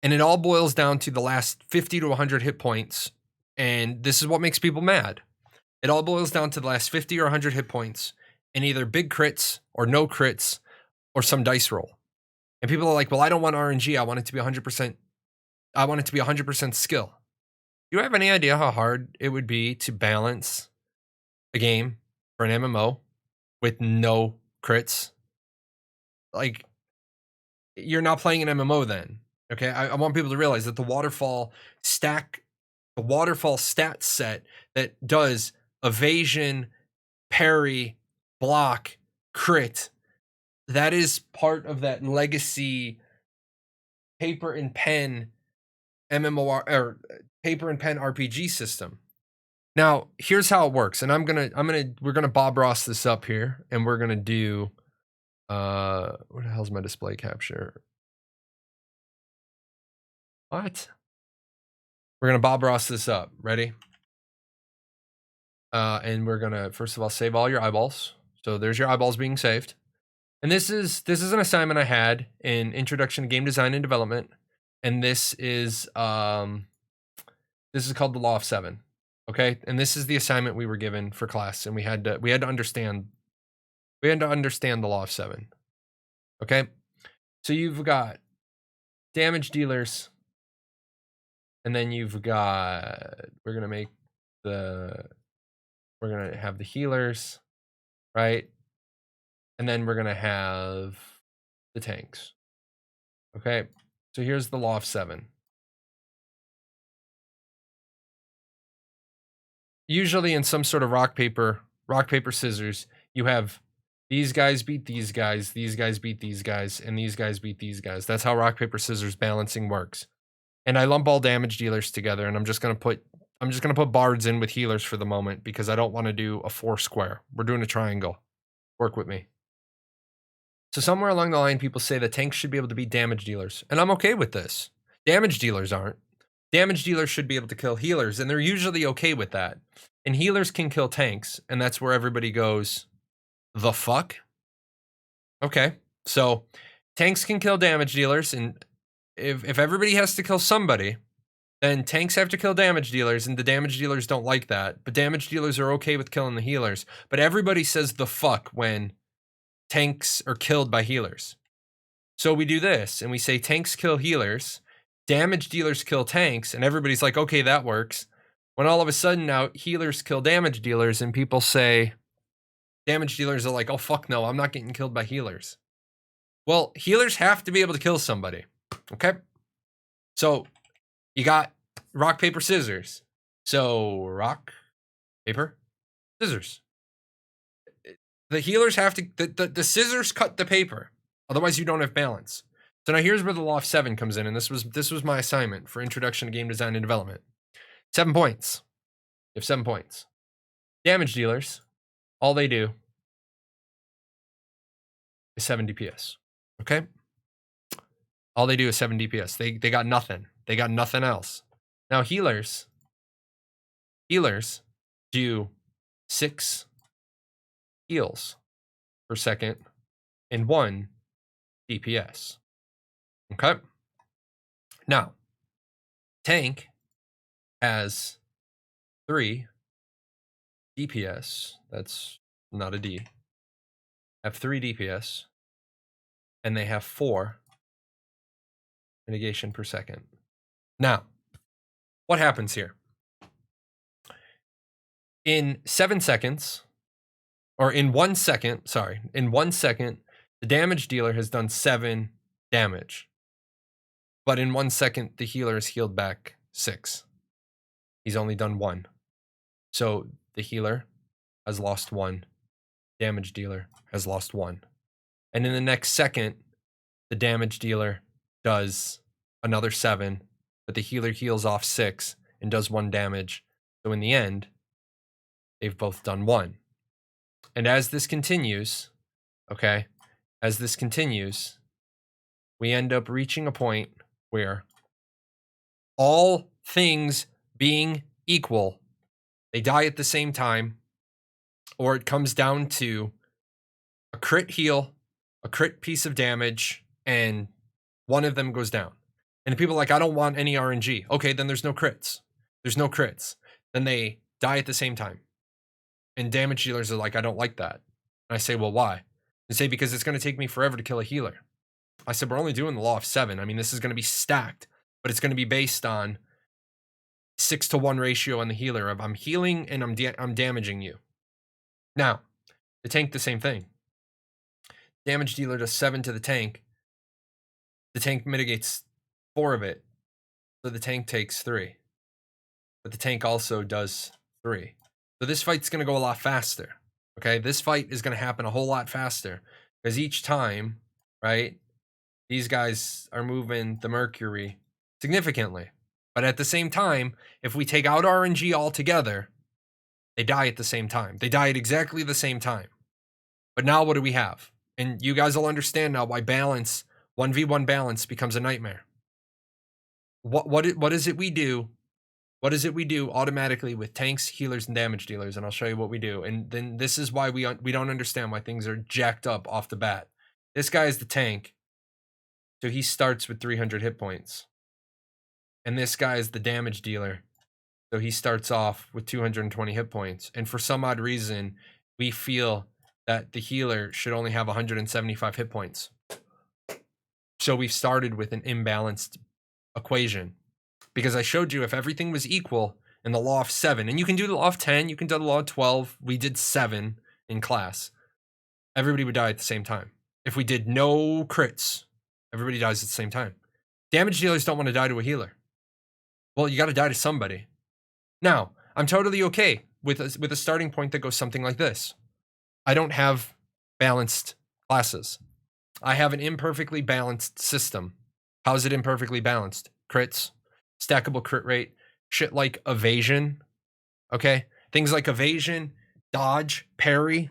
and it all boils down to the last 50 to 100 hit points, and this is what makes people mad. It all boils down to the last 50 or 100 hit points, and either big crits or no crits or some dice roll. And people are like, well, I don't want RNG. I want it to be 100%. I want it to be 100% skill. Do you have any idea how hard it would be to balance a game for an MMO with no crits? Like, you're not playing an MMO then. Okay, I want people to realize that the waterfall stat set that does evasion, parry, block, crit, that is part of that legacy paper and pen MMOR or paper and pen RPG system. Now, here's how it works, and we're gonna Bob Ross this up here, and we're gonna do where the hell's my display capture? What? We're gonna Bob Ross this up. Ready? And we're gonna first of all save all your eyeballs. So there's your eyeballs being saved. And this is an assignment I had in Introduction to Game Design and Development, and this is called the Law of 7. Okay, and this is the assignment we were given for class, and we had to understand the law of 7. Okay, so you've got damage dealers, and then you've got we're gonna have the healers, right? And then we're gonna have the tanks. Okay, so here's the law of 7. Usually in some sort of rock paper scissors, you have these guys beat these guys beat these guys, and these guys beat these guys. That's how rock paper scissors balancing works. And I lump all damage dealers together, and I'm just gonna put bards in with healers for the moment because I don't want to do a 4 square. We're doing a triangle. Work with me. So somewhere along the line, people say that tanks should be able to beat damage dealers, and I'm okay with this. Damage dealers aren't. Damage dealers should be able to kill healers, and they're usually okay with that. And healers can kill tanks, and that's where everybody goes, the fuck? Okay, so tanks can kill damage dealers, and if everybody has to kill somebody, then tanks have to kill damage dealers, and the damage dealers don't like that. But damage dealers are okay with killing the healers. But everybody says the fuck when tanks are killed by healers. So we do this, and we say tanks kill healers, damage dealers kill tanks, and everybody's like, okay, that works. When all of a sudden now healers kill damage dealers, and people say, damage dealers are like, oh, fuck no, I'm not getting killed by healers. Well, healers have to be able to kill somebody, okay? So you got rock, paper, scissors. So rock, paper, scissors. The healers have to, the scissors cut the paper. Otherwise, you don't have balance. So now here's where the law of 7 comes in, and this was my assignment for Introduction to Game Design and Development. 7 points. You have 7 points. Damage dealers, all they do is 7 DPS. Okay? All they do is 7 DPS. They got nothing. They got nothing else. Now healers do 6 heals per second and 1 DPS. Okay? Now, tank has 3 DPS. That's not a D. Have 3 DPS. And they have 4 mitigation per second. Now, what happens here? In 7 seconds, or in 1 second, in 1 second, the damage dealer has done 7 damage. But in 1 second, the healer has healed back 6. He's only done 1. So the healer has lost 1. Damage dealer has lost 1. And in the next second, the damage dealer does another 7, but the healer heals off 6 and does 1 damage. So in the end, they've both done 1. And as this continues, okay, we end up reaching a point where all things being equal, they die at the same time, or it comes down to a crit heal, a crit piece of damage, and one of them goes down. And people are like, I don't want any RNG. Okay, then there's no crits. There's no crits. Then they die at the same time. And damage dealers are like, I don't like that. And I say, well, why? They say, because it's going to take me forever to kill a healer. I said, we're only doing the law of 7. I mean, this is going to be stacked, but it's going to be based on 6-to-1 ratio on the healer of I'm healing and I'm damaging you. Now, the tank, the same thing. Damage dealer does 7 to the tank. The tank mitigates 4 of it. So the tank takes 3. But the tank also does 3. So this fight's going to go a lot faster. Okay, this fight is going to happen a whole lot faster because each time, right, these guys are moving the mercury significantly. But at the same time, if we take out RNG altogether, they die at the same time. They die at exactly the same time. But now what do we have? And you guys will understand now why balance, 1v1 balance becomes a nightmare. What is it we do? What is it we do automatically with tanks, healers, and damage dealers? And I'll show you what we do. And then this is why we don't understand why things are jacked up off the bat. This guy is the tank. So he starts with 300 hit points. And this guy is the damage dealer. So he starts off with 220 hit points. And for some odd reason, we feel that the healer should only have 175 hit points. So we've started with an imbalanced equation. Because I showed you if everything was equal in the law of 7, and you can do the law of 10, you can do the law of 12. We did 7 in class. Everybody would die at the same time. If we did no crits, everybody dies at the same time. Damage dealers don't want to die to a healer. Well, you got to die to somebody. Now, I'm totally okay with a starting point that goes something like this. I don't have balanced classes. I have an imperfectly balanced system. How's it imperfectly balanced? Crits, stackable crit rate, shit like evasion, okay? Things like evasion, dodge, parry,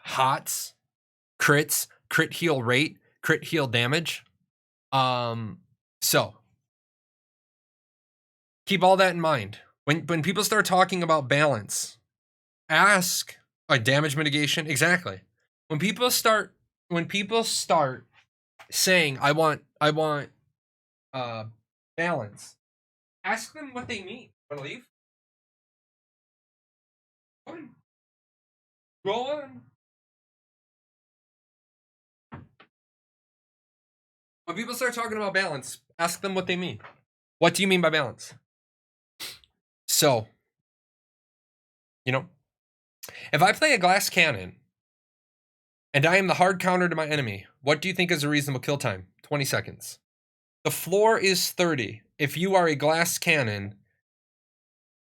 hots, crits, crit heal rate, crit heal damage. So keep all that in mind. When people start talking about balance, ask damage mitigation. Exactly. When people start saying I want balance, ask them what they mean. Want to leave? Go on. When people start talking about balance, ask them what they mean. What do you mean by balance? So, if I play a glass cannon and I am the hard counter to my enemy, what do you think is a reasonable kill time? 20 seconds. The floor is 30. If you are a glass cannon,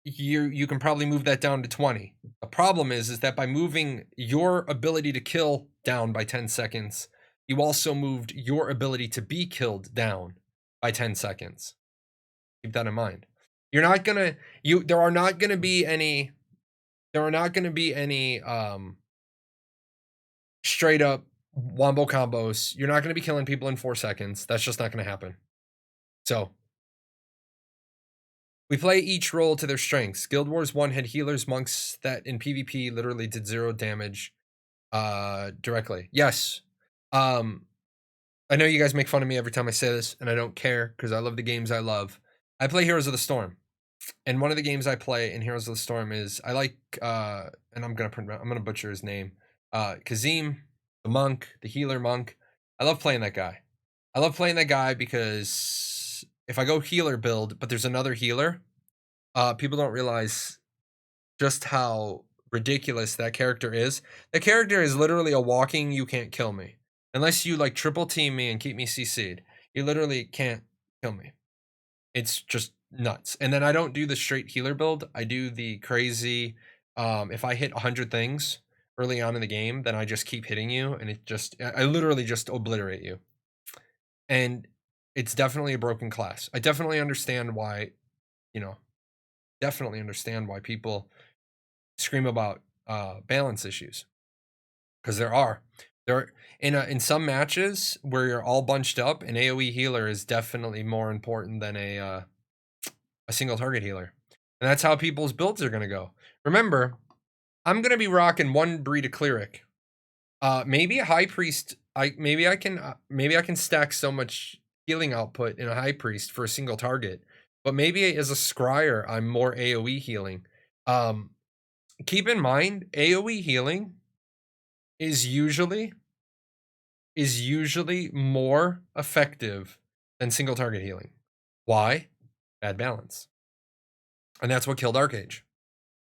you can probably move that down to 20. The problem is that by moving your ability to kill down by 10 seconds, you also moved your ability to be killed down by 10 seconds. Keep that in mind. There are not gonna be any straight up wombo combos. You're not gonna be killing people in 4 seconds. That's just not gonna happen. So we play each role to their strengths. Guild Wars 1 had healers, monks that in PvP literally did 0 damage directly. Yes. I know you guys make fun of me every time I say this, and I don't care because I love the games I love. I play Heroes of the Storm. And one of the games I play in Heroes of the Storm is I like and I'm gonna butcher his name. Kazim, the monk, the healer monk. I love playing that guy. I love playing that guy because if I go healer build, but there's another healer, people don't realize just how ridiculous that character is. The character is literally a walking you can't kill me. Unless you like triple team me and keep me CC'd. You literally can't kill me. It's just nuts. And then I don't do the straight healer build. I do the crazy, if I hit 100 things early on in the game, then I just keep hitting you and I literally just obliterate you. And it's definitely a broken class. I definitely understand why, people scream about balance issues. Because there are in some matches where you're all bunched up, an AoE healer is definitely more important than a single target healer. And that's how people's builds are going to go. Remember, I'm going to be rocking one breed of cleric. Maybe a high priest. Maybe I can stack so much healing output in a high priest for a single target. But maybe as a scryer, I'm more AoE healing. Keep in mind, AoE healing is usually more effective than single target healing. Why? Bad balance. And that's what killed Arcage.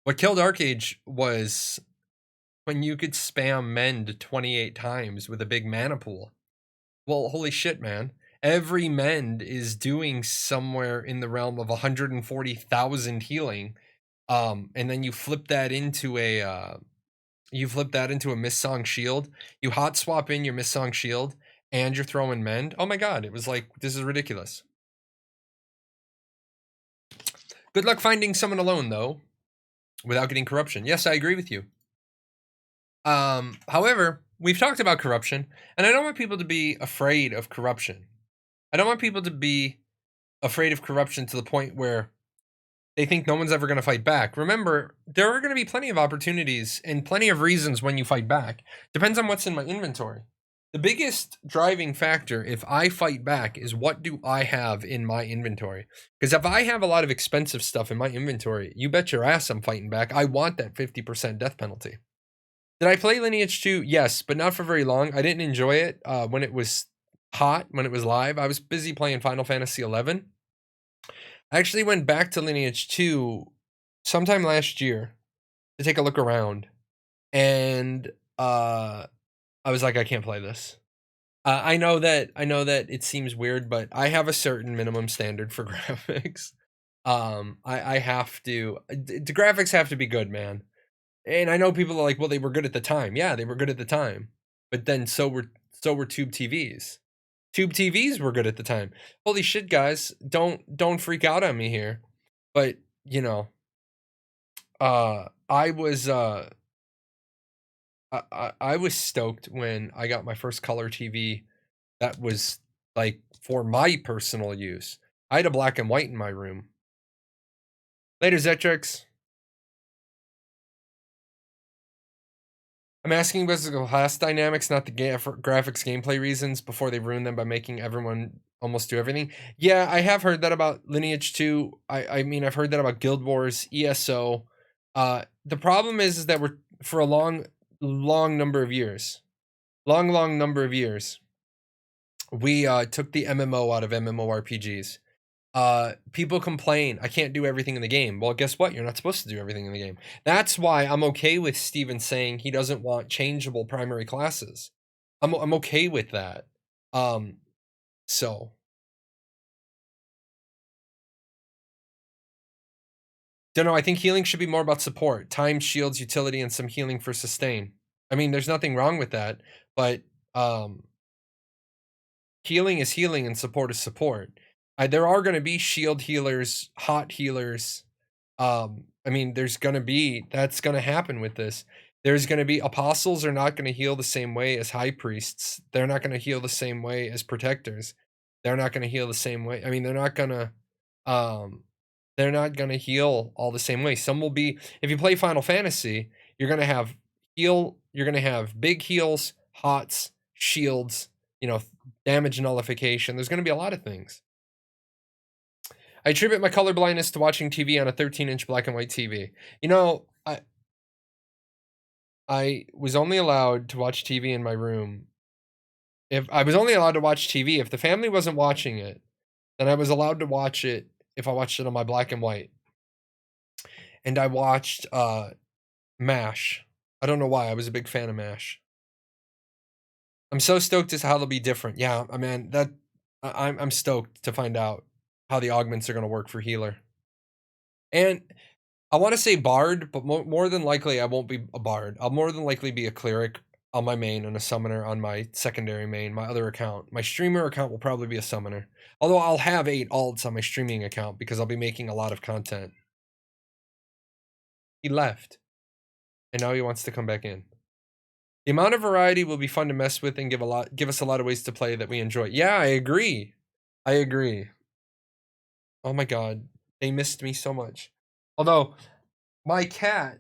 What killed Arcage was when you could spam mend 28 times with a big mana pool. Well, holy shit, man. Every mend is doing somewhere in the realm of 140,000 healing. And then you flip that into a Mist-Song shield. You hot swap in your Mist-Song shield and you're throwing mend. Oh my god, it was like, this is ridiculous. Good luck finding someone alone, though, without getting corruption. Yes, I agree with you. However, we've talked about corruption, and I don't want people to be afraid of corruption. I don't want people to be afraid of corruption to the point where they think no one's ever going to fight back. Remember, there are going to be plenty of opportunities and plenty of reasons when you fight back. Depends on what's in my inventory. The biggest driving factor, if I fight back, is what do I have in my inventory? Because if I have a lot of expensive stuff in my inventory, you bet your ass I'm fighting back. I want that 50% death penalty. Did I play Lineage 2? Yes, but not for very long. I didn't enjoy it when it was hot, when it was live. I was busy playing Final Fantasy 11. I actually went back to Lineage 2 sometime last year to take a look around, and I was like, I can't play this. I know that it seems weird, but I have a certain minimum standard for graphics. I have to. The graphics have to be good, man. And I know people are like, well, they were good at the time. Yeah, they were good at the time, but then so were tube TVs. Tube TVs were good at the time. Holy shit, guys! Don't freak out on me here, but you know, I was I was stoked when I got my first color TV that was like for my personal use. I had a black and white in my room. Later, Zetrix. I'm asking about the class dynamics, not the graphics gameplay reasons, before they ruin them by making everyone almost do everything. Yeah, I have heard that about Lineage 2. I mean, I've heard that about Guild Wars, ESO. The problem is that we're for a long number of years, long number of years, we took the MMO out of MMORPGs. People complain I can't do everything in the game. Well, guess what? You're not supposed to do everything in the game. That's why I'm okay with Steven saying he doesn't want changeable primary classes. I'm okay with that. So don't know. I think healing should be more about support, time, shields, utility, and some healing for sustain. I mean, there's nothing wrong with that, but healing is healing and support is support. There are going to be shield healers, hot healers. I mean, there's going to be, that's going to happen with this. There's going to be apostles are not going to heal the same way as high priests. They're not going to heal the same way as protectors. They're not going to heal the same way. I mean, um, they're not going to heal all the same way. Some will be, if you play Final Fantasy, you're going to have you're going to have big heals, hots, shields, you know, damage nullification. There's going to be a lot of things. I attribute my color blindness to watching TV on a 13-inch black and white TV. You know, I was only allowed to watch TV in my room. If I was only allowed to watch TV if the family wasn't watching it, then I was allowed to watch it if I watched it on my black and white. And I watched MASH. I don't know why. I was a big fan of MASH. I'm so stoked as to how they'll be different. Yeah, I mean I'm stoked to find out how the augments are going to work for healer. And I want to say bard, but more than likely I won't be a bard. I'll more than likely be a cleric on my main and a summoner on my secondary main, my other account. My streamer account will probably be a summoner. Although I'll have 8 alts on my streaming account because I'll be making a lot of content. He left. And now he wants to come back in. The amount of variety will be fun to mess with and give us a lot of ways to play that we enjoy. Yeah, I agree. I agree. Oh my god. They missed me so much. Although, my cat,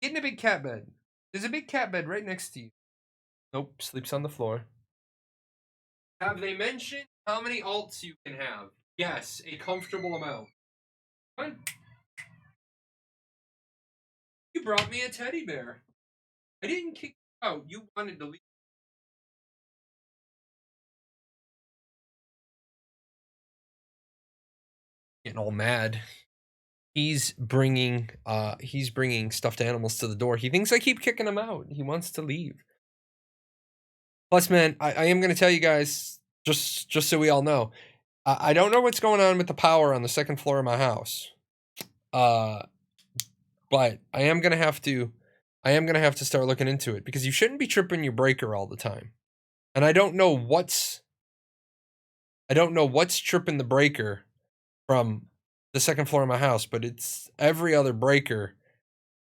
get in a big cat bed. There's a big cat bed right next to you. Nope, sleeps on the floor. Have they mentioned how many alts you can have? Yes, a comfortable amount. What? You brought me a teddy bear. I didn't kick you out. You wanted to leave. Getting all mad. He's bringing stuffed animals to the door. He thinks I keep kicking him out. He wants to leave. Plus, man, I am gonna tell you guys just so we all know. I don't know what's going on with the power on the second floor of my house. But I am gonna have to start looking into it because you shouldn't be tripping your breaker all the time. And I don't know what's tripping the breaker from the second floor of my house, but it's every other breaker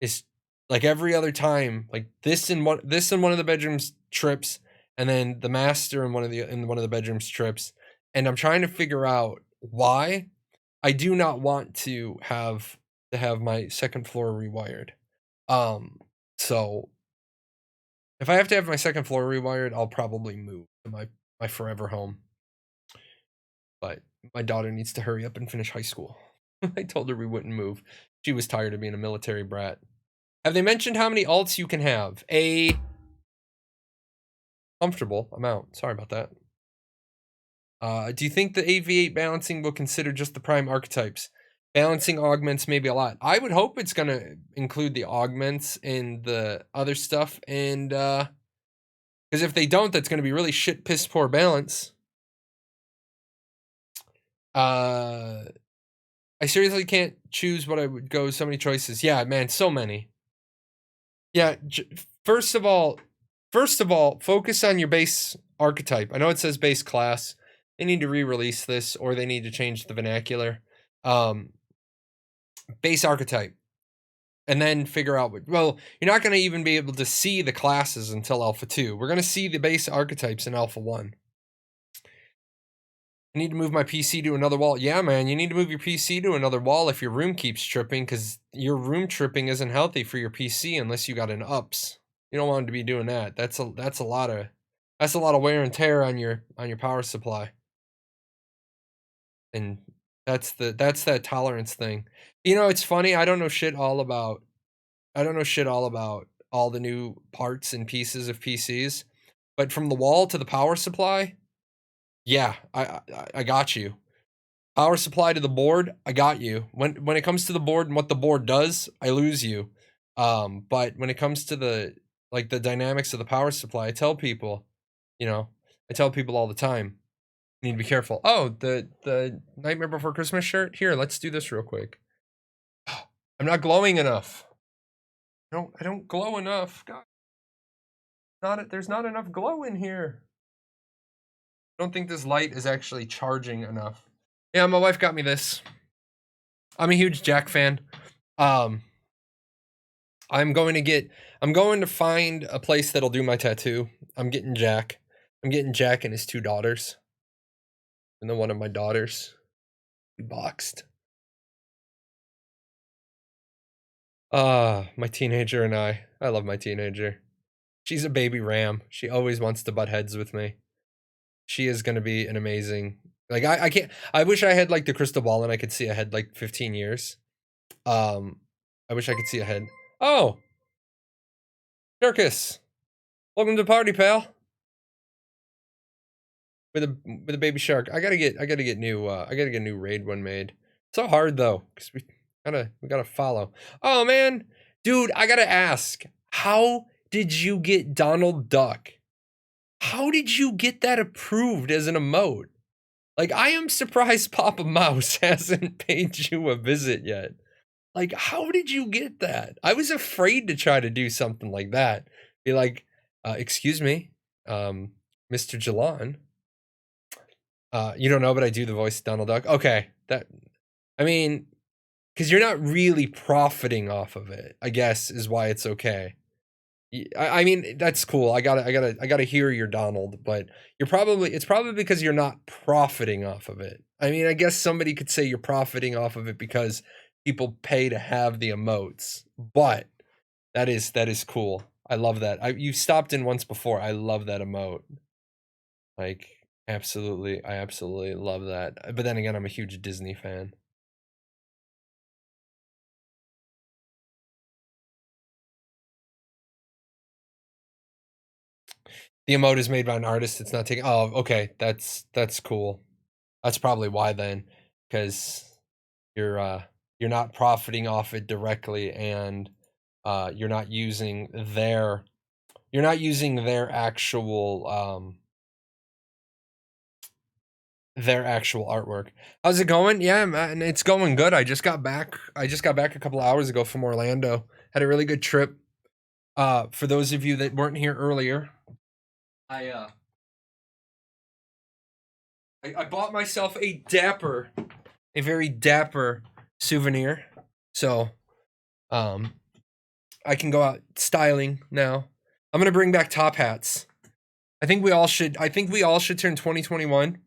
is like every other time, like this in one of the bedrooms trips, and then the master in one of the bedrooms trips, and I'm trying to figure out why. I do not want to have my second floor rewired. So If I have to have my second floor rewired, I'll probably move to my forever home. But my daughter needs to hurry up and finish high school. I told her we wouldn't move. She was tired of being a military brat. Have they mentioned how many alts you can have? A comfortable amount. Sorry about that. Do you think the AV8 balancing will consider just the prime archetypes? Balancing augments maybe a lot. I would hope it's gonna include the augments and the other stuff, and because if they don't, that's gonna be really shit, piss poor balance. I seriously can't choose what I would go. So many choices. Yeah, man, so many. Yeah, first of all, focus on your base archetype. I know it says base class. They need to re-release this, or they need to change the vernacular. Base archetype. And then figure out what, well, you're not going to even be able to see the classes until Alpha 2. We're going to see the base archetypes in Alpha 1. I need to move my PC to another wall. Yeah, man, you need to move your PC to another wall if your room keeps tripping, because your room tripping isn't healthy for your PC unless you got an UPS. You don't want to be doing that. That's a lot of wear and tear on your power supply. And that's that tolerance thing. You know, it's funny, I don't know shit all about all the new parts and pieces of PCs, but from the wall to the power supply, yeah, I got you. Power supply to the board, I got you. When it comes to the board and what the board does, I lose you. But when it comes to the dynamics of the power supply, I tell people all the time, you need to be careful. Oh, the Nightmare Before Christmas shirt? Here, let's do this real quick. I'm not glowing enough. I don't glow enough. God. There's not enough glow in here. I don't think this light is actually charging enough. Yeah, my wife got me this. I'm a huge Jack fan. I'm going to find a place that'll do my tattoo. I'm getting Jack and his 2 daughters. And then one of my daughters be boxed. My teenager and I love my teenager. She's a baby ram. She always wants to butt heads with me. She is going to be an amazing, I wish I had like the crystal ball and I could see ahead like 15 years. I wish I could see ahead. Oh, Circus, welcome to the party, pal. With a baby shark. I gotta get new raid one made. It's so hard though, because we gotta follow. Oh man, dude, I gotta ask, how did you get Donald Duck? How did you get that approved as an emote? Like, I am surprised Papa Mouse hasn't paid you a visit yet. Like, how did you get that? I was afraid to try to do something like that. Be like, excuse me, Mr. Jahlon. You don't know, but I do the voice of Donald Duck. Okay, because you're not really profiting off of it, I guess, is why it's okay. I mean, that's cool. I gotta hear your Donald, but it's probably because you're not profiting off of it. I mean, I guess somebody could say you're profiting off of it because people pay to have the emotes, but that is cool. I love that. You stopped in once before. I love that emote. Like, absolutely, I absolutely love that. But then again, I'm a huge Disney fan. The emote is made by an artist. It's not taking. Oh, okay. That's cool. That's probably why then, because you're not profiting off it directly, and you're not using their actual artwork. How's it going? Yeah, man, it's going good. I just got back a couple hours ago from Orlando. Had a really good trip. For those of you that weren't here earlier, I bought myself a very dapper souvenir. So I can go out styling now. I'm gonna bring back top hats. I think we all should turn 2021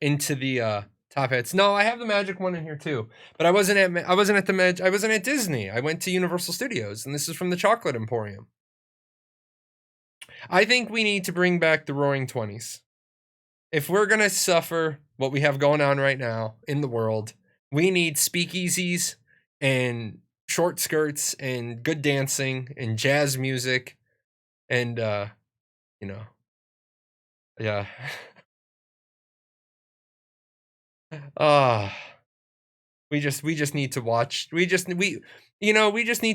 into the top hats. No, I have the magic one in here too. But I wasn't at Disney. I went to Universal Studios, and this is from the Chocolate Emporium. I think we need to bring back the Roaring 20s. If we're gonna suffer what we have going on right now in the world, we need speakeasies and short skirts and good dancing and jazz music and you know, yeah. Ah, we just need to watch. We just need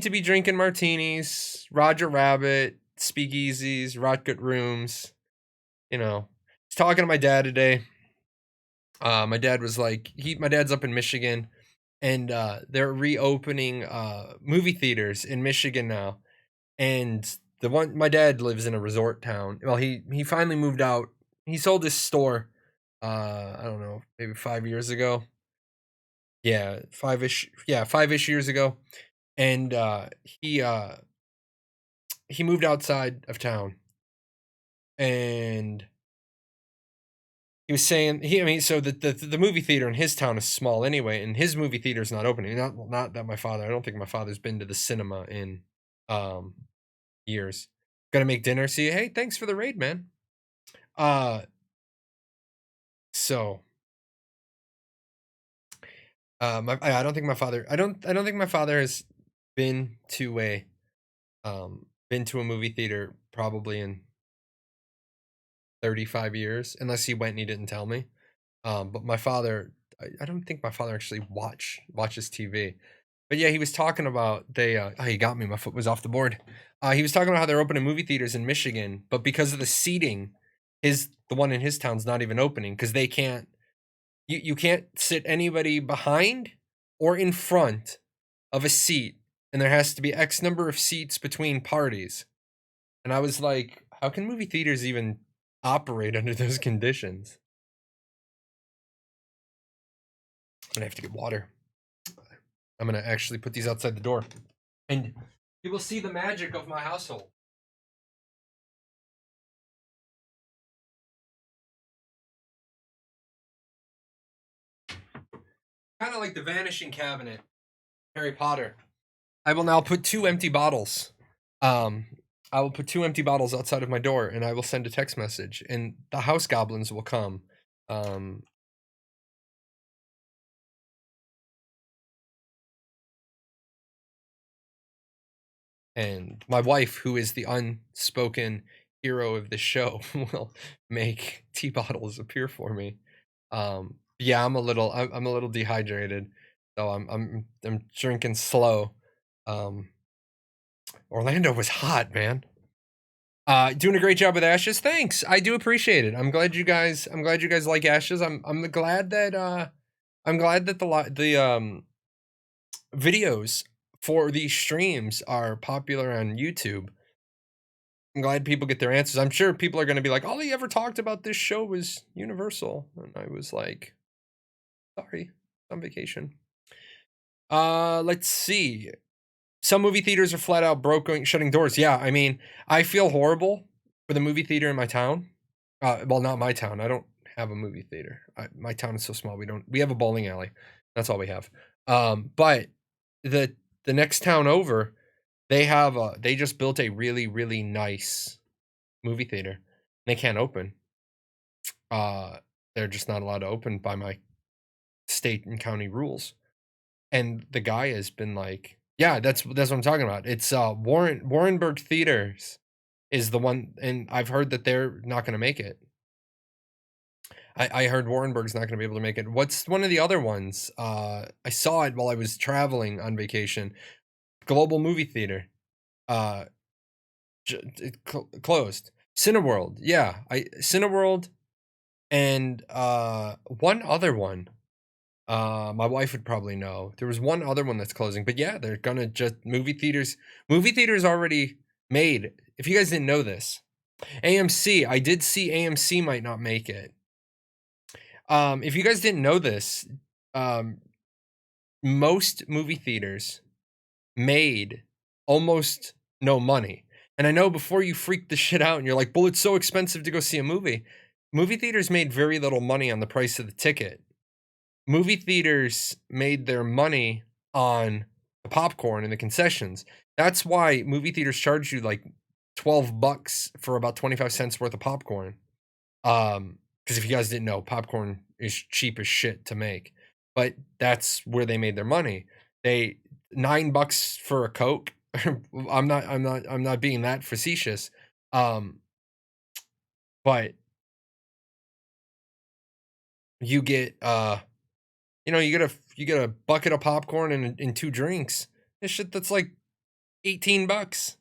to be drinking martinis, Roger Rabbit, speakeasies, rotgut rooms. You know, I was talking to my dad today. My dad was like, my dad's up in Michigan, and they're reopening movie theaters in Michigan now. And the one, my dad lives in a resort town. Well, he finally moved out. He sold his store. I don't know, maybe 5 years ago. Yeah, 5-ish. Yeah, 5-ish years ago. And he moved outside of town, and he was saying I mean, so the movie theater in his town is small anyway, and his movie theater is not opening. Not that my father. I don't think my father's been to the cinema in um years. Gonna make dinner. See, hey, thanks for the raid, man. Uh, so I don't think my father. I don't think my father has been to a been to a movie theater probably in 35 years, unless he went and he didn't tell me. But my father, I don't think my father actually watches TV. But yeah, he was talking about oh, he got me. My foot was off the board. He was talking about how they're opening movie theaters in Michigan, but because of the seating, the one in his town's not even opening because they can't. You can't sit anybody behind or in front of a seat, and there has to be X number of seats between parties. And I was like, how can movie theaters even operate under those conditions? I'm gonna have to get water. I'm gonna actually put these outside the door, and you will see the magic of my household. Kind of like the Vanishing Cabinet, Harry Potter. I will now put two empty bottles. Um, I will put two empty bottles outside of my door, and I will send a text message, and the house goblins will come. Um, and my wife, who is the unspoken hero of the show, will make tea bottles appear for me. Yeah, I'm a little dehydrated, so I'm drinking slow. Um, Orlando was hot, man. Doing a great job with Ashes. Thanks. I do appreciate it. I'm glad you guys like Ashes. I'm glad that the videos for these streams are popular on YouTube. I'm glad people get their answers. I'm sure people are going to be like, all he ever talked about this show was Universal. And I was like, sorry, on vacation. Let's see. Some movie theaters are flat out shutting doors. Yeah, I mean, I feel horrible for the movie theater in my town. Well, not my town. I don't have a movie theater. My town is so small. We have a bowling alley. That's all we have. But the next town over, they just built a really, really nice movie theater. They can't open. They're just not allowed to open by my state and county rules. And the guy has been like, yeah, that's what I'm talking about. It's Warrenburg Theaters is the one, and I've heard that they're not going to make it. I heard Warrenburg's not going to be able to make it. What's one of the other ones? I saw it while I was traveling on vacation. Global Movie Theater. It closed. Cineworld. Yeah, Cineworld, and one other one. My wife would probably know. There was one other one that's closing, but yeah, they're gonna just movie theaters. Movie theaters already made. If you guys didn't know this, AMC. I did see AMC might not make it. If you guys didn't know this, most movie theaters made almost no money. And I know before you freak the shit out and you're like, well, it's so expensive to go see a movie. Movie theaters made very little money on the price of the ticket. Movie theaters made their money on the popcorn and the concessions. That's why movie theaters charge you like $12 for about 25 cents worth of popcorn. Because if you guys didn't know, popcorn is cheap as shit to make, but that's where they made their money. They $9 for a Coke. I'm not being that facetious. But you get you get a bucket of popcorn and 2 drinks. This shit that's like $18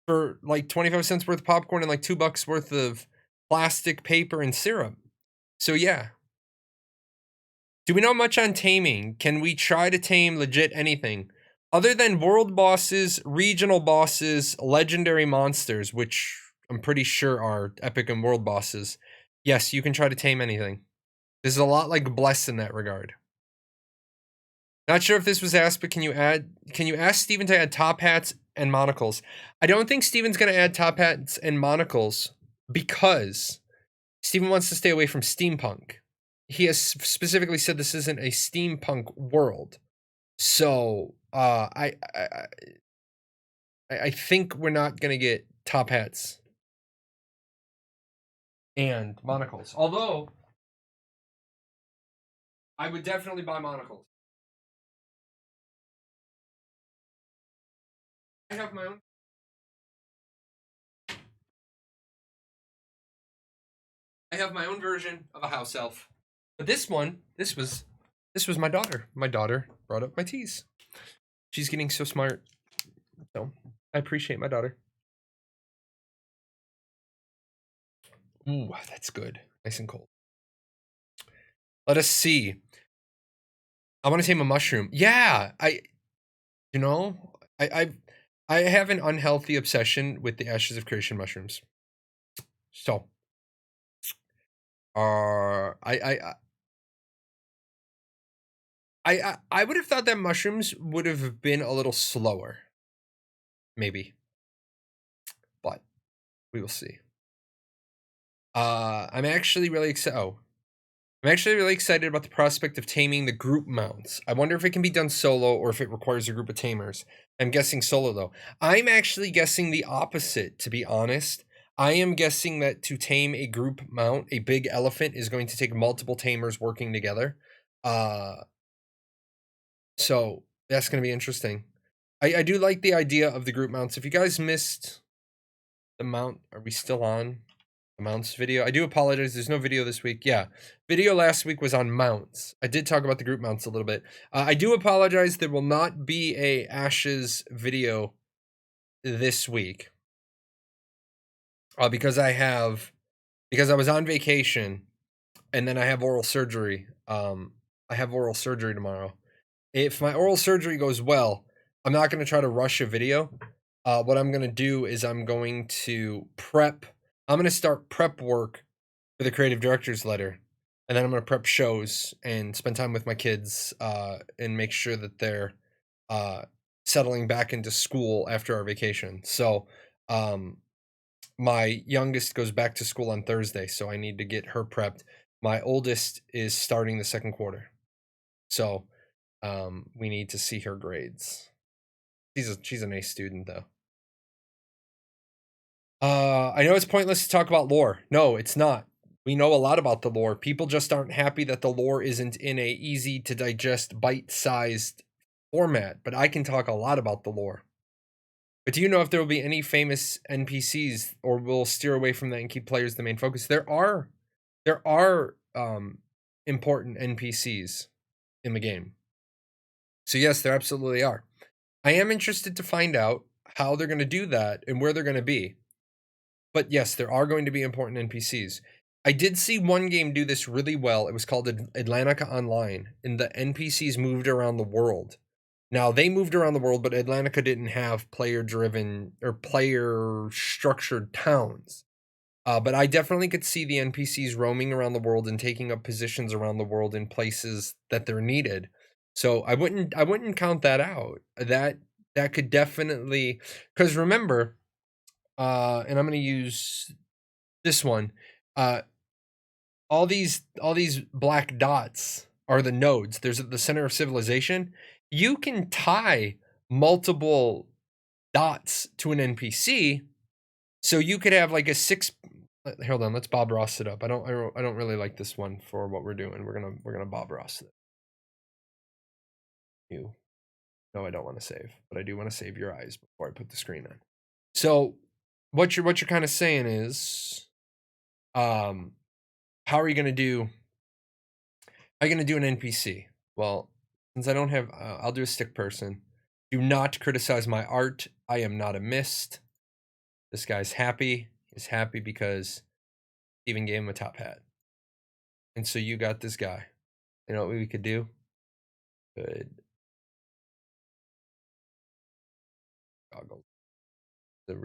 for like 25 cents worth of popcorn and like $2 worth of plastic paper and syrup. So yeah. Do we know much on taming? Can we try to tame legit anything? Other than world bosses, regional bosses, legendary monsters, which I'm pretty sure are epic and world bosses. Yes, you can try to tame anything. This is a lot like Bless in that regard. Not sure if this was asked, but can you ask Steven to add top hats and monocles? I don't think Steven's gonna add top hats and monocles because Steven wants to stay away from steampunk. He has specifically said this isn't a steampunk world. So I think we're not gonna get top hats and monocles. Although I would definitely buy monocles. I have my own. I have my own version of a house elf. But this was my daughter. My daughter brought up my teas. She's getting so smart. So I appreciate my daughter. Ooh, that's good. Nice and cold. Let us see. I want to tame a mushroom. Yeah, I have an unhealthy obsession with the Ashes of Creation mushrooms. So, I would have thought that mushrooms would have been a little slower, maybe, but we will see. I'm actually really excited. Oh, I'm actually really excited about the prospect of taming the group mounts. I wonder if it can be done solo or if it requires a group of tamers. I'm guessing solo though. I'm actually guessing the opposite, to be honest. I am guessing that to tame a group mount, a big elephant is going to take multiple tamers working together. So that's going to be interesting. I do like the idea of the group mounts. If you guys missed the mount, are we still on the mounts video? I do apologize. There's no video this week. Yeah, video last week was on mounts. I did talk about the group mounts a little bit. I do apologize. There will not be a Ashes video this week because I was on vacation and then I have oral surgery. I have oral surgery tomorrow. If my oral surgery goes well, I'm not going to try to rush a video. What I'm going to do is I'm going to start prep work for the creative director's letter. And then I'm going to prep shows and spend time with my kids and make sure that they're settling back into school after our vacation. So my youngest goes back to school on Thursday, so I need to get her prepped. My oldest is starting the second quarter. So we need to see her grades. She's an A student though. I know it's pointless to talk about lore. No, it's not. We know a lot about the lore. People just aren't happy that the lore isn't in a easy to digest, bite-sized format, but I can talk a lot about the lore. But do you know if there will be any famous NPCs, or will steer away from that and keep players the main focus? There are important NPCs in the game. So yes, there absolutely are. I am interested to find out how they're going to do that and where they're going to be. But yes, there are going to be important NPCs. I did see one game do this really well. It was called Atlantica Online, and the NPCs moved around the world. Now, they moved around the world, but Atlantica didn't have player-driven or player-structured towns. But I definitely could see the NPCs roaming around the world and taking up positions around the world in places that they're needed. So I wouldn't count that out. That could definitely, because remember, and I'm going to use this one. All these black dots are the nodes. There's at the center of civilization. You can tie multiple dots to an NPC. So you could have like a 6. Hold on, let's Bob Ross it up. I don't really like this one for what we're doing. We're gonna Bob Ross it. You. No, I don't want to save, but I do want to save your eyes before I put the screen on. So what you're kind of saying is, how are you gonna do? How are you gonna do an NPC? Well, since I don't have, I'll do a stick person. Do not criticize my art. I am not a mist. This guy's happy. He's happy because Steven gave him a top hat. And so you got this guy. You know what we could do? Good. Goggles. They're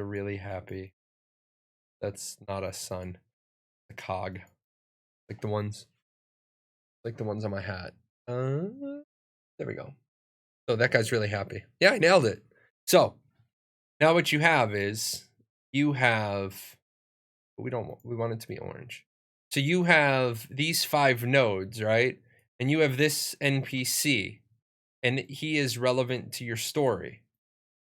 really happy. That's not a sun. A cog. Like the ones on my hat. There we go. So that guy's really happy. Yeah, I nailed it. So now what you have is you have, we want it to be orange. So you have these 5 nodes, right? And you have this NPC, and he is relevant to your story.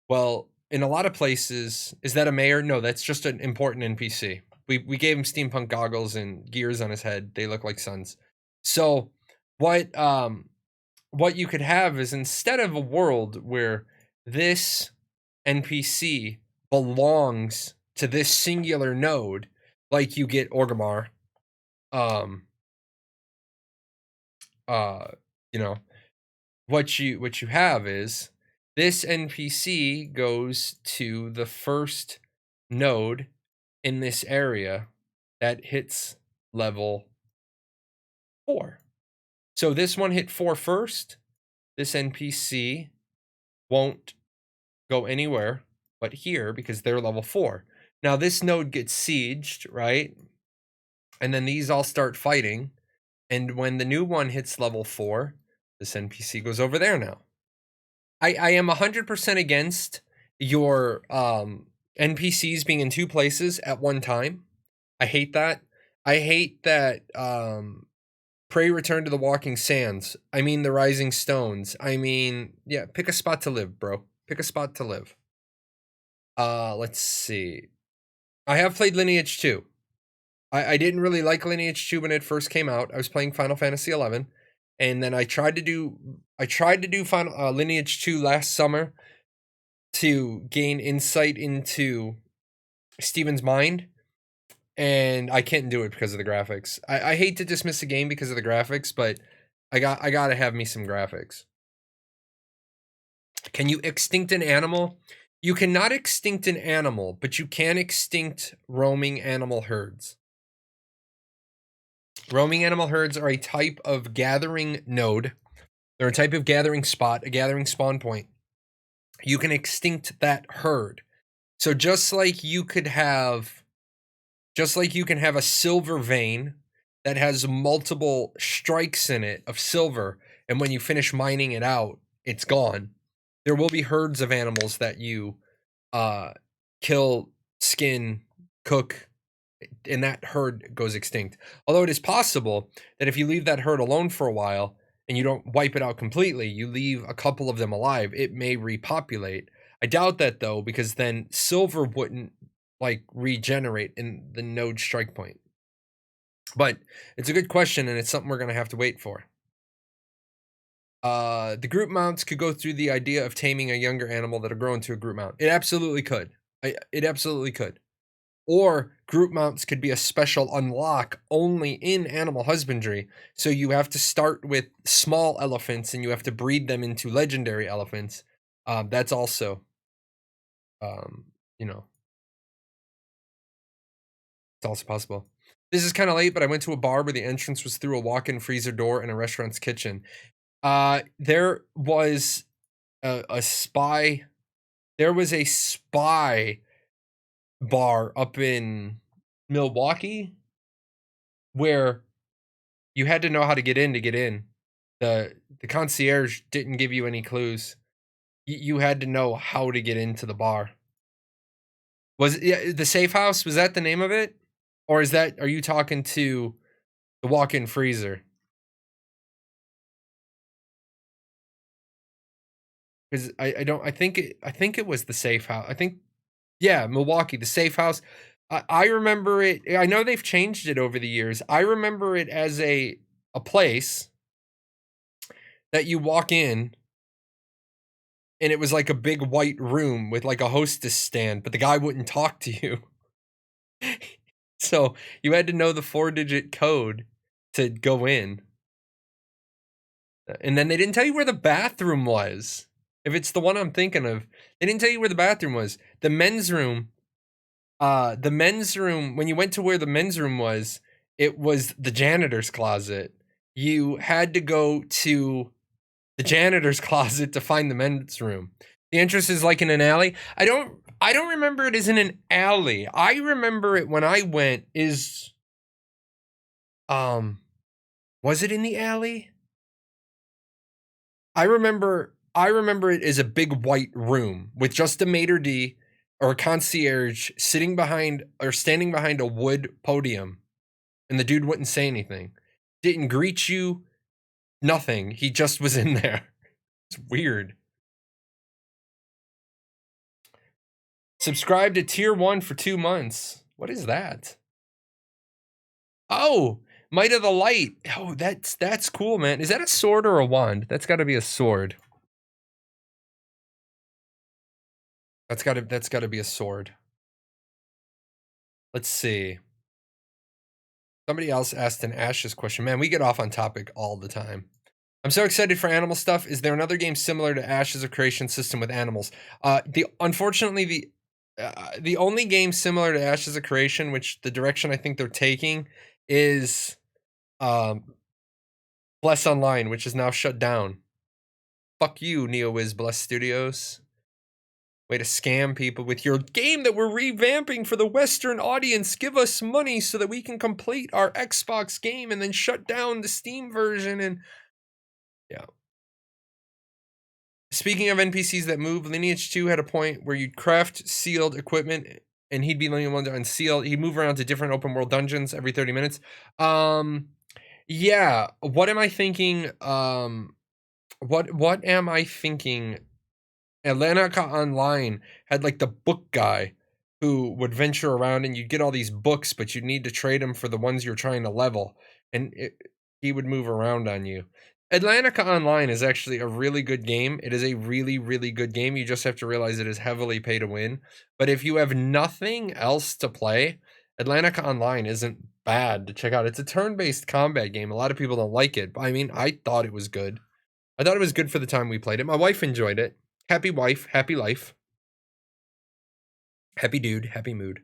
Well, in a lot of places, is that a mayor? No, that's just an important NPC. We gave him steampunk goggles and gears on his head. They look like suns. So what you could have is, instead of a world where this NPC belongs to this singular node, like you get Orgrimmar, you know, what you have is this NPC goes to the first node in this area that hits level 4. So this one hit 4 first. This NPC won't go anywhere but here because they're level 4. Now this node gets sieged, right? And then these all start fighting. And when the new one hits level 4, this NPC goes over there now. I am 100% against your NPCs being in 2 places at one time. I hate that. I hate that Prey Return to the Walking Sands. I mean the Rising Stones. I mean, yeah, pick a spot to live, bro. Pick a spot to live. Let's see. I have played Lineage 2. I didn't really like Lineage 2 when it first came out. I was playing Final Fantasy 11, and then I tried to do Final Lineage 2 last summer to gain insight into Steven's mind, and I can't do it because of the graphics. I hate to dismiss the game because of the graphics, but I gotta have me some graphics. Can you extinct an animal? You cannot extinct an animal, but you can extinct roaming animal herds. Roaming animal herds are a type of gathering node. They're a type of gathering spot, a gathering spawn point. You can extinct that herd. So just like you can have a silver vein that has multiple strikes in it of silver, and when you finish mining it out, it's gone. There will be herds of animals that you kill, skin, cook, and that herd goes extinct. Although it is possible that if you leave that herd alone for a while and you don't wipe it out completely, you leave a couple of them alive, it may repopulate. I doubt that though, because then silver wouldn't like regenerate in the node strike point. But it's a good question, and it's something we're going to have to wait for. The group mounts could go through the idea of taming a younger animal that'll grow into a group mount. It absolutely could. It absolutely could. Or group mounts could be a special unlock only in animal husbandry. So you have to start with small elephants and you have to breed them into legendary elephants. That's also, you know, it's also possible. This is kind of late, but I went to a bar where the entrance was through a walk-in freezer door in a restaurant's kitchen. There was a spy. There was a spy bar up in Milwaukee where you had to know how to get in to get in. The concierge didn't give you any clues. You had to know how to get into the bar. Was it the safe house? Was that the name of it? Or are you talking to the walk-in freezer? Because I think it was the safe house. I think Yeah, Milwaukee, the safe house. I remember it. I know they've changed it over the years. I remember it as a place that you walk in and it was like a big white room with like a hostess stand, but the guy wouldn't talk to you. So you had to know the 4-digit code to go in. And then they didn't tell you where the bathroom was. If it's the one I'm thinking of, they didn't tell you where the bathroom was. The men's room, when you went to where the men's room was, it was the janitor's closet. You had to go to the janitor's closet to find the men's room. The entrance is like in an alley. I don't remember it as in an alley. I remember it when I went is was it in the alley? I remember it as a big white room with just a maitre d or a concierge sitting behind or standing behind a wood podium, and the dude wouldn't say anything. Didn't greet you, nothing. He just was in there. It's weird. Subscribe to tier 1 for 2 months. What is that? Oh, Might of the Light. Oh, that's cool, man. Is that a sword or a wand? That's got to be a sword. That's got to be a sword. Let's see. Somebody else asked an Ashes question. Man, we get off on topic all the time. I'm so excited for animal stuff. Is there another game similar to Ashes of Creation system with animals? Unfortunately the only game similar to Ashes of Creation, which the direction I think they're taking, is Bless Online, which is now shut down. Fuck you, NeoWiz Bless Studios. Way to scam people with your game that we're revamping for the Western audience. Give us money so that we can complete our Xbox game and then shut down the Steam version. And yeah. Speaking of NPCs that move, Lineage 2 had a point where you'd craft sealed equipment and he'd be the only one to unseal. He'd move around to different open world dungeons every 30 minutes. Yeah. What am I thinking? What am I thinking? Atlantica Online had like the book guy who would venture around and you'd get all these books, but you'd need to trade them for the ones you're trying to level. And he would move around on you. Atlantica Online is actually a really good game. It is a really, really good game. You just have to realize it is heavily pay to win. But if you have nothing else to play, Atlantica Online isn't bad to check out. It's a turn-based combat game. A lot of people don't like it. But I mean, I thought it was good. I thought it was good for the time we played it. My wife enjoyed it. Happy wife, happy life. Happy dude, happy mood.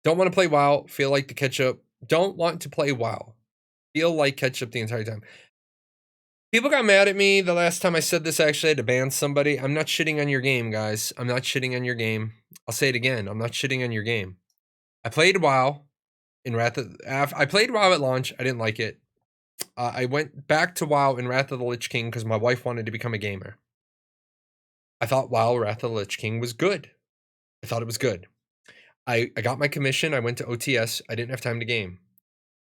Don't want to play WoW. Feel like the ketchup. Don't want to play WoW. Feel like ketchup the entire time. People got mad at me the last time I said this. Actually, I had to ban somebody. I'm not shitting on your game, guys. I'm not shitting on your game. I'll say it again. I'm not shitting on your game. I played WoW in I played WoW at launch. I didn't like it. I went back to WoW in Wrath of the Lich King because my wife wanted to become a gamer. I thought WoW Wrath of the Lich King was good. I thought it was good. I got my commission. I went to OTS. I didn't have time to game.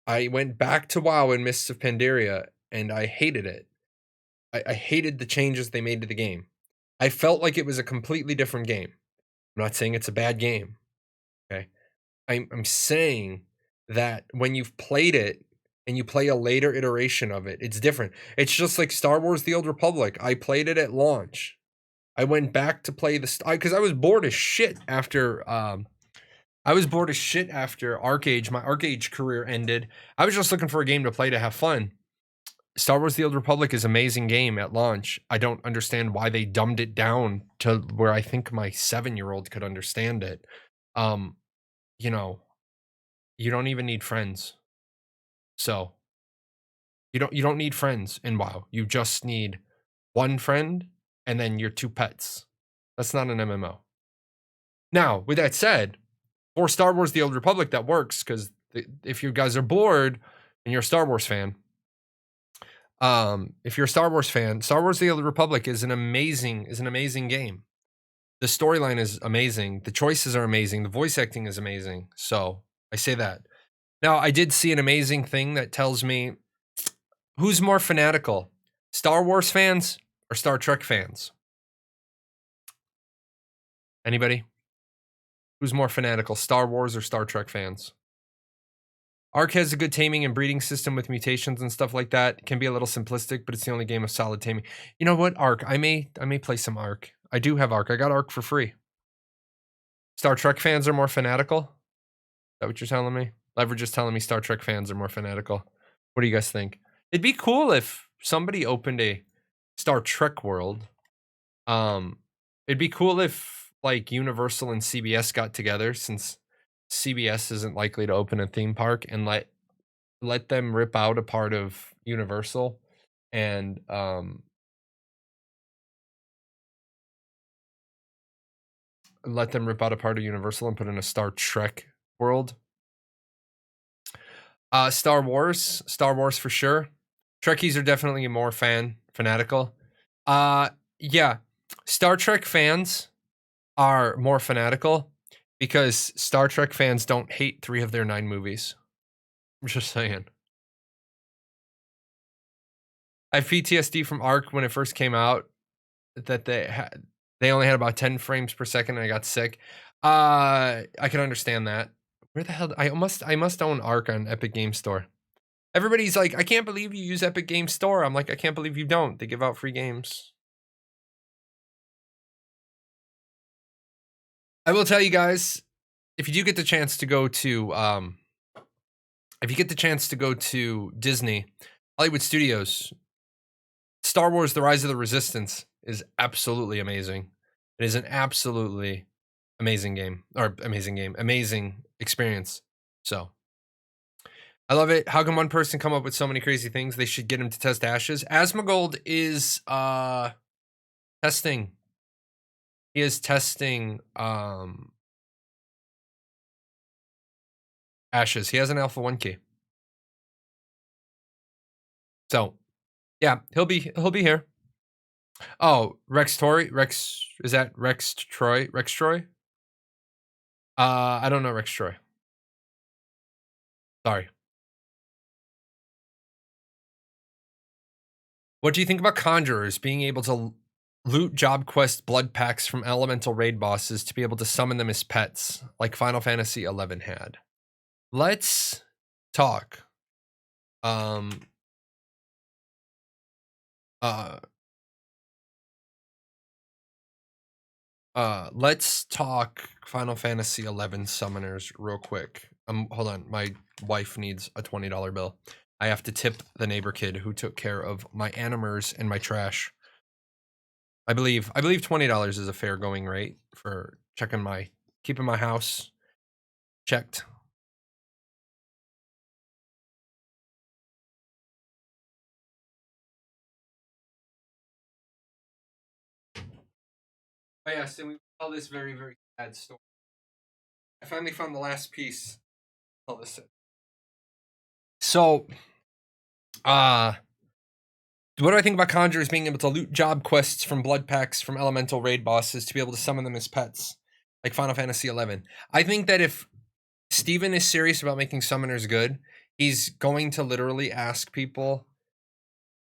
I went back to WoW in Mists of Pandaria, and I hated it. I hated the changes they made to the game. I felt like it was a completely different game. I'm not saying it's a bad game. Okay. I'm saying that when you've played it and you play a later iteration of it, it's different. It's just like Star Wars The Old Republic. I played it at launch. I went back to play because I was bored as shit after ArcAge. My ArcAge career ended. I was just looking for a game to play to have fun. Star Wars The Old Republic is an amazing game at launch. I don't understand why they dumbed it down to where I think my 7-year-old could understand it. You don't even need friends. So you don't need friends in WoW. You just need one friend and then your 2 pets. That's not an MMO. Now, with that said, for Star Wars The Old Republic, that works because if you guys are bored and you're a Star Wars fan, if you're a Star Wars fan, Star Wars The Old Republic is an amazing game. The storyline is amazing. The choices are amazing. The voice acting is amazing. So I say that. Now, I did see an amazing thing that tells me who's more fanatical, Star Wars fans or Star Trek fans? Anybody? Who's more fanatical, Star Wars or Star Trek fans? Ark has a good taming and breeding system with mutations and stuff like that. It can be a little simplistic, but it's the only game of solid taming. You know what? Ark. I may play some Ark. I do have Ark. I got Ark for free. Star Trek fans are more fanatical? Is that what you're telling me? Leverage is telling me Star Trek fans are more fanatical. What do you guys think? It'd be cool if somebody opened a Star Trek world. It'd be cool if like Universal and CBS got together, since CBS isn't likely to open a theme park, and let them rip out a part of Universal and let them rip out a part of Universal and put in a Star Trek world. Star Wars for sure. Trekkies are definitely more fanatical. Yeah, Star Trek fans are more fanatical because Star Trek fans don't hate 3 of their 9 movies. I'm just saying. I have PTSD from Ark when it first came out, that they only had about 10 frames per second and I got sick. I can understand that. Where the hell I must own Ark on Epic Game Store. Everybody's like, I can't believe you use Epic Game Store. I'm like, I can't believe you don't. They give out free games. I will tell you guys, if you do get the chance to go to Disney, Hollywood Studios, Star Wars The Rise of the Resistance is absolutely amazing. It is an absolutely amazing experience. So I love it. How can one person come up with so many crazy things? They should get him to test ashes. Asmongold is testing. He is testing ashes. He has an Alpha 1 key. So yeah, he'll be here. Oh, Rex Troy? Is that Rex Troy? Rex Troy? I don't know Rex Troy. Sorry. What do you think about Conjurers being able to loot job quest blood packs from elemental raid bosses to be able to summon them as pets, like Final Fantasy XI had? Let's talk. Let's talk Final Fantasy XI summoners real quick. Hold on, my wife needs a $20 bill. I have to tip the neighbor kid who took care of my animers and my trash. I believe $20 is a fair going rate for keeping my house checked. Oh yes, and we tell this very, very sad story. I finally found the last piece. I'll tell this. So, what do I think about Conjurers being able to loot job quests from blood packs from elemental raid bosses to be able to summon them as pets, like Final Fantasy XI? I think that if Steven is serious about making summoners good, he's going to literally ask people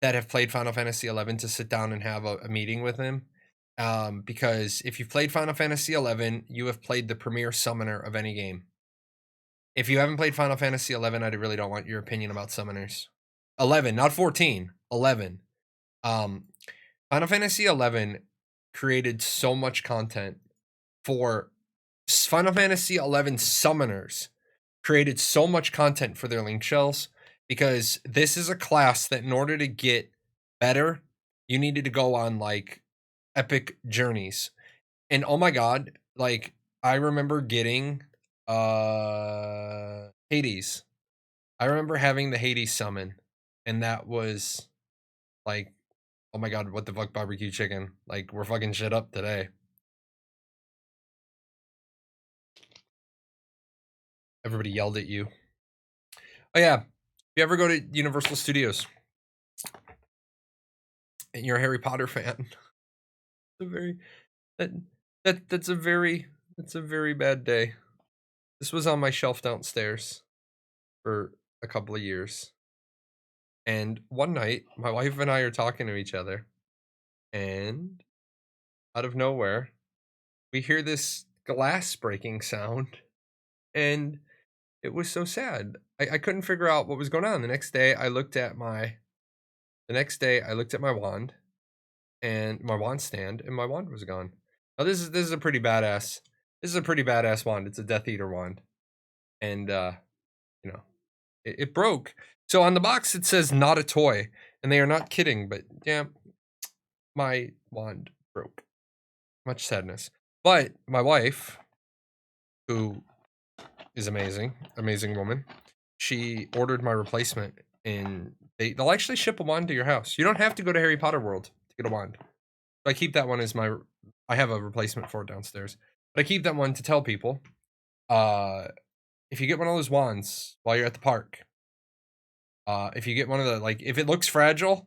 that have played Final Fantasy XI to sit down and have a meeting with him. Because if you've played Final Fantasy XI, you have played the premier summoner of any game. If you haven't played Final Fantasy XI, I really don't want your opinion about summoners. 11, not 14, 11. Final Fantasy XI created so much content for Final Fantasy XI summoners, created so much content for their link shells, because this is a class that in order to get better, you needed to go on like epic journeys. And oh my god, like I remember getting Hades. I remember having the Hades summon, and that was like, oh my god, what the fuck, barbecue chicken? Like, we're fucking shit up today. Everybody yelled at you. Oh yeah, if you ever go to Universal Studios and you're a Harry Potter fan, that's a very bad day. This was on my shelf downstairs for a couple of years. And one night, my wife and I are talking to each other, and out of nowhere, we hear this glass breaking sound, and it was so sad. I couldn't figure out what was going on. The next day I looked at my wand and my wand stand, and my wand was gone. Now this is a pretty badass wand. It's a Death Eater wand. And you know, it broke. So on the box it says not a toy, and they are not kidding, but yeah, my wand broke. Much sadness. But my wife, who is amazing woman, she ordered my replacement, and they'll actually ship a wand to your house. You don't have to go to Harry Potter World to get a wand. I keep that one as I have a replacement for it downstairs. But I keep that one to tell people, if you get one of those wands while you're at the park, if you get one of the, like, if it looks fragile,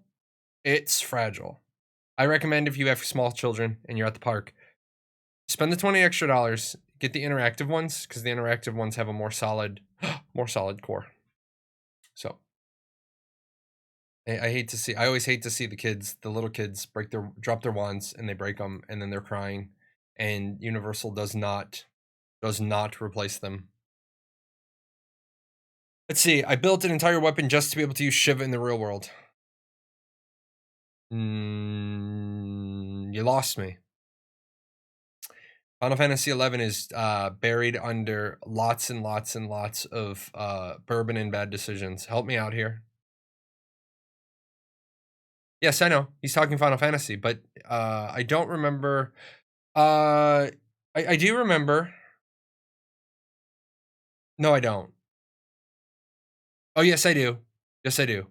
it's fragile. I recommend if you have small children and you're at the park, spend the $20 extra, get the interactive ones, because the interactive ones have a more solid core. So I always hate to see the little kids drop their wands and they break them, and then they're crying, and Universal does not replace them. Let's see. I built an entire weapon just to be able to use Shiva in the real world. You lost me. Final Fantasy XI is buried under lots and lots and lots of bourbon and bad decisions. Help me out here. Yes, I know. He's talking Final Fantasy, but I don't remember. I do remember. No, I don't. Oh, yes, I do. Yes, I do.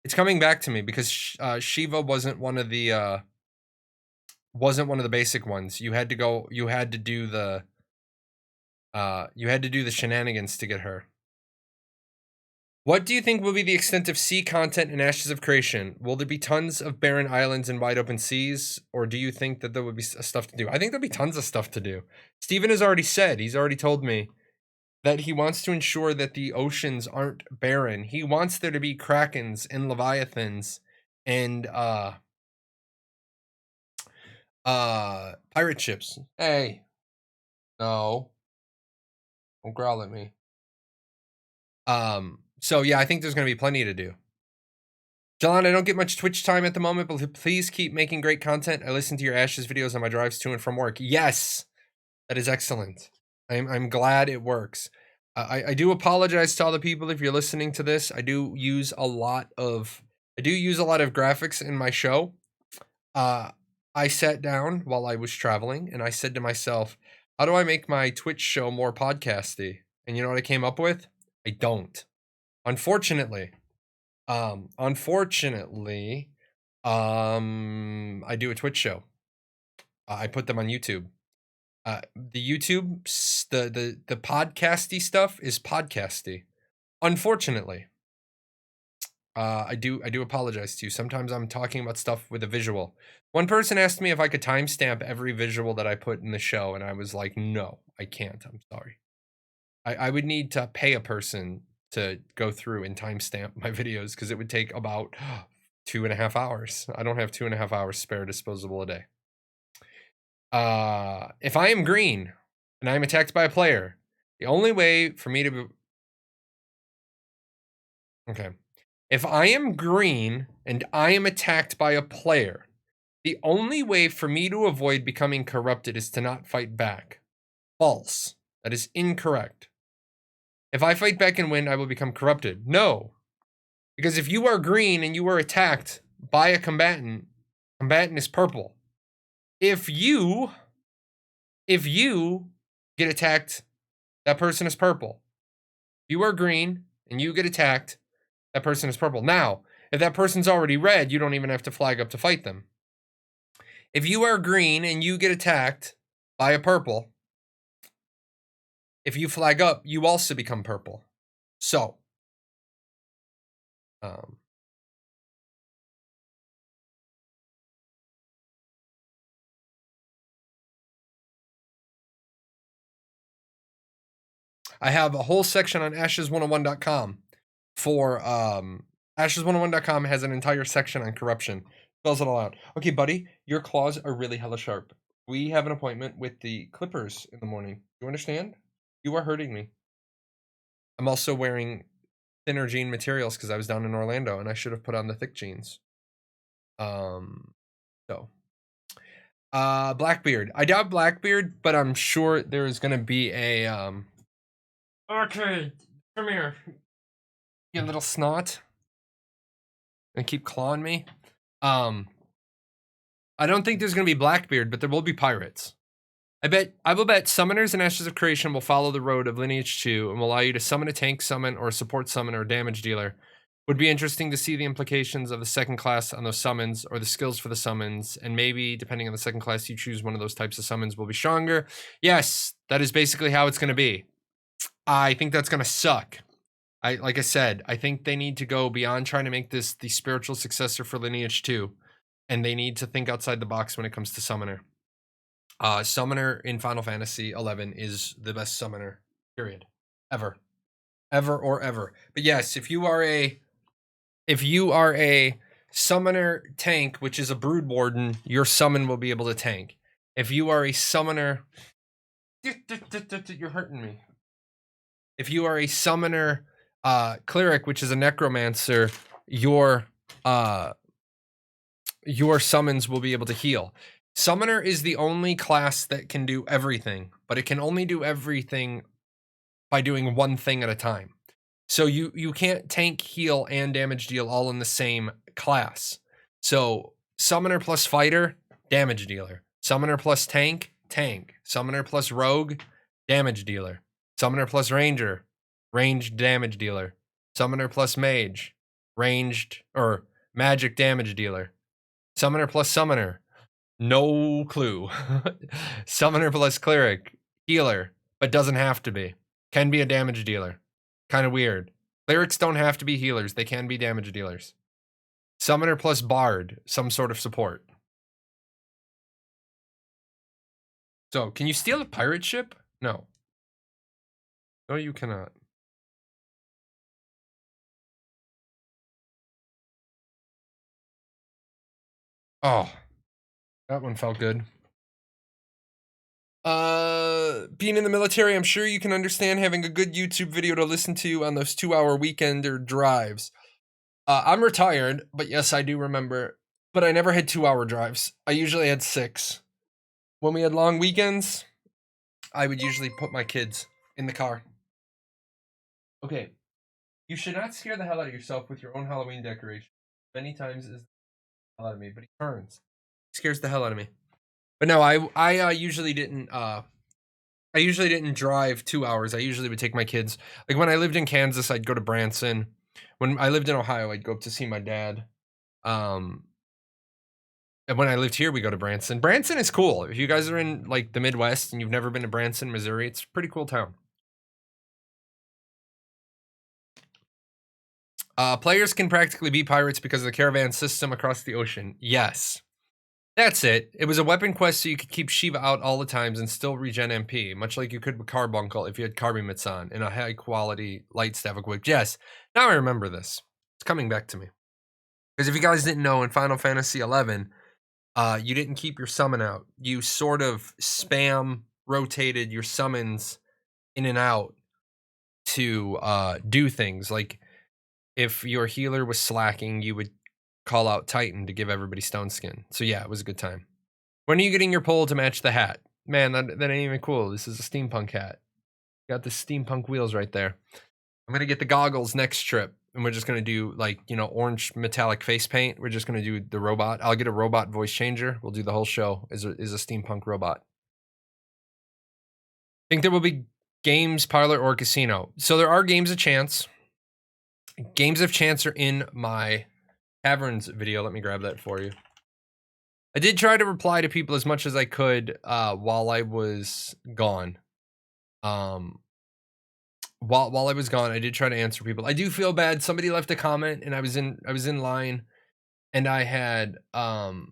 It's coming back to me because Shiva wasn't one of the basic ones. You had to do the shenanigans to get her. What do you think will be the extent of sea content in Ashes of Creation? Will there be tons of barren islands and wide open seas, or do you think that there would be stuff to do? I think there'll be tons of stuff to do. Steven has already said, he's already told me that he wants to ensure that the oceans aren't barren. He wants there to be krakens and leviathans and pirate ships. Hey, no, don't growl at me. So yeah, I think there's gonna be plenty to do. Jahlon, I don't get much Twitch time at the moment, but please keep making great content. I listen to your Ashes videos on my drives to and from work. Yes, that is excellent. I'm glad it works. I do apologize to all the people if you're listening to this. I do use a lot of graphics in my show. I sat down while I was traveling and I said to myself, how do I make my Twitch show more podcasty? And you know what I came up with? I don't. Unfortunately, I do a Twitch show. I put them on YouTube. The YouTube, the podcasty stuff is podcasty. Unfortunately, I do apologize to you. Sometimes I'm talking about stuff with a visual. One person asked me if I could timestamp every visual that I put in the show, and I was like, no, I can't. I'm sorry. I would need to pay a person to go through and timestamp my videos because it would take about 2.5 hours. I don't have 2.5 hours spare disposable a day. If I am green and I am attacked by a player, the only way for me to okay. If I am green and I am attacked by a player, the only way for me to avoid becoming corrupted is to not fight back. False. That is incorrect. If I fight back and win, I will become corrupted. No. Because if you are green and you are attacked by a combatant is purple. If you get attacked, that person is purple. If you are green and you get attacked, that person is purple. Now, if that person's already red, you don't even have to flag up to fight them. If you are green and you get attacked by a purple, if you flag up, you also become purple. So, I have a whole section on ashes101.com for ashes101.com has an entire section on corruption. Spells it all out. Okay, buddy, your claws are really hella sharp. We have an appointment with the Clippers in the morning. You understand? You are hurting me. I'm also wearing thinner jean materials because I was down in Orlando and I should have put on the thick jeans. So Blackbeard. I doubt Blackbeard, but I'm sure there is gonna be a okay, come here. You little snot. And keep clawing me. I don't think there's gonna be Blackbeard, but there will be pirates. I will bet Summoners and Ashes of Creation will follow the road of Lineage 2 and will allow you to summon a tank summon or a support summon or a damage dealer. Would be interesting to see the implications of the second class on those summons or the skills for the summons, and maybe depending on the second class you choose, one of those types of summons will be stronger. Yes, that is basically how it's going to be. I think that's going to suck. Like I said, I think they need to go beyond trying to make this the spiritual successor for Lineage 2, and they need to think outside the box when it comes to Summoner. Summoner in Final Fantasy 11 is the best summoner, period, ever or ever. But yes, if you are a summoner tank, which is a Brood Warden, your summon will be able to tank. If you are a summoner, you're hurting me. If you are a summoner cleric, which is a necromancer, your summons will be able to heal. Summoner is the only class that can do everything, but it can only do everything by doing one thing at a time. So you can't tank, heal, and damage deal all in the same class. So Summoner plus Fighter, damage dealer. Summoner plus Tank, tank. Summoner plus Rogue, damage dealer. Summoner plus Ranger, ranged damage dealer. Summoner plus Mage, ranged or magic damage dealer. Summoner plus Summoner, no clue. Summoner plus Cleric, healer, but doesn't have to be. Can be a damage dealer. Kind of weird. Clerics don't have to be healers. They can be damage dealers. Summoner plus Bard, some sort of support. So, can you steal a pirate ship? No. No, you cannot. Oh, that one felt good. Being in the military, I'm sure you can understand having a good YouTube video to listen to on those 2-hour weekend or drives. I'm retired, but yes, I do remember. But I never had 2-hour drives. I usually had 6. When we had long weekends, I would usually put my kids in the car. Okay, you should not scare the hell out of yourself with your own Halloween decoration. Many times is the hell out of me, but he turns. He scares the hell out of me. But no, I usually didn't. I usually didn't drive 2 hours. I usually would take my kids. Like when I lived in Kansas, I'd go to Branson. When I lived in Ohio, I'd go up to see my dad. And when I lived here, we go to Branson. Branson is cool. If you guys are in like the Midwest and you've never been to Branson, Missouri, it's a pretty cool town. Players can practically be pirates because of the caravan system across the ocean. Yes. That's it. It was a weapon quest so you could keep Shiva out all the times and still regen MP, much like you could with Carbuncle if you had Carbimits on and a high quality light staff equipped. Yes, now I remember this. It's coming back to me. Because if you guys didn't know, in Final Fantasy 11, you didn't keep your summon out. You sort of spam rotated your summons in and out to do things. Like if your healer was slacking, you would call out Titan to give everybody stone skin. So yeah, it was a good time. When are you getting your pole to match the hat? Man, that ain't even cool. This is a steampunk hat. Got the steampunk wheels right there. I'm gonna get the goggles next trip, and we're just gonna do like, you know, orange metallic face paint. We're just gonna do the robot. I'll get a robot voice changer. We'll do the whole show as a steampunk robot. Think there will be games, parlor, or casino. So there are games of chance. Games of chance are in my Caverns video. Let me grab that for you. I did try to reply to people as much as I could while I was gone. While I was gone, I did try to answer people. I do feel bad. Somebody left a comment, and I was in line, and I had I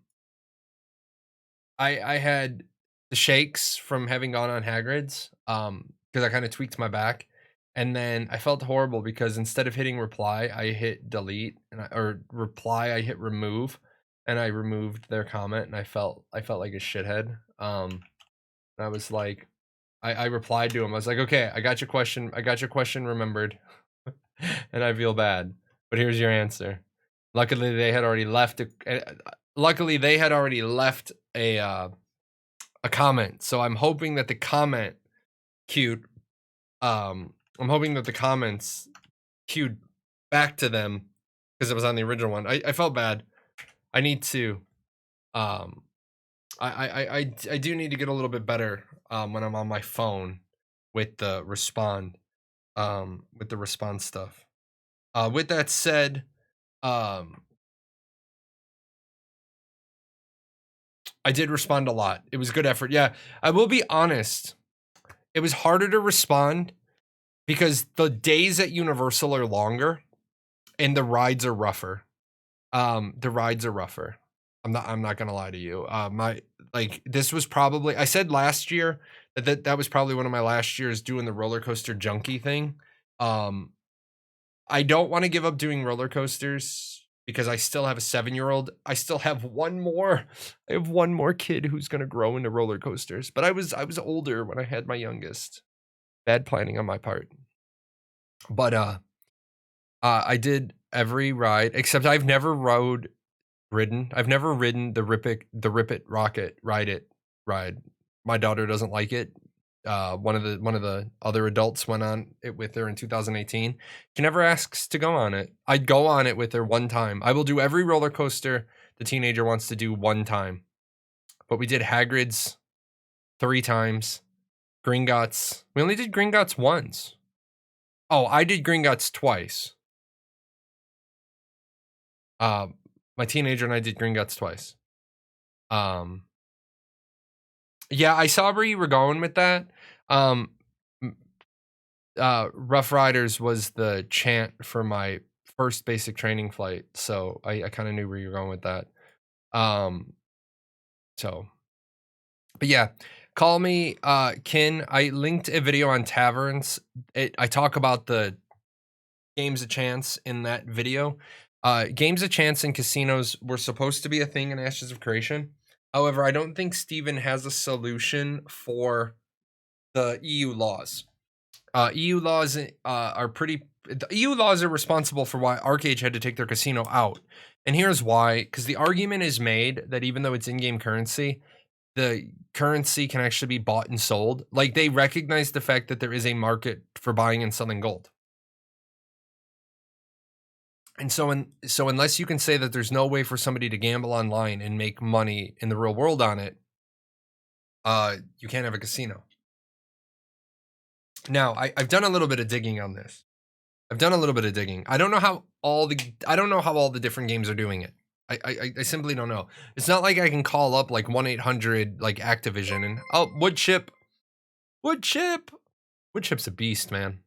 had the shakes from having gone on Hagrid's because I kind of tweaked my back. And then I felt horrible because instead of hitting reply, I hit delete, or reply, I hit remove. and I removed their comment, and I felt like a shithead. I was like, I replied to him. I was like, okay, I got your question. I got your question remembered, and I feel bad. But here's your answer. Luckily, they had already left. Luckily, they had already left a comment. So I'm hoping that the comment queued. I'm hoping that the comments queued back to them because it was on the original one. I felt bad. I need to. I do need to get a little bit better when I'm on my phone with the respond stuff. With that said, I did respond a lot. It was good effort. Yeah, I will be honest. It was harder to respond because the days at Universal are longer and the rides are rougher. The rides are rougher. I'm not gonna lie to you. This was probably, I said last year that was probably one of my last years doing the roller coaster junkie thing. I don't want to give up doing roller coasters because I still have a 7-year-old. I still have one more. I have one more kid who's gonna grow into roller coasters. But I was older when I had my youngest. Bad planning on my part. But I did every ride except I've never ridden. I've never ridden the Rip It Rocket ride. My daughter doesn't like it. One of the other adults went on it with her in 2018. She never asks to go on it. I'd go on it with her one time. I will do every roller coaster the teenager wants to do one time. But we did Hagrid's 3 times. Gringotts. We only did Gringotts once. Oh, I did Gringotts twice. My teenager and I did Gringotts twice. Yeah, I saw where you were going with that. Rough Riders was the chant for my first basic training flight, so I kind of knew where you were going with that. But yeah, call me Kin. I linked a video on taverns. I talk about the games of chance in that video. Games of chance in casinos were supposed to be a thing in Ashes of Creation. However, I don't think Steven has a solution for the EU laws. EU laws are pretty. The EU laws are responsible for why Arcade had to take their casino out, and here's why: because the argument is made that even though it's in-game currency, the currency can actually be bought and sold. Like, they recognize the fact that there is a market for buying and selling gold. And so unless you can say that there's no way for somebody to gamble online and make money in the real world on it, you can't have a casino. Now, I've done a little bit of digging on this. I don't know how all the different games are doing it. I simply don't know. It's not like I can call up like 1-800 like Activision and Woodchip's a beast, man.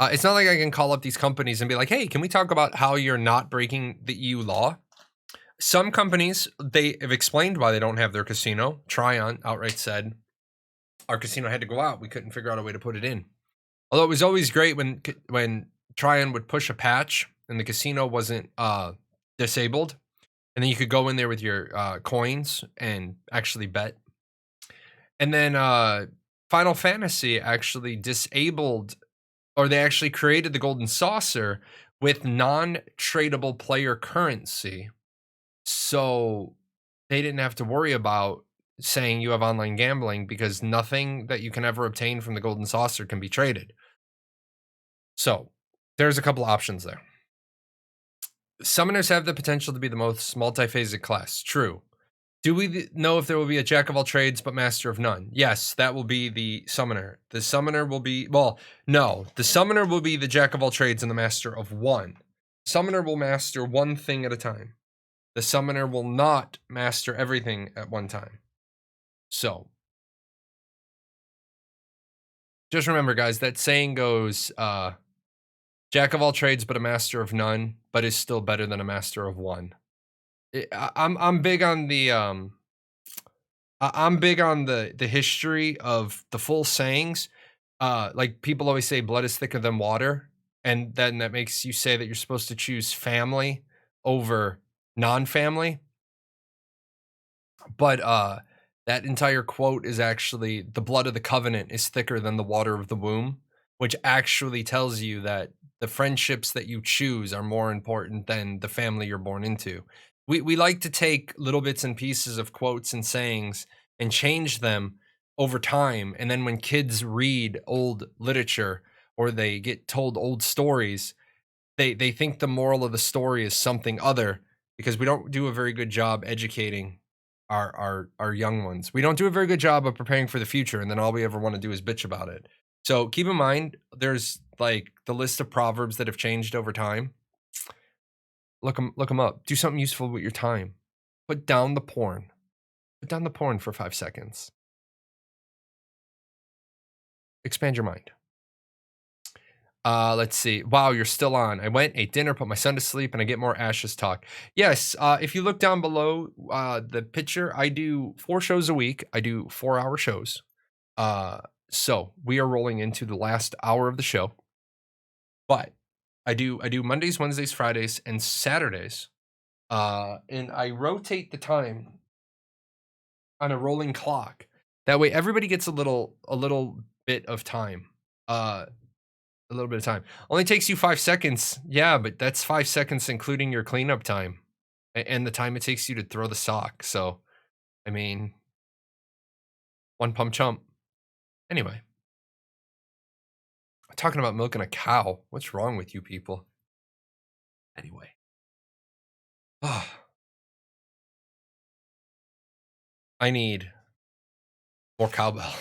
It's not like I can call up these companies and be like, hey, can we talk about how you're not breaking the EU law? Some companies, they have explained why they don't have their casino. Tryon outright said, our casino had to go out. We couldn't figure out a way to put it in. Although it was always great when Tryon would push a patch and the casino wasn't disabled. And then you could go in there with your coins and actually bet. And then Final Fantasy actually disabled, or they actually created the Golden Saucer with non-tradable player currency. So they didn't have to worry about saying you have online gambling because nothing that you can ever obtain from the Golden Saucer can be traded. So there's a couple options there. Summoners have the potential to be the most multiphasic class. True. Do we know if there will be a jack of all trades but master of none? Yes, that will be the summoner. The summoner will be, well, no. The summoner will be the jack of all trades and the master of one. Summoner will master one thing at a time. The summoner will not master everything at one time. So, just remember, guys, that saying goes, jack of all trades but a master of none, but is still better than a master of one. I'm big on the history of the full sayings. Like, people always say blood is thicker than water, and then that makes you say that you're supposed to choose family over non-family. But that entire quote is actually, the blood of the covenant is thicker than the water of the womb, which actually tells you that the friendships that you choose are more important than the family you're born into. We like to take little bits and pieces of quotes and sayings and change them over time. And then when kids read old literature or they get told old stories, they think the moral of the story is something other, because we don't do a very good job educating our young ones. We don't do a very good job of preparing for the future, and then all we ever want to do is bitch about it. So keep in mind, there's like the list of proverbs that have changed over time. Look them up. Do something useful with your time. Put down the porn. Put down the porn for 5 seconds. Expand your mind. Let's see. Wow, you're still on. I went, ate dinner, put my son to sleep, and I get more Ashes talk. Yes, if you look down below the picture, I do 4 shows a week. I do 4-hour shows. So we are rolling into the last hour of the show. But I do Mondays, Wednesdays, Fridays, and Saturdays. And I rotate the time on a rolling clock. That way everybody gets a little bit of time. A little bit of time. Only takes you 5 seconds. Yeah, but that's 5 seconds including your cleanup time and the time it takes you to throw the sock. So, I mean, one pump chump. Anyway, talking about milking a cow. What's wrong with you people? Anyway. I need more cowbell.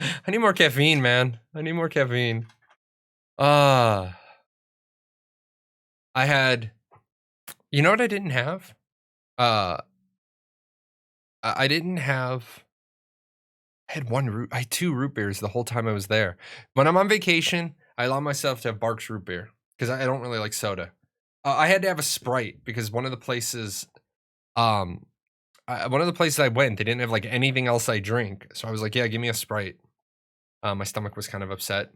I need more caffeine, man. I need more caffeine. I had, you know what I didn't have? I didn't have, I had 2 root beers the whole time I was there. When I'm on vacation, I allow myself to have Barks root beer because I don't really like soda. I had to have a Sprite because one of the places I went, they didn't have like anything else I drink. So I was like, yeah, give me a Sprite. My stomach was kind of upset.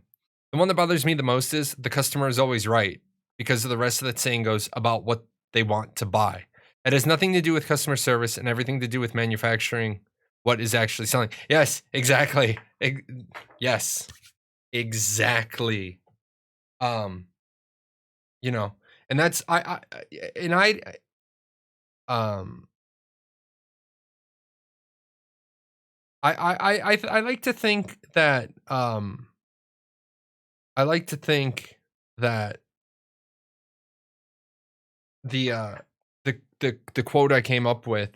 The one that bothers me the most is the customer is always right, because the rest of that saying goes about what they want to buy. It has nothing to do with customer service and everything to do with manufacturing what is actually selling. Yes, exactly. Yes, exactly. You know, and that's I um I like to think that I like to think that the the quote I came up with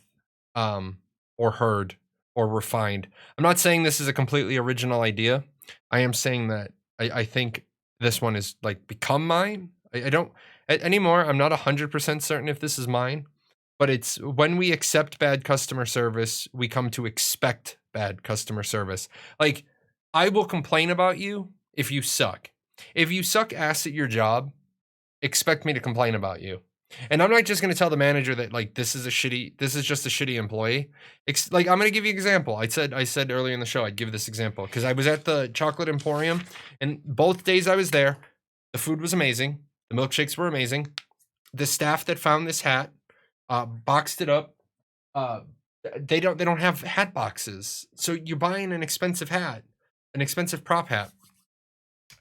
or heard or refined. I'm not saying this is a completely original idea. I am saying that I think this one is like become mine. I don't anymore. I'm not 100% certain if this is mine, but it's when we accept bad customer service, we come to expect bad customer service. Like, I will complain about you if you suck. If you suck ass at your job, expect me to complain about you. And I'm not just going to tell the manager that like this is just a shitty employee. Like, I'm going to give you an example. I said earlier in the show I'd give this example because I was at the Chocolate Emporium, and both days I was there, the food was amazing, the milkshakes were amazing. The staff that found this hat boxed it up. They don't have hat boxes, so you're buying an expensive hat, an expensive prop hat,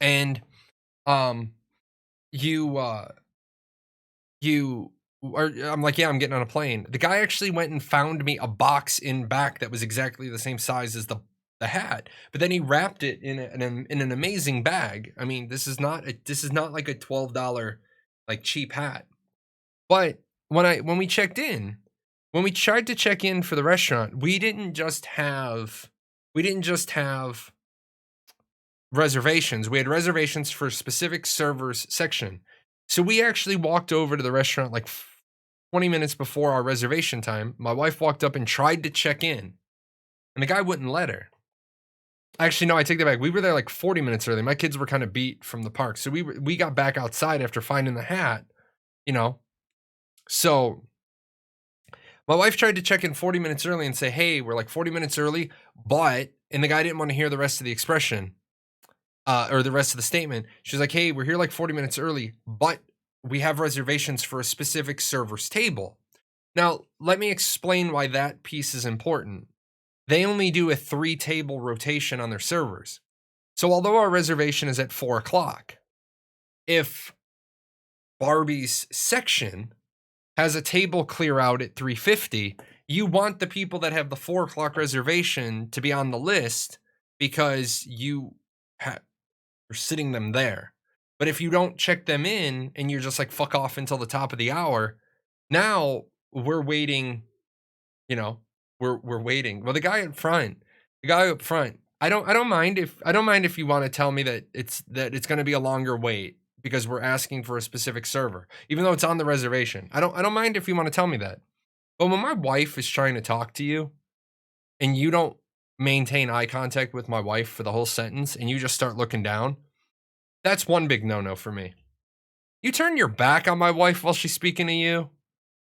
and you I'm like, yeah, I'm getting on a plane. The guy actually went and found me a box in back that was exactly the same size as the hat, but then he wrapped it in an amazing bag. I mean, this is not like a $12 like cheap hat. But when we checked in, when we tried to check in for the restaurant, we didn't just have reservations. We had reservations for a specific servers section. So we actually walked over to the restaurant like 20 minutes before our reservation time. My wife walked up and tried to check in, and the guy wouldn't let her. Actually, no, I take that back. We were there like 40 minutes early. My kids were kind of beat from the park. So we got back outside after finding the hat, you know. So my wife tried to check in 40 minutes early and say, hey, we're like 40 minutes early, and the guy didn't want to hear the rest of the expression or the rest of the statement. She's like, hey, we're here like 40 minutes early, but we have reservations for a specific server's table. Now, let me explain why that piece is important. They only do a 3-table rotation on their servers. So although our reservation is at 4 o'clock, if Barbie's section has a table clear out at 3:50, you want the people that have the 4 o'clock reservation to be on the list because you're sitting them there. But if you don't check them in and you're just like, fuck off until the top of the hour, now we're waiting, we're waiting. Well, the guy up front, I don't mind if you want to tell me that it's going to be a longer wait because we're asking for a specific server, even though it's on the reservation. I don't mind if you want to tell me that. But when my wife is trying to talk to you and you don't maintain eye contact with my wife for the whole sentence and you just start looking down, that's one big no-no for me. You turn your back on my wife while she's speaking to you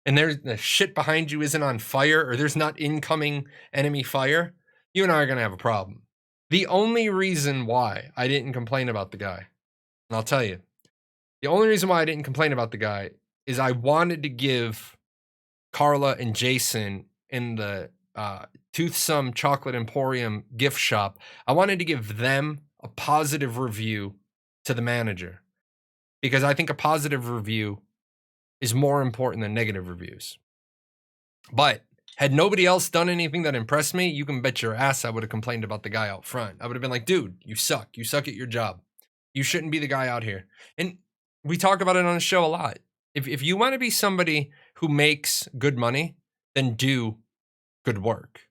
and there's the shit behind you isn't on fire or there's not incoming enemy fire, you and I are going to have a problem. The only reason why I didn't complain about the guy, and I'll tell you, the only reason why I didn't complain about the guy is I wanted to give Carla and Jason in the Toothsome Chocolate Emporium gift shop, I wanted to give them a positive review to the manager because I think a positive review is more important than negative reviews. But had nobody else done anything that impressed me, you can bet your ass I would have complained about the guy out front. I would have been like, dude, you suck. You suck at your job. You shouldn't be the guy out here. And we talk about it on the show a lot. If you want to be somebody who makes good money, then do good work.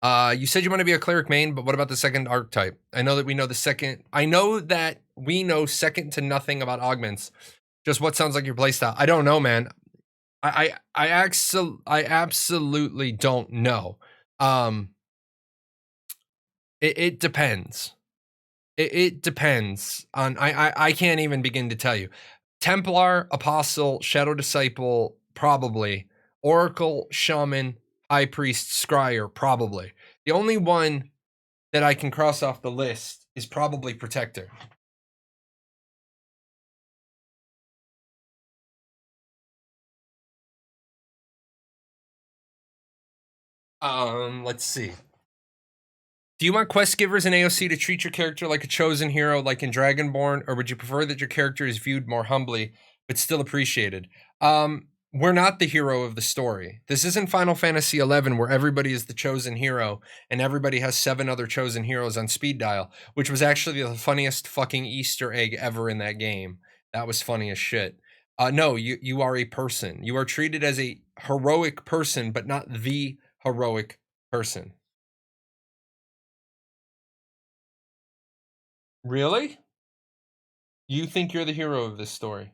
You said you want to be a cleric main, but what about the second archetype? I know that we know second to nothing about augments. Just what sounds like your playstyle. I don't know, man. I absolutely don't know. It depends. It depends on, I can't even begin to tell you. Templar, Apostle, Shadow Disciple, probably. Oracle, Shaman, High Priest, Scryer, probably. The only one that I can cross off the list is probably Protector. Let's see. Do you want quest givers in AOC to treat your character like a chosen hero like in Dragonborn, or would you prefer that your character is viewed more humbly but still appreciated? We're not the hero of the story. This isn't Final Fantasy XI where everybody is the chosen hero and everybody has 7 other chosen heroes on speed dial, which was actually the funniest fucking Easter egg ever in that game. That was funny as shit. No, you are a person. You are treated as a heroic person, but not the heroic person. Really? You think you're the hero of this story?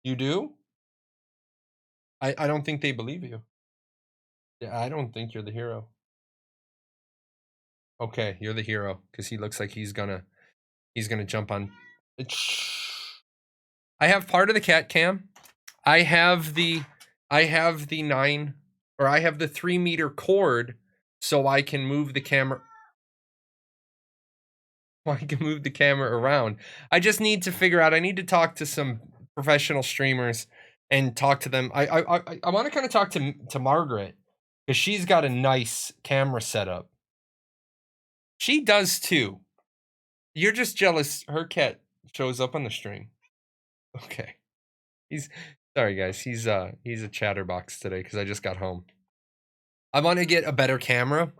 You do? I don't think they believe you. Yeah, I don't think you're the hero. Okay, you're the hero because he looks like he's gonna jump on. I have part of the cat cam. I have the 9, or I have the 3-meter cord, so I can move the camera. I can move the camera around. I just need to figure out. I need to talk to some professional streamers and talk to them. I want to kind of talk to Margaret because she's got a nice camera setup. She does too. You're just jealous. Her cat shows up on the stream. Okay. Sorry guys. He's a chatterbox today because I just got home. I want to get a better camera.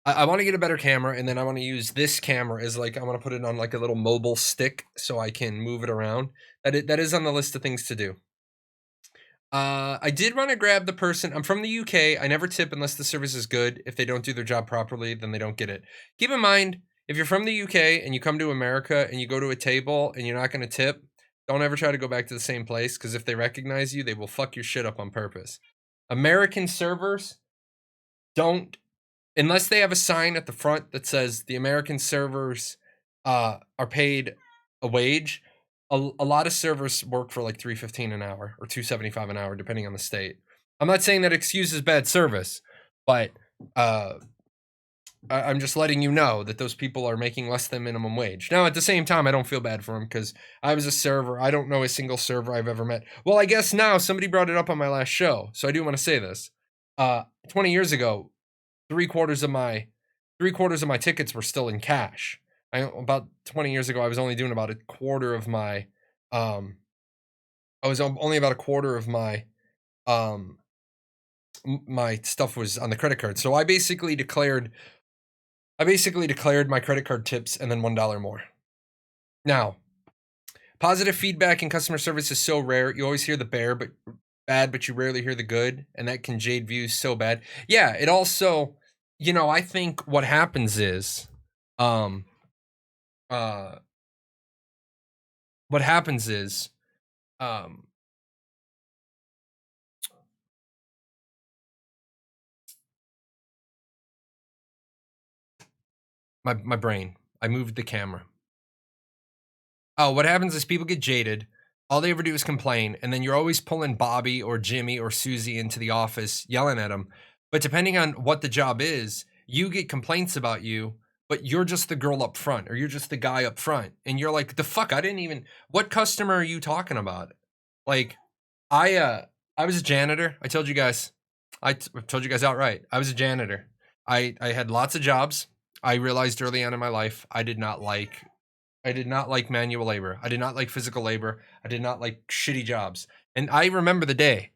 I want to get a better camera, and then I want to use this camera as like, I want to put it on like a little mobile stick so I can move it around. That is on the list of things to do. I did want to grab the person. I'm from the UK. I never tip unless the service is good. If they don't do their job properly, then they don't get it. Keep in mind, if you're from the UK and you come to America and you go to a table and you're not going to tip, don't ever try to go back to the same place because if they recognize you, they will fuck your shit up on purpose. American servers don't, unless they have a sign at the front that says the American servers are paid a wage. A lot of servers work for like $3.15 an hour or $2.75 an hour, depending on the state. I'm not saying that excuses bad service, but I'm just letting you know that those people are making less than minimum wage. Now, at the same time, I don't feel bad for them because I was a server. I don't know a single server I've ever met. Well, I guess now somebody brought it up on my last show, so I do want to say this. 20 years ago, three quarters of my tickets were still in cash. About 20 years ago, I was only doing about a quarter of my I was only about a quarter of my my stuff was on the credit card. So I basically declared my credit card tips and then $1 more. Now, positive feedback in customer service is so rare. You always hear the bad, but you rarely hear the good, and that can jade views so bad. Yeah, it also, I think what happens is, um, what happens is, um, my brain. I moved the camera. Oh, what happens is people get jaded. All they ever do is complain, and then you're always pulling Bobby or Jimmy or Susie into the office yelling at them. But depending on what the job is, you get complaints about you, but you're just the girl up front or you're just the guy up front. And you're like, the fuck, what customer are you talking about? Like, I was a janitor. I told you guys, told you guys outright. I was a janitor. I had lots of jobs. I realized early on in my life, I did not like manual labor. I did not like physical labor. I did not like shitty jobs. And I remember the day.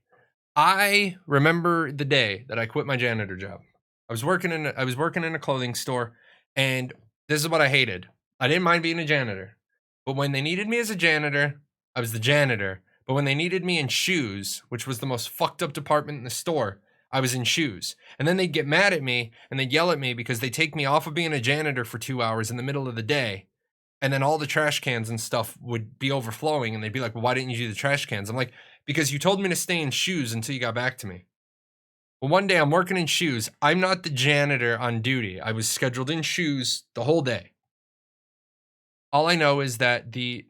That I quit my janitor job. I was working in a clothing store, and this is what I hated. I didn't mind being a janitor. But when they needed me as a janitor, I was the janitor. But when they needed me in shoes, which was the most fucked up department in the store, I was in shoes. And then they'd get mad at me and they'd yell at me because they take me off of being a janitor for 2 hours in the middle of the day. And then all the trash cans and stuff would be overflowing, and they'd be like, well, why didn't you do the trash cans? I'm like, because you told me to stay in shoes until you got back to me. Well, one day I'm working in shoes. I'm not the janitor on duty. I was scheduled in shoes the whole day. All I know is that the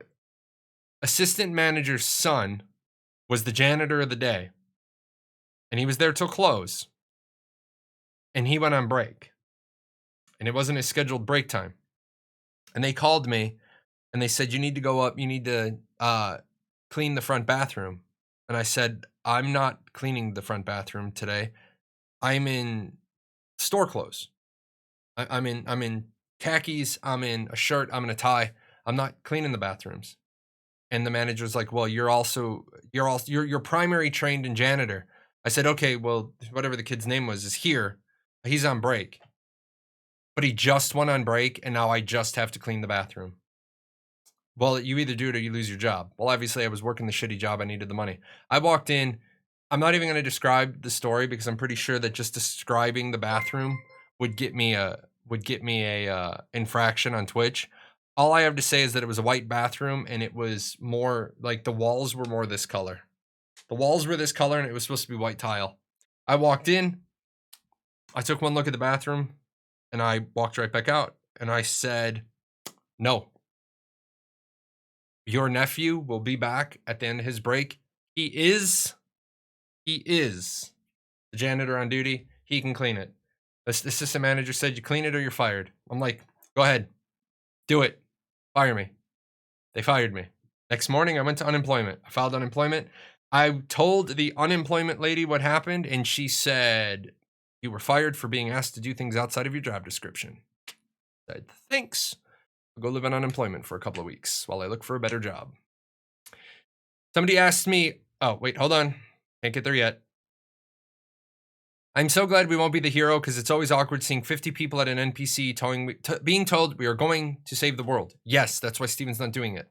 assistant manager's son was the janitor of the day, and he was there till close, and he went on break, and it wasn't his scheduled break time. And they called me and they said, you need to go up, you need to clean the front bathroom. And I said, I'm not cleaning the front bathroom today. I'm in store clothes. I'm in khakis, I'm in a shirt, I'm in a tie. I'm not cleaning the bathrooms. And the manager's like, well, you're primary trained in janitor. I said, okay, well, whatever the kid's name was is here. He's on break. But he just went on break, and now I just have to clean the bathroom. Well, you either do it or you lose your job. Well, obviously, I was working the shitty job. I needed the money. I walked in. I'm not even going to describe the story because I'm pretty sure that just describing the bathroom would get me a infraction on Twitch. All I have to say is that it was a white bathroom, and it was more like the walls were more this color. The walls were this color, and it was supposed to be white tile. I walked in. I took one look at the bathroom. And I walked right back out and I said, no, your nephew will be back at the end of his break. He is the janitor on duty. He can clean it. The assistant manager said, you clean it or you're fired. I'm like, go ahead, do it. Fire me. They fired me. Next morning, I went to unemployment. I filed unemployment. I told the unemployment lady what happened, and she said, you were fired for being asked to do things outside of your job description. I said, thanks. I'll go live on unemployment for a couple of weeks while I look for a better job. Somebody asked me, oh, wait, hold on. Can't get there yet. I'm so glad we won't be the hero because it's always awkward seeing 50 people at an NPC being told we are going to save the world. Yes, that's why Steven's not doing it.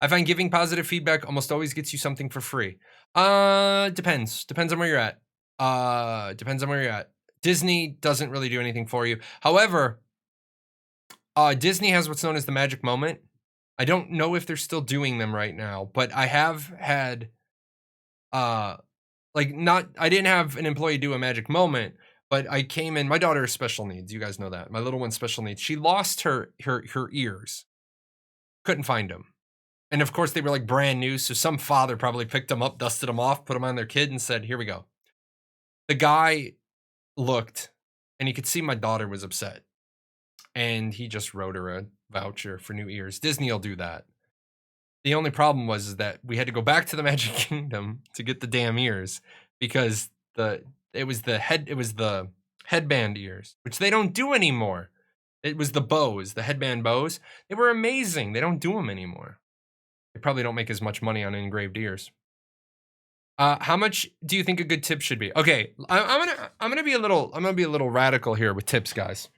I find giving positive feedback almost always gets you something for free. Depends. Depends on where you're at. Depends on where you're at. Disney doesn't really do anything for you. However, Disney has what's known as the magic moment. I don't know if they're still doing them right now, but I have had, I didn't have an employee do a magic moment, but I came in, my daughter has special needs. You guys know that. My little one's special needs. She lost her ears. Couldn't find them. And of course they were like brand new. So some father probably picked them up, dusted them off, put them on their kid and said, here we go. The guy looked and you could see my daughter was upset. And he just wrote her a voucher for new ears. Disney will do that. The only problem was that we had to go back to the Magic Kingdom to get the damn ears because it was the headband ears, which they don't do anymore. It was the bows, the headband bows. They were amazing. They don't do them anymore. They probably don't make as much money on engraved ears. How much do you think a good tip should be? Okay, I'm gonna be a little radical here with tips, guys.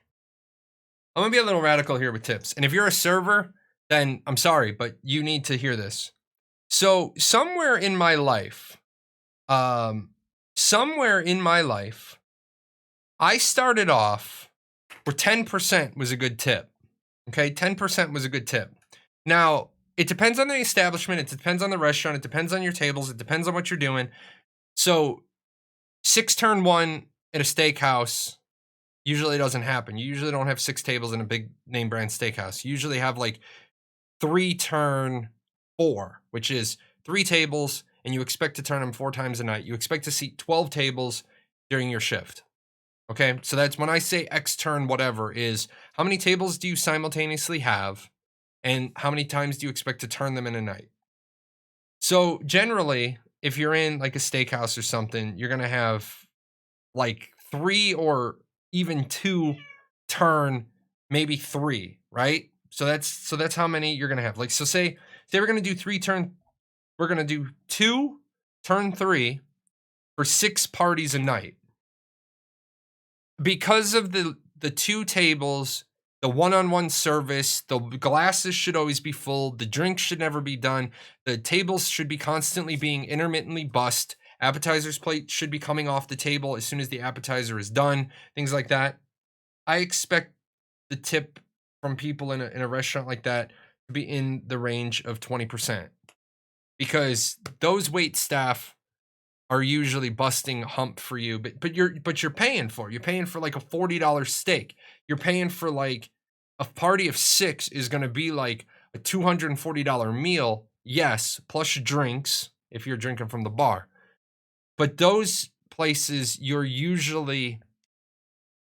I'm gonna be a little radical here with tips. And if you're a server, then I'm sorry, but you need to hear this. So somewhere in my life, I started off where 10% was a good tip. Okay, 10% was a good tip. Now, it depends on the establishment, it depends on the restaurant, it depends on your tables, it depends on what you're doing. So 6 turn 1 at a steakhouse usually doesn't happen. You usually don't have 6 tables in a big name brand steakhouse. You usually have like 3 turn 4, which is 3 tables, and you expect to turn them 4 times a night. You expect to seat 12 tables during your shift. Okay, so that's when I say X turn whatever is how many tables do you simultaneously have, and how many times do you expect to turn them in a night? So generally, if you're in like a steakhouse or something, you're gonna have like 3 or even 2 turn, maybe 3, right? So that's how many you're gonna have. Like, so say we're gonna do 3 turn, we're gonna do 2 turn 3 for 6 parties a night. Because of the 2 tables, the one-on-one service, the glasses should always be full, the drinks should never be done, the tables should be constantly being intermittently bussed, appetizers plate should be coming off the table as soon as the appetizer is done, things like that. I expect the tip from people in a restaurant like that to be in the range of 20%, because those wait staff are usually busting hump for you, but you're paying for it. You're paying for like a $40 steak. You're paying for like a party of 6 is going to be like a $240 meal. Yes, plus drinks if you're drinking from the bar. But those places you're usually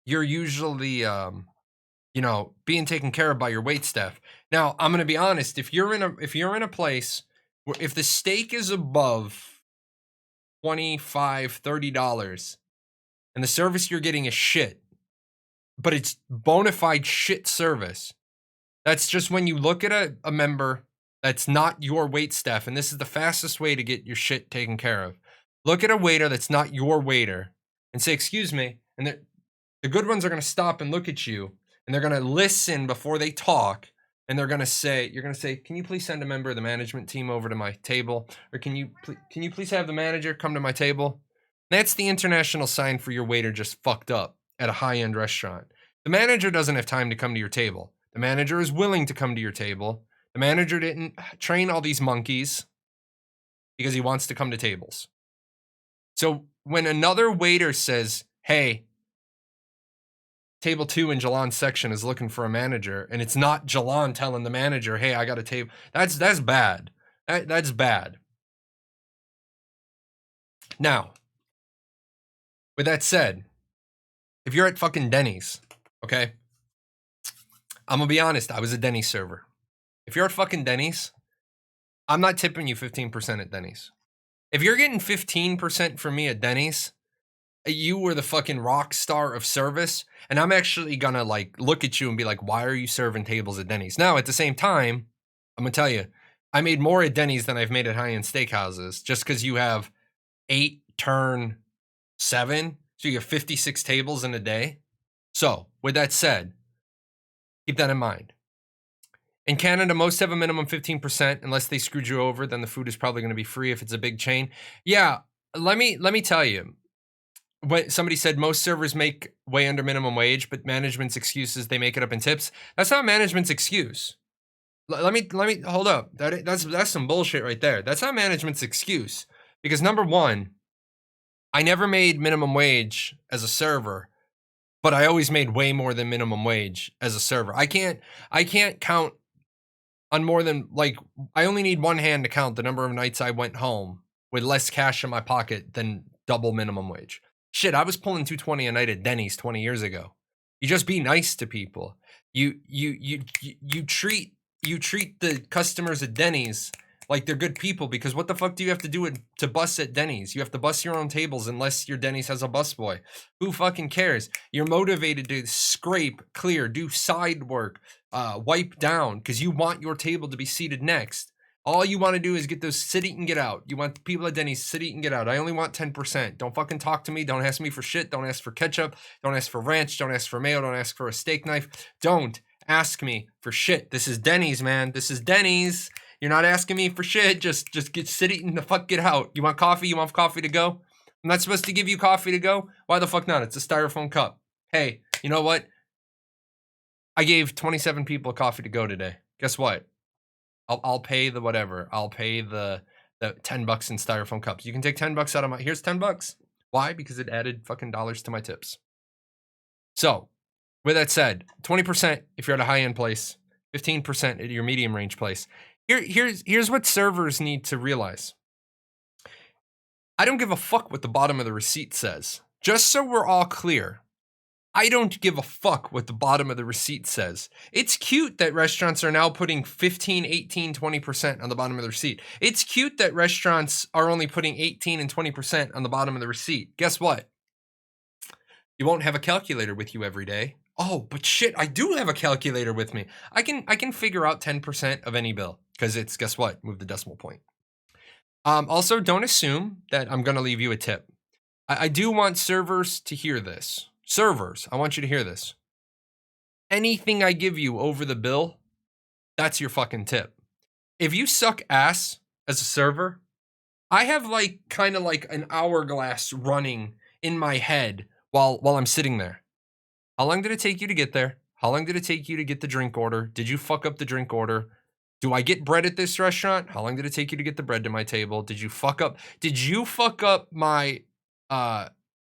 being taken care of by your wait staff. Now, I'm going to be honest, if you're in a place where if the steak is above $25, $30 and the service you're getting is shit, but it's bona fide shit service, that's just when you look at a member that's not your wait staff, and this is the fastest way to get your shit taken care of. Look at a waiter that's not your waiter and say, excuse me, and the good ones are going to stop and look at you, and they're going to listen before they talk, and you're going to say, can you please send a member of the management team over to my table? Or can you please have the manager come to my table? That's the international sign for your waiter just fucked up at a high-end restaurant. The manager doesn't have time to come to your table. The manager is willing to come to your table. The manager didn't train all these monkeys because he wants to come to tables. So when another waiter says, hey, table 2 in Jahlon's section is looking for a manager, and it's not Jahlon telling the manager, hey, I got a table. That's bad. That's bad. Now, with that said, if you're at fucking Denny's, okay, I'm gonna be honest, I was a Denny's server. If you're at fucking Denny's, I'm not tipping you 15% at Denny's. If you're getting 15% from me at Denny's, you were the fucking rock star of service, and I'm actually gonna like look at you and be like, why are you serving tables at Denny's? Now, at the same time, I'm gonna tell you, I made more at Denny's than I've made at high-end steakhouses, just because you have 8 turn 7, so you have 56 tables in a day. So, with that said, keep that in mind. In Canada, most have a minimum 15%. Unless they screwed you over, then the food is probably going to be free if it's a big chain. Yeah, let me tell you. When somebody said most servers make way under minimum wage, but management's excuse is they make it up in tips. That's not management's excuse. Let me hold up. That's some bullshit right there. That's not management's excuse, because number one, I never made minimum wage as a server, but I always made way more than minimum wage as a server. I can't count on more than, like, I only need one hand to count the number of nights I went home with less cash in my pocket than double minimum wage. Shit, I was pulling 220 a night at Denny's 20 years ago. You just be nice to people. You treat the customers at Denny's like they're good people, because what the fuck do you have to do to bus at Denny's? You have to bus your own tables unless your Denny's has a busboy. Who fucking cares? You're motivated to scrape, clear, do side work, wipe down, because you want your table to be seated next. All you want to do is get those sit, eat, and get out. You want the people at Denny's sit, eat, and get out. I only want 10%. Don't fucking talk to me. Don't ask me for shit. Don't ask for ketchup. Don't ask for ranch. Don't ask for mayo. Don't ask for a steak knife. Don't ask me for shit. This is Denny's, man. This is Denny's. You're not asking me for shit. Just get sit, eat, and the fuck get out. You want coffee? You want coffee to go? I'm not supposed to give you coffee to go? Why the fuck not? It's a styrofoam cup. Hey, you know what? I gave 27 people coffee to go today. Guess what? I'll pay the whatever. I'll pay the $10 in styrofoam cups. You can take $10 out of my. Here's $10. Why? Because it added fucking dollars to my tips. So, with that said, 20% if you're at a high end place, 15% at your medium range place. Here's what servers need to realize. I don't give a fuck what the bottom of the receipt says. Just so we're all clear. I don't give a fuck what the bottom of the receipt says. It's cute that restaurants are now putting 15, 18, 20% on the bottom of the receipt. It's cute that restaurants are only putting 18 and 20% on the bottom of the receipt. Guess what? You won't have a calculator with you every day. Oh, but shit, I do have a calculator with me. I can figure out 10% of any bill, because it's, guess what? Move the decimal point. Also, don't assume that I'm going to leave you a tip. I do want servers to hear this. Servers, I want you to hear this. Anything I give you over the bill, that's your fucking tip. If you suck ass as a server, I have like kind of like an hourglass running in my head while I'm sitting there. How long did it take you to get there? How long did it take you to get the drink order? Did you fuck up the drink order? Do I get bread at this restaurant? How long did it take you to get the bread to my table? Did you fuck up my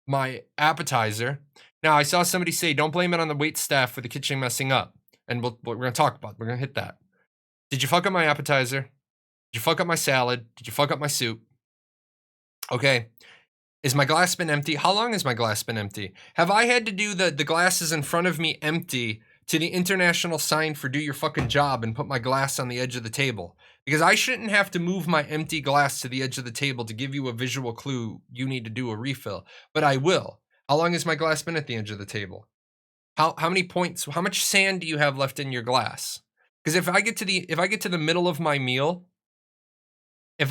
my appetizer? Now, I saw somebody say, don't blame it on the wait staff for the kitchen messing up. And we're going to talk about it. We're going to hit that. Did you fuck up my appetizer? Did you fuck up my salad? Did you fuck up my soup? Okay. Is my glass been empty? How long has my glass been empty? Have I had to do the glasses in front of me empty to the international sign for do your fucking job and put my glass on the edge of the table? Because I shouldn't have to move my empty glass to the edge of the table to give you a visual clue you need to do a refill. But I will. How long has my glass been at the edge of the table? How many points, how much sand do you have left in your glass? Because if I get to the middle of my meal, and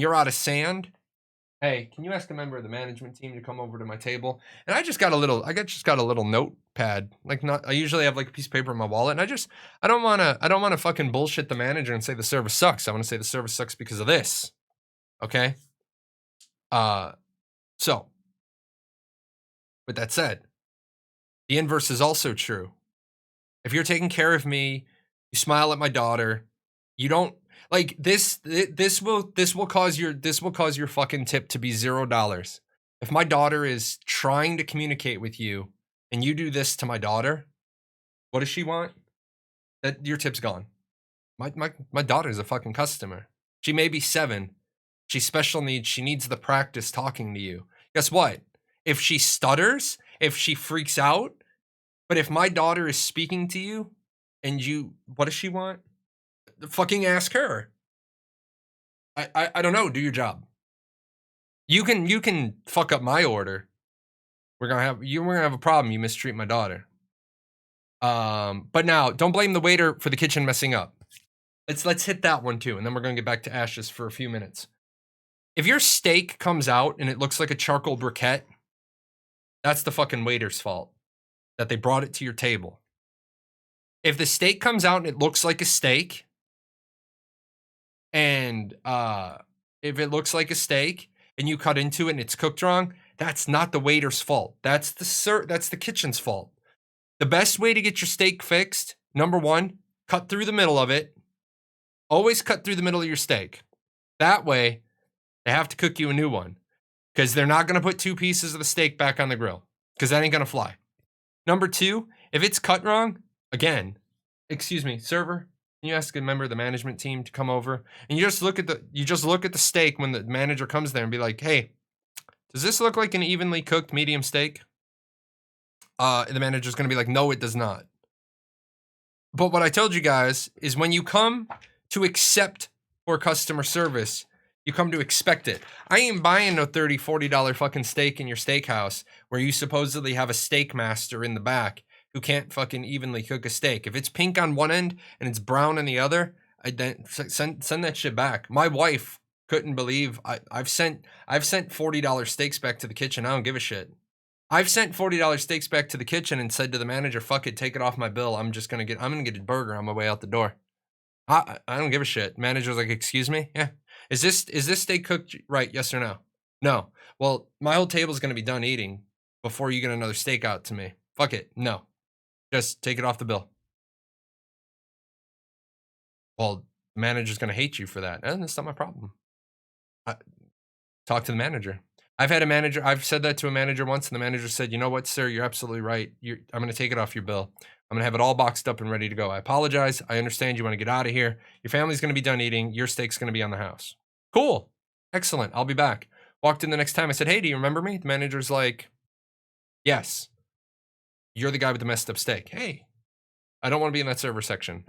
you're out of sand, hey, can you ask a member of the management team to come over to my table? And I just got a little notepad. I usually have like a piece of paper in my wallet, and I don't want to fucking bullshit the manager and say the service sucks. I want to say the service sucks because of this. Okay? So, with that said, the inverse is also true. If you're taking care of me, you smile at my daughter, you don't like this will cause your fucking tip to be $0. If my daughter is trying to communicate with you and you do this to my daughter, what does she want? That your tip's gone. My daughter's a fucking customer. She may be 7. She's special needs. She needs the practice talking to you. Guess what? If she stutters, if she freaks out, but if my daughter is speaking to you and what does she want? Fucking ask her. I don't know. Do your job. You can fuck up my order. We're gonna have a problem. You mistreat my daughter. But now don't blame the waiter for the kitchen messing up. Let's hit that one too, and then we're gonna get back to ashes for a few minutes. If your steak comes out and it looks like a charcoal briquette, that's the fucking waiter's fault that they brought it to your table. If the steak comes out and it looks like a steak, and if it looks like a steak and you cut into it and it's cooked wrong, that's not the waiter's fault. That's the kitchen's fault. The best way to get your steak fixed, number 1, cut through the middle of it. Always cut through the middle of your steak. That way, they have to cook you a new one, because they're not going to put 2 pieces of the steak back on the grill, because that ain't going to fly. Number 2, if it's cut wrong, again, excuse me, server, can you ask a member of the management team to come over? And you just look at the steak when the manager comes there and be like, hey, Does this look like an evenly cooked medium steak? The manager's gonna be like, no, it does not. But what I told you guys is when you come to accept for customer service, you come to expect it. I ain't buying no $30, $40 fucking steak in your steakhouse where you supposedly have a steak master in the back who can't fucking evenly cook a steak. If it's pink on one end and it's brown on the other, I then send that shit back. My wife couldn't believe I've sent $40 steaks back to the kitchen. I don't give a shit. I've sent $40 steaks back to the kitchen and said to the manager, "Fuck it, take it off my bill. I'm gonna get a burger on my way out the door." I don't give a shit. Manager's like, "Excuse me? Yeah. Is this steak cooked right? Yes or no?" No. Well, my whole table's gonna be done eating before you get another steak out to me. Fuck it. No. Just take it off the bill. Well, the manager's gonna hate you for that. And that's not my problem. Talk to the manager. I've said that to a manager once, and the manager said, "You know what, sir? You're absolutely right. I'm going to take it off your bill. I'm going to have it all boxed up and ready to go. I apologize. I understand you want to get out of here. Your family's going to be done eating. Your steak's going to be on the house." Cool. Excellent. I'll be back. Walked in the next time. I said, "Hey, do you remember me?" The manager's like, "Yes. You're the guy with the messed up steak." Hey, I don't want to be in that server section.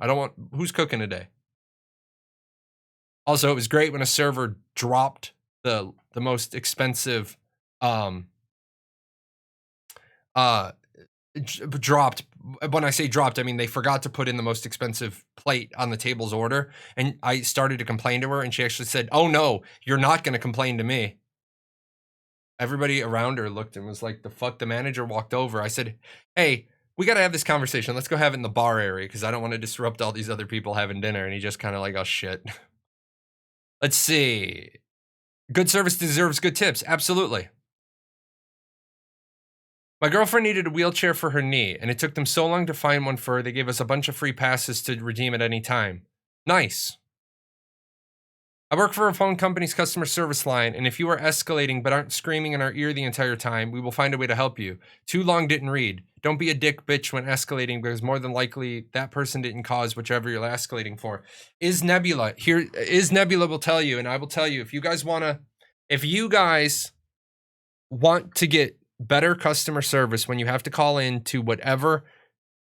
Who's cooking today? Also, it was great when a server dropped the most expensive dropped. When I say dropped, I mean they forgot to put in the most expensive plate on the table's order, and I started to complain to her, and she actually said, "Oh no, you're not going to complain to me." Everybody around her looked and was like, "The fuck?" The manager walked over. I said, "Hey, we got to have this conversation. Let's go have it in the bar area because I don't want to disrupt all these other people having dinner." And he just kind of like, "Oh shit." Let's see. Good service deserves good tips. Absolutely. My girlfriend needed a wheelchair for her knee, and it took them so long to find one for her, they gave us a bunch of free passes to redeem at any time. Nice. I work for a phone company's customer service line, and if you are escalating but aren't screaming in our ear the entire time, we will find a way to help you. Too long didn't read. Don't be a dick bitch when escalating because more than likely that person didn't cause whichever you're escalating for. Is Nebula will tell you, and I will tell you, if you guys want to get better customer service when you have to call in to whatever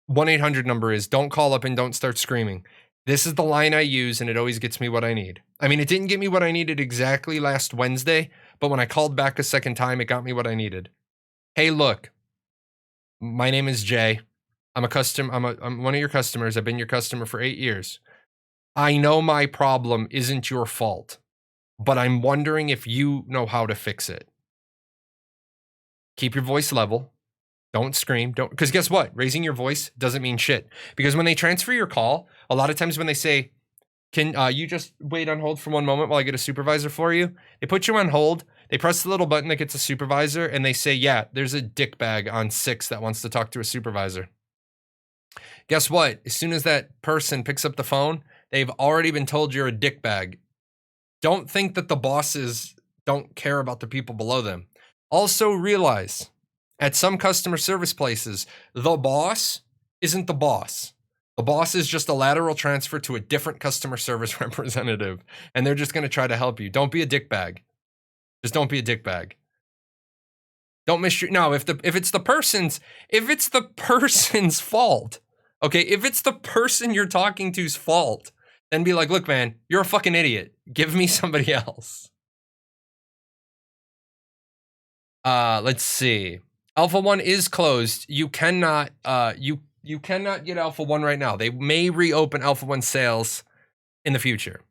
1-800 number is, don't call up and don't start screaming. This is the line I use, and it always gets me what I need. I mean, it didn't get me what I needed exactly last Wednesday, but when I called back a second time, it got me what I needed. Hey, look, my name is Jay. I'm one of your customers. I've been your customer for 8 years. I know my problem isn't your fault, but I'm wondering if you know how to fix it. Keep your voice level. Don't scream. Because guess what? Raising your voice doesn't mean shit. Because when they transfer your call, a lot of times when they say, "Can you just wait on hold for 1 moment while I get a supervisor for you?" They put you on hold. They press the little button that gets a supervisor, and they say, "Yeah, there's a dickbag on 6 that wants to talk to a supervisor." Guess what? As soon as that person picks up the phone, they've already been told you're a dickbag. Don't think that the bosses don't care about the people below them. Also realize, at some customer service places, the boss isn't the boss. The boss is just a lateral transfer to a different customer service representative, and they're just going to try to help you. Don't be a dickbag. Just don't be a dickbag. Don't miss your no. If it's the person's fault, okay. If it's the person you're talking to's fault, then be like, "Look, man, you're a fucking idiot. Give me somebody else." Let's see. Alpha 1 is closed. You cannot you cannot get Alpha 1 right now. They may reopen Alpha 1 sales in the future.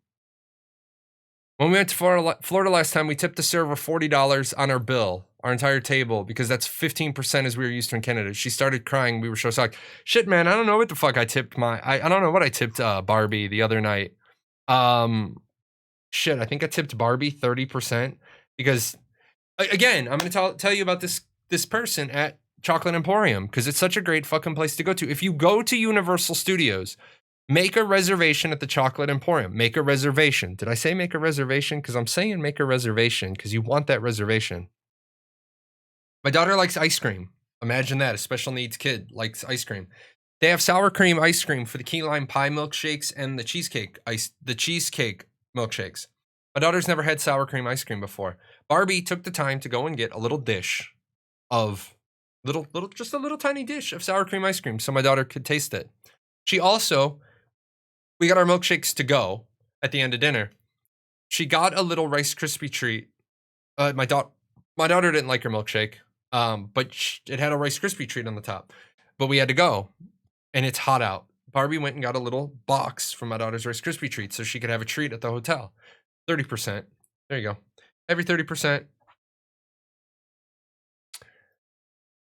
When we went to Florida last time, we tipped the server $40 on our bill, our entire table, because that's 15% as we were used to in Canada. She started crying. We were so shocked. Shit, man, I don't know what the fuck I tipped I don't know what I tipped Barbie the other night. Shit, I think I tipped Barbie 30% because, again, I'm going to tell you about this person at Chocolate Emporium because it's such a great fucking place to go to. If you go to Universal Studios, make a reservation at the Chocolate Emporium. Make a reservation. Did I say make a reservation? Because I'm saying make a reservation because you want that reservation. My daughter likes ice cream. Imagine that. A special needs kid likes ice cream. They have sour cream ice cream for the key lime pie milkshakes and the cheesecake milkshakes. My daughter's never had sour cream ice cream before. Barbie took the time to go and get a little dish of just a little tiny dish of sour cream ice cream so my daughter could taste it. She also, we got our milkshakes to go at the end of dinner. She got a little Rice Krispie treat. My daughter didn't like her milkshake, but it had a Rice Krispie treat on the top. But we had to go, and it's hot out. Barbie went and got a little box from my daughter's Rice Krispie treat so she could have a treat at the hotel. 30%. There you go. Every 30%.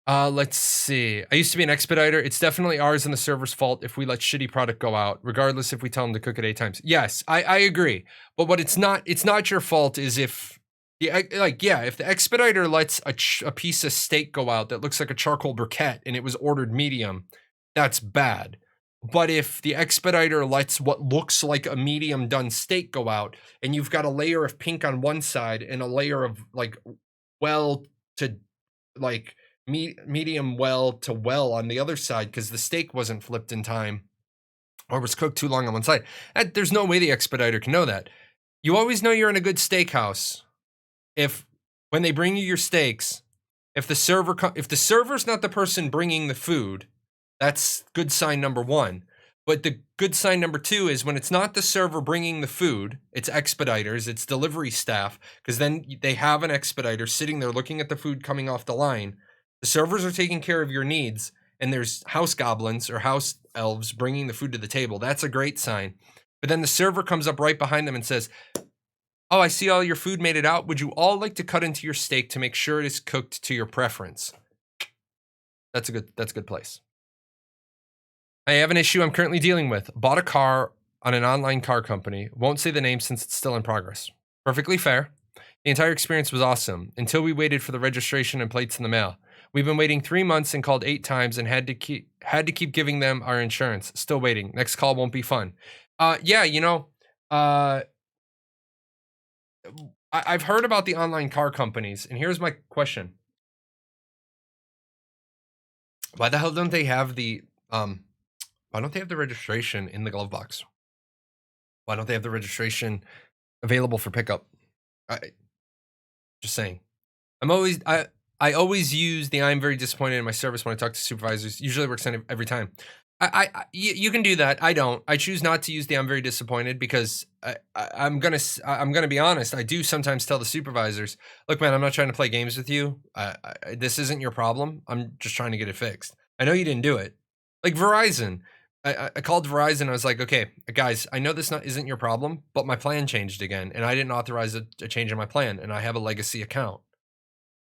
Let's see. I used to be an expediter. It's definitely ours and the server's fault if we let shitty product go out, regardless if we tell them to cook it 8 times. Yes, I agree. But what it's not your fault is if if the expediter lets a piece of steak go out that looks like a charcoal briquette and it was ordered medium, that's bad. But if the expediter lets what looks like a medium done steak go out and you've got a layer of pink on one side and a layer of medium well to well on the other side because the steak wasn't flipped in time or was cooked too long on one side, there's no way the expediter can know that. You always know you're in a good steakhouse if when they bring you your steaks, if the server's not the person bringing the food, that's good sign number 1. But the good sign number 2 is when it's not the server bringing the food, it's expediters, it's delivery staff, because then they have an expediter sitting there looking at the food coming off the line. The servers are taking care of your needs, and there's house goblins or house elves bringing the food to the table. That's a great sign. But then the server comes up right behind them and says, "Oh, I see all your food made it out. Would you all like to cut into your steak to make sure it is cooked to your preference?" That's a good place. I have an issue I'm currently dealing with. Bought a car on an online car company. Won't say the name since it's still in progress. Perfectly fair. The entire experience was awesome until we waited for the registration and plates in the mail. We've been waiting 3 months and called 8 times and had to keep giving them our insurance. Still waiting. Next call won't be fun. I've heard about the online car companies, and here's my question. Why the hell don't they have the registration in the glove box? Why don't they have the registration available for pickup? Just saying. I always use the "I'm very disappointed in my service" when I talk to supervisors. Usually works every time. You can do that. I don't. I choose not to use the "I'm very disappointed" because I'm gonna be honest. I do sometimes tell the supervisors, "Look, man, I'm not trying to play games with you. This isn't your problem. I'm just trying to get it fixed. I know you didn't do it." Like Verizon. I called Verizon. I was like, "Okay, guys, I know this isn't your problem, but my plan changed again, and I didn't authorize a change in my plan, and I have a legacy account."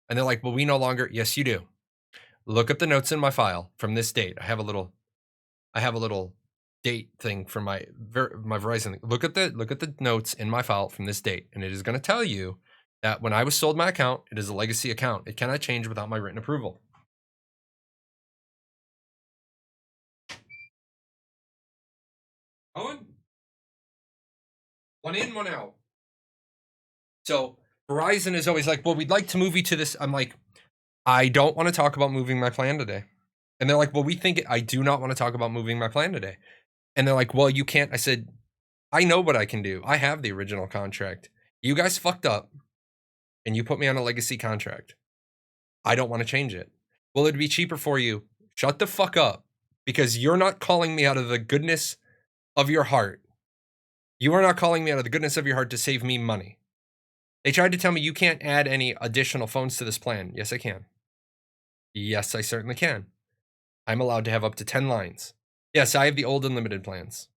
And they're like, "Well, we no longer." Yes, you do. Look up the notes in my file from this date. I have a little date thing from my Verizon. Look at the notes in my file from this date, and it is going to tell you that when I was sold my account, it is a legacy account. It cannot change without my written approval. Owen? One in, one out. So Verizon is always like, "Well, we'd like to move you to this." I'm like, "I don't want to talk about moving my plan today." And they're like, "Well, we think I do not want to talk about moving my plan today." And they're like, "Well, you can't." I said, "I know what I can do. I have the original contract. You guys fucked up and you put me on a legacy contract. I don't want to change it. Well, it'd be cheaper for you. Shut the fuck up, because you're not calling me out of the goodness of your heart. You are not calling me out of the goodness of your heart to save me money." They tried to tell me, "You can't add any additional phones to this plan." Yes, I can. Yes, I certainly can. I'm allowed to have up to 10 lines. Yes, I have the old unlimited plans.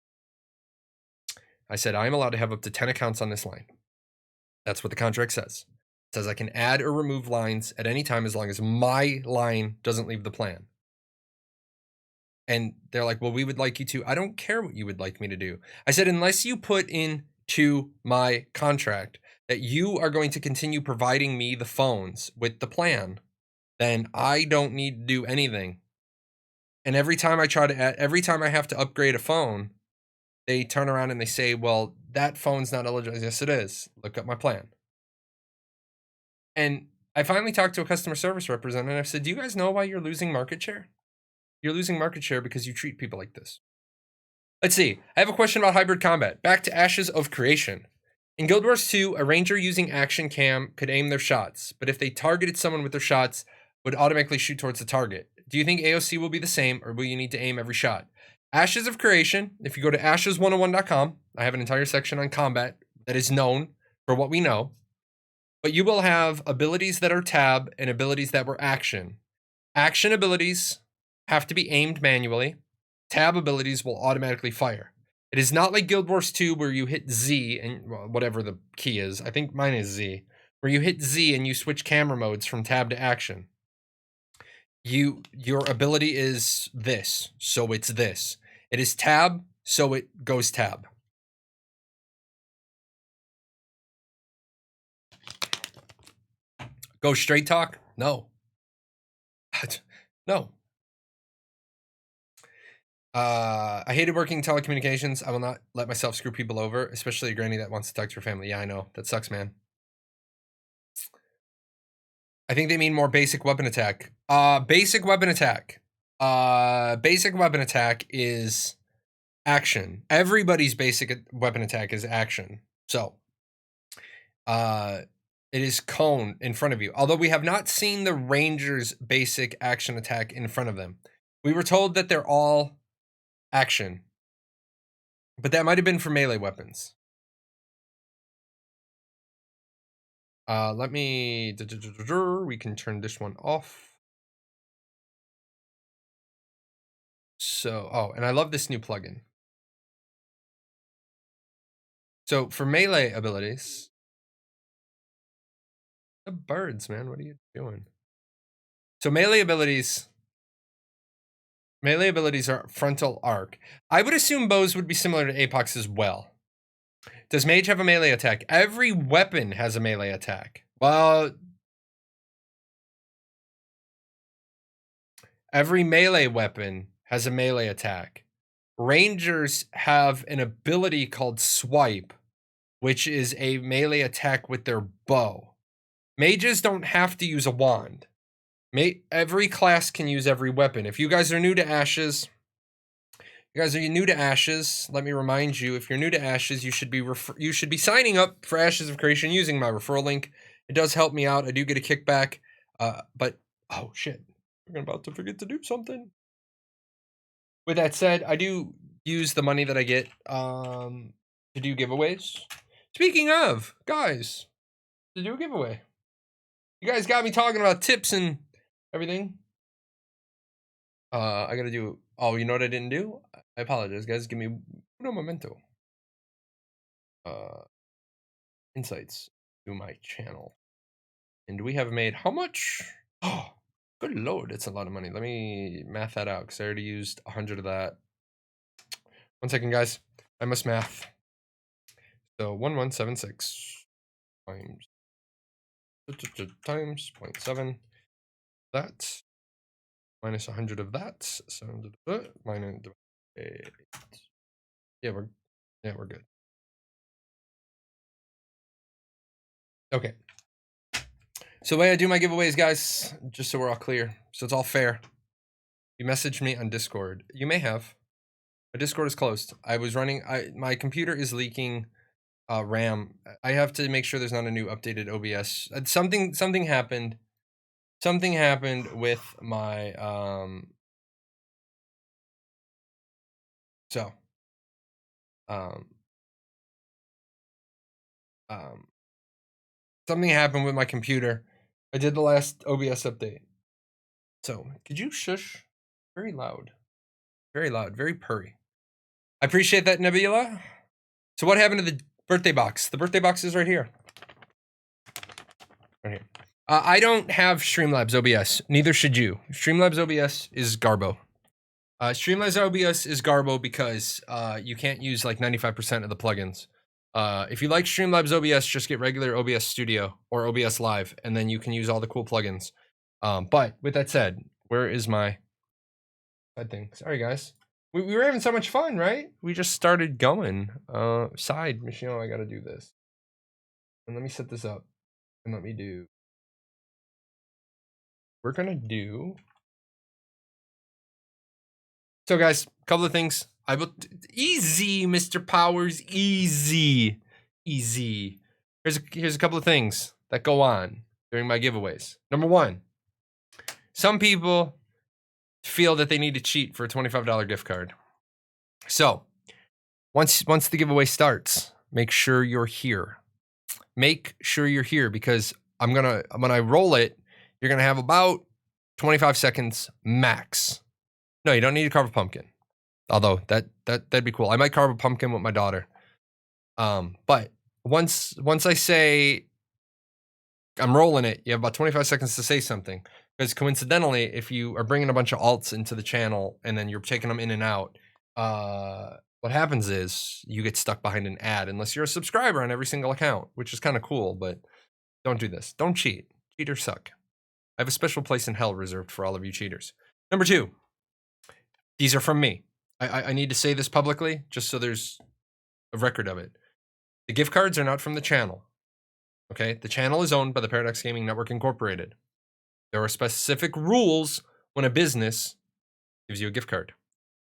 I said I'm allowed to have up to 10 accounts on this line. That's what the contract says. It says I can add or remove lines at any time as long as my line doesn't leave the plan. And they're like, "Well, we would like you to." I don't care what you would like me to do. I said, unless you put into my contract that you are going to continue providing me the phones with the plan, then I don't need to do anything. And every time I have to upgrade a phone, they turn around and they say, "Well, that phone's not eligible." Yes, it is. Look up my plan. And I finally talked to a customer service representative. I said, "Do you guys know why you're losing market share? You're losing market share because you treat people like this." Let's see. I have a question about hybrid combat. Back to Ashes of Creation. In Guild Wars 2, a ranger using action cam could aim their shots, but if they targeted someone with their shots, would automatically shoot towards the target. Do you think AOC will be the same, or will you need to aim every shot? Ashes of Creation, if you go to ashes101.com, I have an entire section on combat that is known for what we know, but you will have abilities that are tab and abilities that were action. Action abilities have to be aimed manually. Tab abilities will automatically fire. It is not like Guild Wars 2 where you hit Z and whatever the key is. I think mine is Z. Where you hit Z and you switch camera modes from tab to action. Your ability is this, so it's this. It is tab, so it goes tab. Go straight talk? No. No. I hated working telecommunications. I will not let myself screw people over, especially a granny that wants to talk to her family. Yeah, I know. That sucks, man. I think they mean more basic weapon attack. Basic weapon attack. Basic weapon attack is action. Everybody's basic weapon attack is action. So, it is cone in front of you. Although we have not seen the Rangers' basic action attack in front of them. We were told that they're all action. But that might have been for melee weapons. Let me... We can turn this one off. So, oh, and I love this new plugin. So for melee abilities... The birds, man, what are you doing? So melee abilities are frontal arc. I would assume bows would be similar to Apox as well. Does mage have a melee attack? Every weapon has a melee attack. Well, every melee weapon has a melee attack. Rangers have an ability called swipe, which is a melee attack with their bow. Mages don't have to use a wand. Every class can use every weapon. If you guys are new to Ashes, let me remind you, if you're new to Ashes, you should be signing up for Ashes of Creation using my referral link. It does help me out. I do get a kickback. But oh shit, we're about to forget to do something. With that said, I do use the money that I get to do giveaways. Speaking of, guys, to do a giveaway. You guys got me talking about tips and everything. I gotta do. Oh, you know what I didn't do? I apologize, guys. Give me uno momento. Insights to my channel, and we have made how much? Oh, good lord, it's a lot of money. Let me math that out because I already used 100 of that. 1 second, guys. I must math. So 1176 times 0.7. That minus 100 of that. So minus. Yeah, we're good. Okay. So the way I do my giveaways, guys, just so we're all clear, so it's all fair. You messaged me on Discord. You may have. My Discord is closed. I was running. My computer is leaking RAM. I have to make sure there's not a new updated OBS. Something happened. Something happened with my something happened with my computer. I did the last OBS update. So could you shush? Very loud, very purry. I appreciate that, Nebula. So what happened to the birthday box? The birthday box is right here. Right here. I don't have Streamlabs OBS. Neither should you. Streamlabs OBS is Garbo. Streamlabs OBS is Garbo because you can't use like 95% of the plugins. If you like Streamlabs OBS, just get regular OBS Studio or OBS Live, and then you can use all the cool plugins. But with that said, where is my side thing? Sorry, guys. We were having so much fun, right? We just started going. Side, Michelle, I gotta do this. And let me set this up. And let me do. We're gonna do. So, guys, a couple of things. I will easy, Mr. Powers, easy. Easy. Here's a couple of things that go on during my giveaways. Number one, some people feel that they need to cheat for a $25 gift card. So once the giveaway starts, make sure you're here. Make sure you're here because when I roll it, you're gonna have about 25 seconds max. No, you don't need to carve a pumpkin. Although that'd be cool. I might carve a pumpkin with my daughter. But once I say I'm rolling it, you have about 25 seconds to say something. Because coincidentally, if you are bringing a bunch of alts into the channel and then you're taking them in and out, what happens is you get stuck behind an ad unless you're a subscriber on every single account, which is kind of cool, but don't do this. Don't cheat. Cheaters suck. I have a special place in hell reserved for all of you cheaters. Number two, these are from me. I need to say this publicly just so there's a record of it. The gift cards are not from the channel. Okay? The channel is owned by the Paradox Gaming Network Incorporated. There are specific rules when a business gives you a gift card.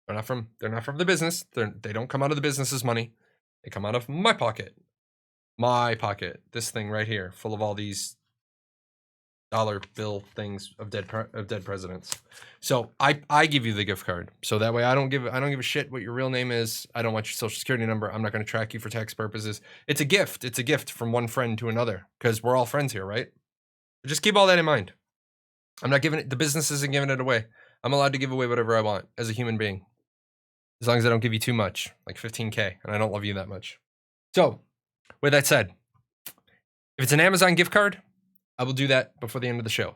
They're not from the business. They don't come out of the business's money. They come out of my pocket. My pocket. This thing right here, full of all these dollar bill things of dead presidents. So I give you the gift card. So that way I don't give a shit what your real name is. I don't want your social security number. I'm not going to track you for tax purposes. It's a gift. It's a gift from one friend to another because we're all friends here, right? Just keep all that in mind. I'm not giving it. The business isn't giving it away. I'm allowed to give away whatever I want as a human being. As long as I don't give you too much, like 15K, and I don't love you that much. So, with that said, if it's an Amazon gift card, I will do that before the end of the show.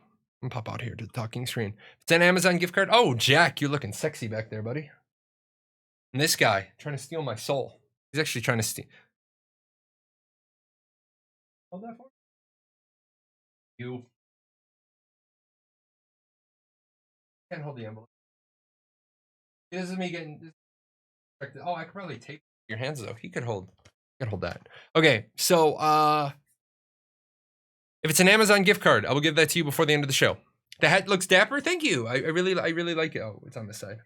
I'm gonna pop out here to the talking screen. If it's an Amazon gift card, oh, Jack, you're looking sexy back there, buddy. And this guy, trying to steal my soul. He's actually trying to steal. Hold that for you. Can't hold the envelope. This is me getting this. Oh, I could probably tape your hands though. He could hold that. Okay, so if it's an Amazon gift card, I will give that to you before the end of the show. The hat looks dapper. Thank you. I really like it. Oh, it's on this side.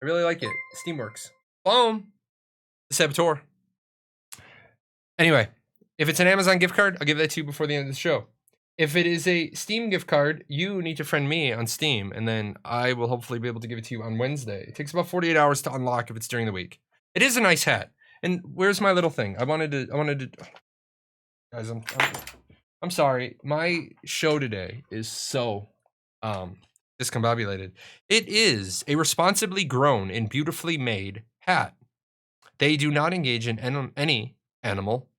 I really like it. Steamworks. Boom. The Saboteur. Anyway, if it's an Amazon gift card, I'll give that to you before the end of the show. If it is a Steam gift card, you need to friend me on Steam, and then I will hopefully be able to give it to you on Wednesday. It takes about 48 hours to unlock if it's during the week. It is a nice hat. And where's my little thing? I wanted to. Guys, I'm sorry. My show today is so discombobulated. It is a responsibly grown and beautifully made hat. They do not engage in any animal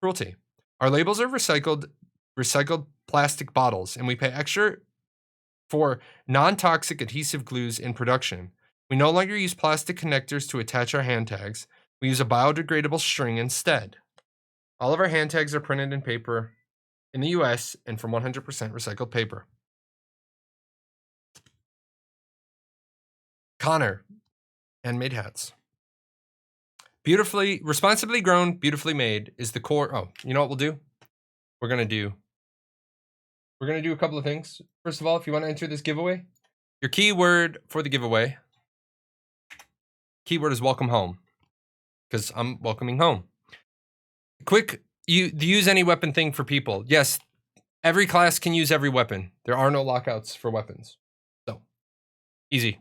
cruelty. Our labels are recycled plastic bottles, and we pay extra for non-toxic adhesive glues in production. We no longer use plastic connectors to attach our hand tags. We use a biodegradable string instead. All of our hand tags are printed in paper in the US and from 100% recycled paper. Connor, handmade hats. Responsibly grown, beautifully made is the core. Oh, you know what we'll do? We're gonna do a couple of things. First of all, if you want to enter this giveaway, your keyword for the giveaway, keyword is welcome home, because I'm welcoming home. Quick, the use any weapon thing for people. Yes, every class can use every weapon. There are no lockouts for weapons. So, easy.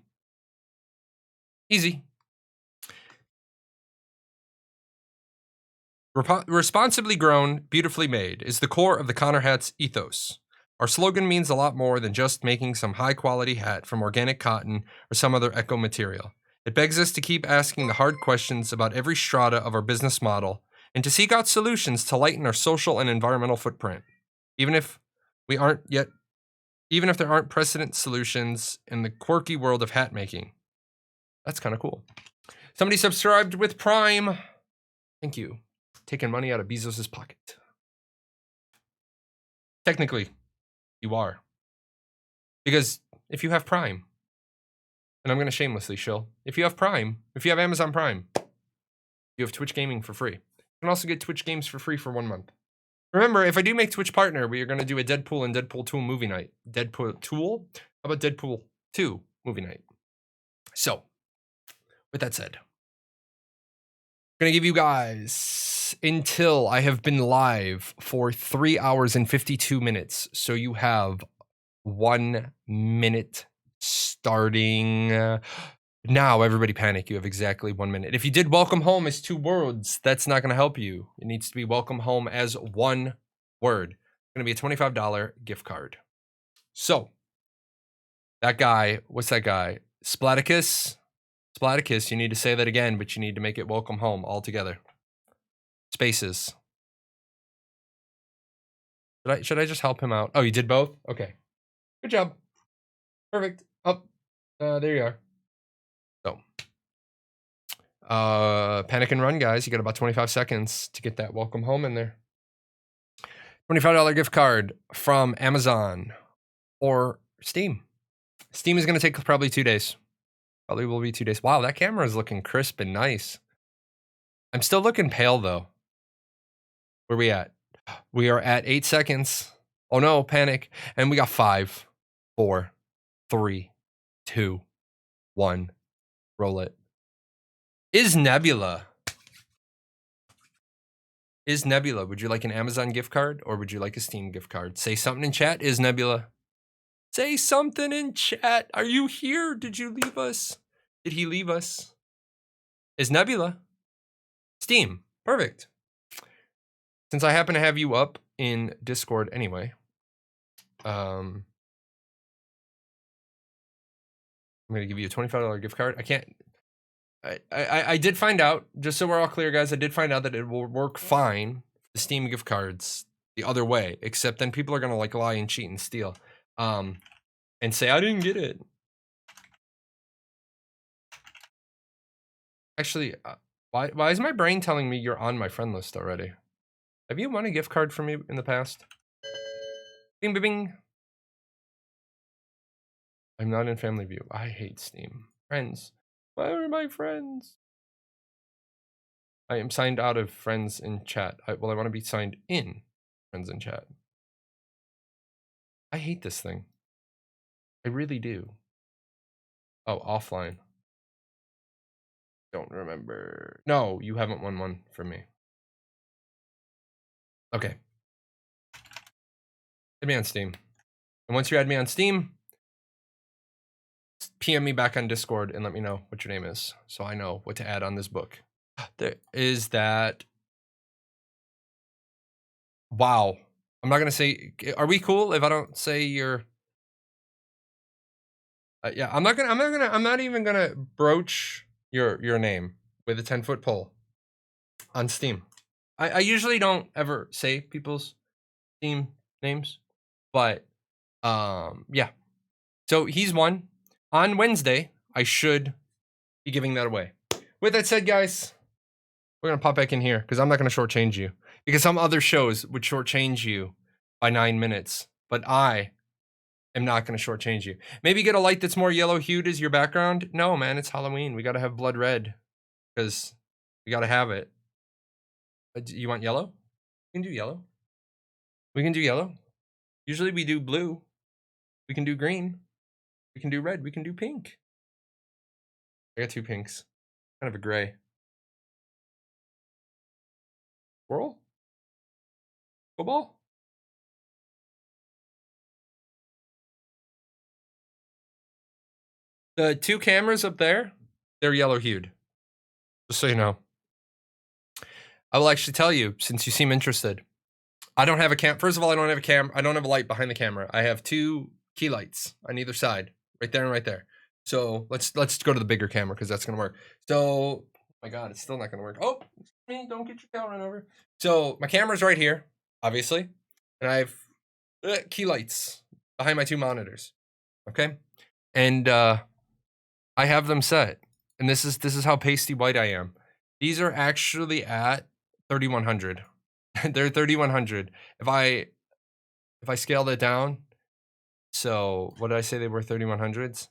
Easy. Responsibly grown, beautifully made is the core of the Connor Hats ethos. Our slogan means a lot more than just making some high-quality hat from organic cotton or some other eco material. It begs us to keep asking the hard questions about every strata of our business model and to seek out solutions to lighten our social and environmental footprint, even if there aren't precedent solutions in the quirky world of hat making. That's kind of cool. Somebody subscribed with Prime. Thank you. Taking money out of Bezos's pocket. Technically, you are. Because if you have Prime, and I'm going to shamelessly shill, if you have Amazon Prime, you have Twitch Gaming for free. You can also get Twitch games for free for 1 month. Remember, if I do make Twitch partner, we are going to do a Deadpool and Deadpool 2 movie night. Deadpool? How about Deadpool 2 movie night? So, with that said, I'm going to give you guys minutes until I have been live for 3 hours and 52 minutes. So you have 1 minute starting now. Everybody panic. You have exactly 1 minute. If you did welcome home as 2 words, that's not going to help you. It needs to be welcome home as 1 word. It's going to be a $25 gift card. So that guy, what's that guy? Splaticus? Splaticus, you need to say that again, but you need to make it welcome home all together. Spaces. Should I just help him out? Oh, you did both? Okay. Good job. Perfect. Oh, there you are. So, panic and run, guys. You got about 25 seconds to get that welcome home in there. $25 gift card from Amazon or Steam. Steam is going to take probably 2 days. Probably will be 2 days. Wow, that camera is looking crisp and nice. I'm still looking pale, though. Where we at? We are at 8 seconds. Oh, no, panic. And we got 5, 4, 3, 2, 1. Roll it. Is Nebula? Would you like an Amazon gift card or would you like a Steam gift card? Say something in chat. Is Nebula? Say something in chat. Are you here? Did you leave us? Did he leave us? Is Nebula? Steam. Perfect. Since I happen to have you up in Discord anyway, I'm going to give you a $25 gift card. I can't. I did find out, just so we're all clear, guys, I did find out that it will work fine, the Steam gift cards, the other way, except then people are going to like lie and cheat and steal and say, I didn't get it. Actually, why is my brain telling me you're on my friend list already? Have you won a gift card from me in the past? Bing, bing, bing. I'm not in Family View. I hate Steam. Friends. Why are my friends? I am signed out of friends in chat. I want to be signed in friends in chat. I hate this thing. I really do. Oh, offline. Don't remember. No, you haven't won one from me. Okay. Add me on Steam. And once you add me on Steam, PM me back on Discord and let me know what your name is so I know what to add on this book. There is that. Wow. I'm not going to say, are we cool if I don't say your, yeah, I'm not even going to broach your name with a 10-foot pole on Steam. I usually don't ever say people's Steam names, but yeah. So he's won. On Wednesday, I should be giving that away. With that said, guys, we're going to pop back in here because I'm not going to shortchange you. Because some other shows would shortchange you by 9 minutes. But I am not going to shortchange you. Maybe get a light that's more yellow hued as your background. No, man, it's Halloween. We got to have blood red because we got to have it. You want yellow? We can do yellow. We can do yellow. Usually we do blue. We can do green. We can do red. We can do pink. I got 2 pinks. Kind of a gray. Squirrel? Football? The 2 cameras up there, they're yellow hued. Just so you know. I will actually tell you, since you seem interested. I don't have a cam. First of all, I don't have a cam. I don't have a light behind the camera. I have 2 key lights on either side, right there and right there. So let's go to the bigger camera because that's gonna work. So, oh my God, it's still not gonna work. Oh, me, don't get your tail run over. So my camera's right here, obviously, and I have key lights behind my 2 monitors. Okay, and I have them set, and this is how pasty white I am. These are actually at 3100. They're 3100. If I scale that down, so what did I say they were 3100s?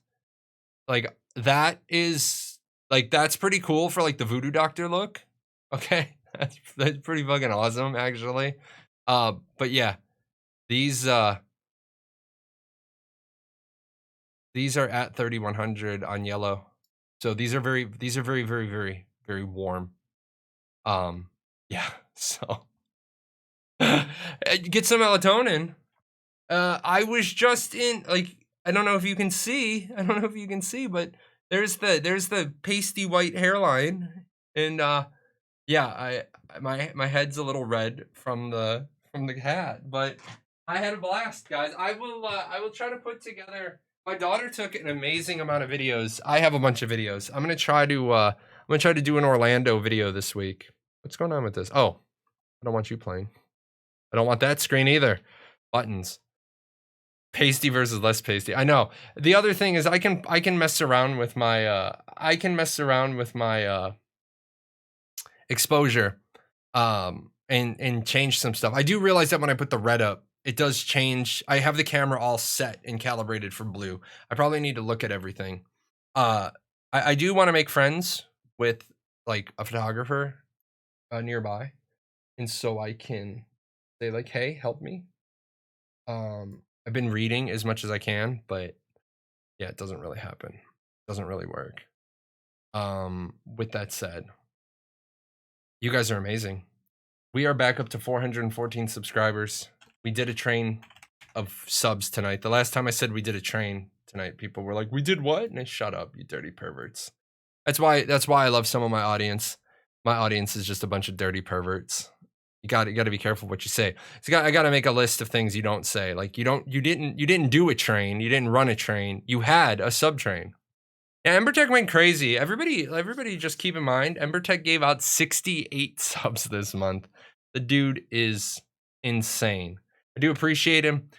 Like that is like that's pretty cool for like the voodoo doctor look. Okay, that's pretty fucking awesome actually. But yeah, these are at 3100 on yellow. So these are very very very very very warm. Yeah. So get some melatonin. I was just in, like, I don't know if you can see. I don't know if you can see, but there's the pasty white hairline, and yeah, my head's a little red from the hat, but I had a blast, guys. I will try to put together. My daughter took an amazing amount of videos. I have a bunch of videos. I'm gonna try to do an Orlando video this week. What's going on with this? Oh, I don't want you playing. I don't want that screen either. Buttons. Pasty versus less pasty. I know. The other thing is I can mess around with my exposure and change some stuff. I do realize that when I put the red up, it does change. I have the camera all set and calibrated for blue. I probably need to look at everything. I do want to make friends with like a photographer nearby, and so I can say like, hey, help me. I've been reading as much as I can, but yeah, it doesn't really happen. It doesn't really work. With that said, you guys are amazing. We are back up to 414 subscribers. We did a train of subs tonight. The last time I said we did a train tonight, people were like, "We did what?" And I shut up, you dirty perverts. That's why I love some of my audience. My audience is just a bunch of dirty perverts. You got to be careful what you say. I got to make a list of things you don't say. Like you didn't do a train. You didn't run a train. You had a sub train. Yeah, Embertech went crazy. Everybody just keep in mind, Embertech gave out 68 subs this month. The dude is insane. I do appreciate him.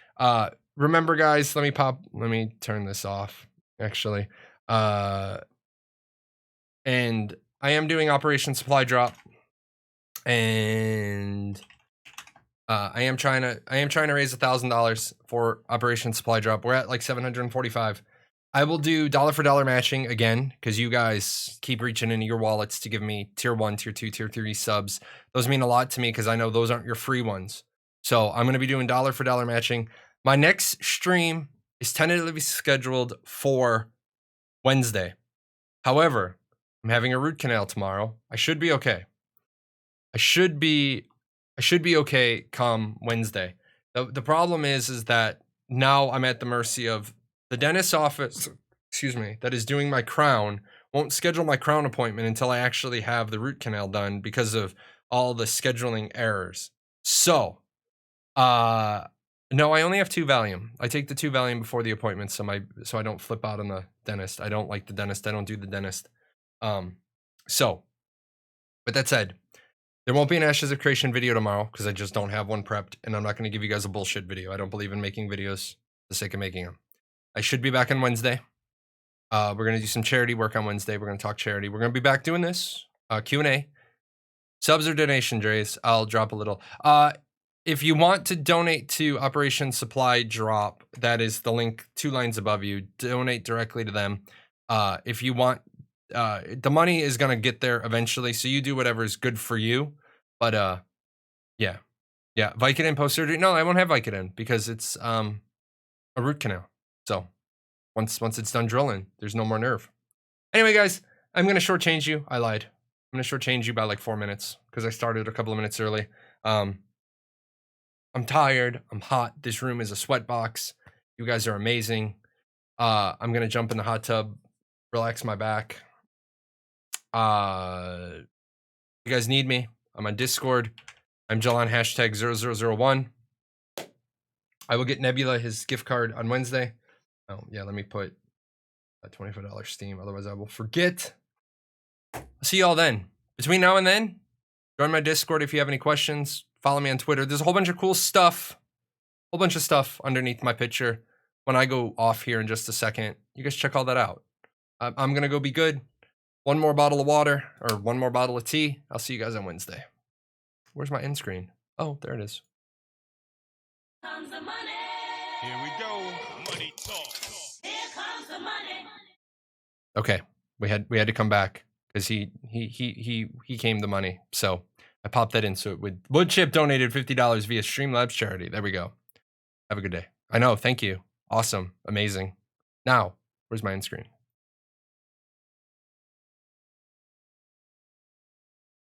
Remember, guys, let me turn this off, actually. And I am doing Operation Supply Drop. And I am trying to raise $1,000 for Operation Supply Drop. We're at like 745. I will do dollar for dollar matching again because you guys keep reaching into your wallets to give me tier 1, tier 2, tier 3 subs. Those mean a lot to me because I know those aren't your free ones. So I'm going to be doing dollar for dollar matching. My next stream is tentatively scheduled for Wednesday. However, I'm having a root canal tomorrow. I should be okay. I should be okay come Wednesday. The problem is that now I'm at the mercy of the dentist's office, that is doing my crown, won't schedule my crown appointment until I actually have the root canal done because of all the scheduling errors. So, no, I only have 2 Valium. I take the 2 Valium before the appointment so I don't flip out on the dentist. I don't like the dentist. I don't do the dentist. So, with that said, there won't be an Ashes of Creation video tomorrow because I just don't have one prepped, and I'm not going to give you guys a bullshit video. I don't believe in making videos for the sake of making them. I should be back on Wednesday. We're going to do some charity work on Wednesday. We're going to talk charity. We're going to be back doing this Q&A. Subs or donation, Dre's. I'll drop a little. If you want to donate to Operation Supply Drop, that is the link 2 lines above you. Donate directly to them. If you want, the money is going to get there eventually, so you do whatever is good for you. But yeah. Vicodin post-surgery. No, I won't have Vicodin because it's a root canal. So once it's done drilling, there's no more nerve. Anyway, guys, I'm going to shortchange you. I lied. I'm going to shortchange you by like 4 minutes because I started a couple of minutes early. I'm tired. I'm hot. This room is a sweat box. You guys are amazing. I'm going to jump in the hot tub, relax my back. You guys need me. I'm on Discord. I'm Jahlon #0001. I will get Nebula his gift card on Wednesday. Oh, yeah, let me put a $25 Steam. Otherwise, I will forget. I'll see y'all then. Between now and then, join my Discord if you have any questions. Follow me on Twitter. There's a whole bunch of cool stuff. Whole bunch of stuff underneath my picture. When I go off here in just a second, you guys check all that out. I'm going to go be good. 1 more bottle of water or 1 more bottle of tea. I'll see you guys on Wednesday. Where's my end screen? Oh, there it is. Comes the money. Here we go. Money talk. Here comes the money. Okay, we had to come back because he came the money. So I popped that in so it would. Woodchip donated $50 via Streamlabs charity. There we go. Have a good day. I know. Thank you. Awesome. Amazing. Now, where's my end screen?